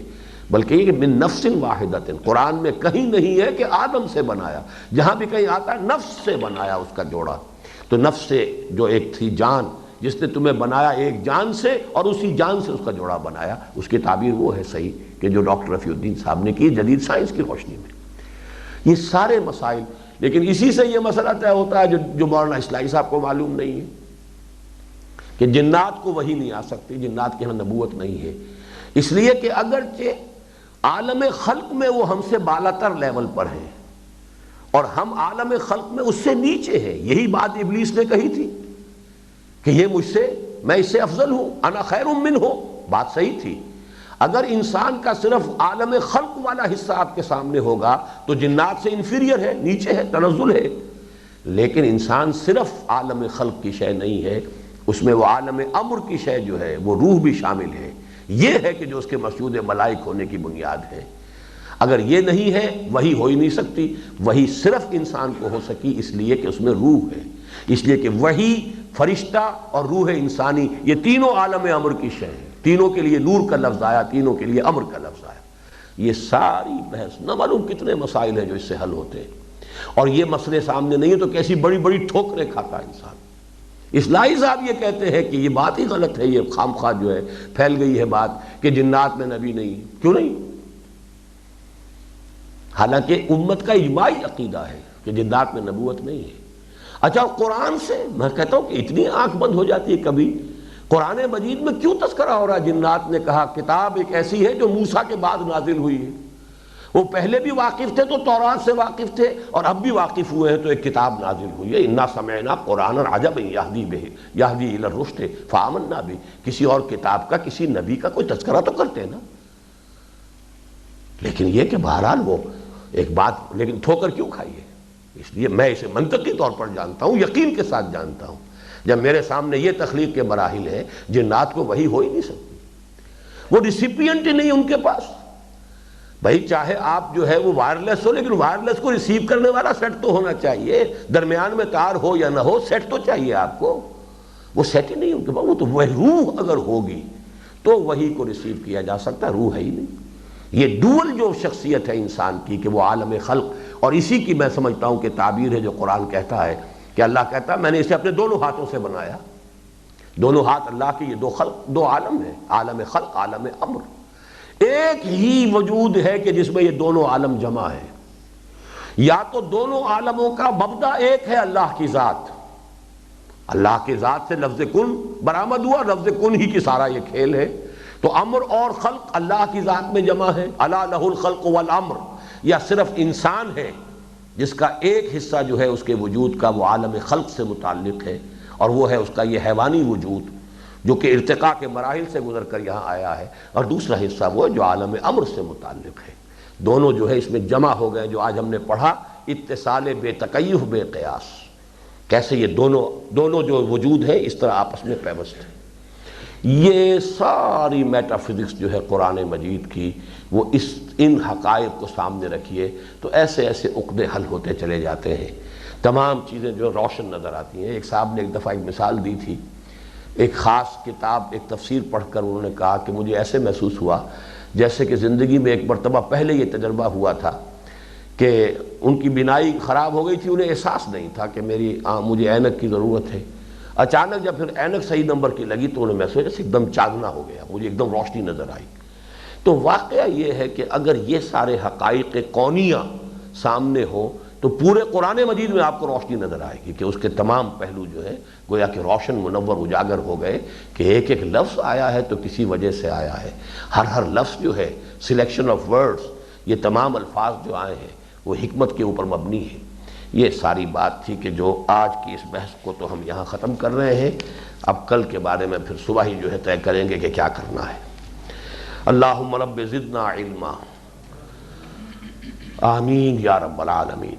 بلکہ یہ کہ من نفس واحدۃ، قرآن میں کہیں نہیں ہے کہ آدم سے بنایا، جہاں بھی کہیں آتا ہے نفس سے بنایا اس کا جوڑا۔ تو نفس سے جو ایک تھی جان، جس نے تمہیں بنایا ایک جان سے، اور اسی جان سے اس کا جوڑا بنایا، اس کی تعبیر وہ ہے صحیح کہ جو ڈاکٹر رفیع الدین صاحب نے کی جدید سائنس کی روشنی میں۔ یہ سارے مسائل، لیکن اسی سے یہ مسئلہ طے ہوتا ہے جو مولانا اصلاحی صاحب کو معلوم نہیں ہے کہ جنات کو وحی نہیں آ سکتی، جنات کے ہاں نبوت نہیں ہے، اس لیے کہ اگرچہ عالم خلق میں وہ ہم سے بالاتر لیول پر ہیں، اور ہم عالم خلق میں اس سے نیچے ہیں۔ یہی بات ابلیس نے کہی تھی کہ یہ مجھ سے، میں اس سے افضل ہوں، انا خیر منہ، بات صحیح تھی۔ اگر انسان کا صرف عالم خلق والا حصہ آپ کے سامنے ہوگا تو جنات سے انفیریئر ہے، نیچے ہے، تنزل ہے، لیکن انسان صرف عالم خلق کی شے نہیں ہے، اس میں وہ عالم امر کی شے جو ہے وہ روح بھی شامل ہے، یہ ہے کہ جو اس کے مسجود ملائک ہونے کی بنیاد ہے۔ اگر یہ نہیں ہے وہی ہو ہی نہیں سکتی، وہی صرف انسان کو ہو سکی اس لیے کہ اس میں روح ہے، اس لیے کہ وہی، فرشتہ اور روح انسانی، یہ تینوں عالم امر کی شے ہیں، تینوں کے لیے نور کا لفظ آیا، تینوں کے لیے امر کا لفظ آیا۔ یہ ساری بحث، نہ معلوم کتنے مسائل ہیں جو اس سے حل ہوتے ہیں، اور یہ مسئلے سامنے نہیں ہیں تو کیسی بڑی بڑی ٹھوکریں کھاتا انسان۔ اصلاحی صاحب یہ کہتے ہیں کہ یہ بات ہی غلط ہے، یہ خام خواہ جو ہے پھیل گئی ہے بات کہ جنات میں نبی نہیں، کیوں نہیں؟ حالانکہ امت کا اجماعی عقیدہ ہے کہ جنات میں نبوت نہیں ہے۔ اچھا، قرآن سے میں کہتا ہوں کہ اتنی آنکھ بند ہو جاتی ہے کبھی، قرآن مجید میں کیوں تذکرہ ہو رہا ہے جنات نے؟ کہا کتاب ایک ایسی ہے جو موسیٰ کے بعد نازل ہوئی ہے، وہ پہلے بھی واقف تھے تو تورات سے واقف تھے، اور اب بھی واقف ہوئے ہیں تو ایک کتاب نازل ہوئی ہے، انا سمعنا قرآنا عجبا یہدی الی الرشد فآمنا بہ۔ کسی اور کتاب کا، کسی نبی کا کوئی تذکرہ تو کرتے نا، لیکن یہ کہ بہرحال وہ ایک بات، لیکن ٹھوکر کیوں کھائی ہے؟ اس لیے میں اسے منطقی طور پر جانتا ہوں، یقین کے ساتھ جانتا ہوں، جب میرے سامنے یہ تخلیق کے مراحل ہیں، جنات کو وہی ہو ہی نہیں سکتی، وہ ریسیپینٹ ہی نہیں ان کے پاس۔ بھائی چاہے آپ جو ہے وہ وائرلیس ہو، لیکن وائرلیس کو ریسیو کرنے والا سیٹ تو ہونا چاہیے، درمیان میں تار ہو یا نہ ہو، سیٹ تو چاہیے آپ کو۔ وہ سیٹ ہی نہیں ہوگی، وہ تو وہ روح اگر ہوگی تو وہی کو ریسیو کیا جا سکتا، روح ہے ہی نہیں۔ یہ ڈول جو شخصیت ہے انسان کی کہ وہ عالم خلق، اور اسی کی میں سمجھتا ہوں کہ تعبیر ہے جو قرآن کہتا ہے کہ اللہ کہتا ہے میں نے اسے اپنے دونوں ہاتھوں سے بنایا۔ دونوں ہاتھ اللہ کے، یہ دو خلق، دو عالم ہیں، عالم خلق، عالم امر۔ ایک ہی وجود ہے کہ جس میں یہ دونوں عالم جمع ہیں۔ یا تو دونوں عالموں کا مبدا ایک ہے اللہ کی ذات، اللہ کی ذات سے لفظ کن برآمد ہوا، لفظ کن ہی کی سارا یہ کھیل ہے۔ تو امر اور خلق اللہ کی ذات میں جمع ہے، الا لہ الخلق والامر، یا صرف انسان ہے جس کا ایک حصہ جو ہے اس کے وجود کا وہ عالم خلق سے متعلق ہے، اور وہ ہے اس کا یہ حیوانی وجود جو کہ ارتقاء کے مراحل سے گزر کر یہاں آیا ہے، اور دوسرا حصہ وہ جو عالم امر سے متعلق ہے۔ دونوں جو ہے اس میں جمع ہو گئے، جو آج ہم نے پڑھا اتصال بے تکیف بے قیاس، کیسے یہ دونوں جو وجود ہے اس طرح آپس میں پیوست ہیں۔ یہ ساری میٹا فزکس جو ہے قرآن مجید کی، وہ ان حقائق کو سامنے رکھیے تو ایسے ایسے عقدے حل ہوتے چلے جاتے ہیں، تمام چیزیں جو روشن نظر آتی ہیں۔ ایک صاحب نے ایک دفعہ ایک مثال دی تھی، ایک خاص کتاب، ایک تفسیر پڑھ کر انہوں نے کہا کہ مجھے ایسے محسوس ہوا جیسے کہ زندگی میں ایک مرتبہ پہلے یہ تجربہ ہوا تھا کہ ان کی بینائی خراب ہو گئی تھی، انہیں احساس نہیں تھا کہ مجھے اینک کی ضرورت ہے۔ اچانک جب پھر اینک صحیح نمبر کی لگی تو انہیں محسوس جیسے ایک دم چاندنا ہو گیا، مجھے ایک دم روشنی نظر آئی۔ تو واقعہ یہ ہے کہ اگر یہ سارے حقائق کونیہ سامنے ہوں تو پورے قرآن مجید میں آپ کو روشنی نظر آئے گی کہ اس کے تمام پہلو جو ہے گویا کہ روشن منور اجاگر ہو گئے، کہ ایک ایک لفظ آیا ہے تو کسی وجہ سے آیا ہے، ہر لفظ جو ہے سلیکشن آف ورڈز، یہ تمام الفاظ جو آئے ہیں وہ حکمت کے اوپر مبنی ہے۔ یہ ساری بات تھی کہ جو آج کی اس بحث کو تو ہم یہاں ختم کر رہے ہیں، اب کل کے بارے میں پھر صبح ہی جو ہے طے کریں گے کہ کیا کرنا ہے۔ اللہم رب زدنا علما، آمین یا رب العالمین۔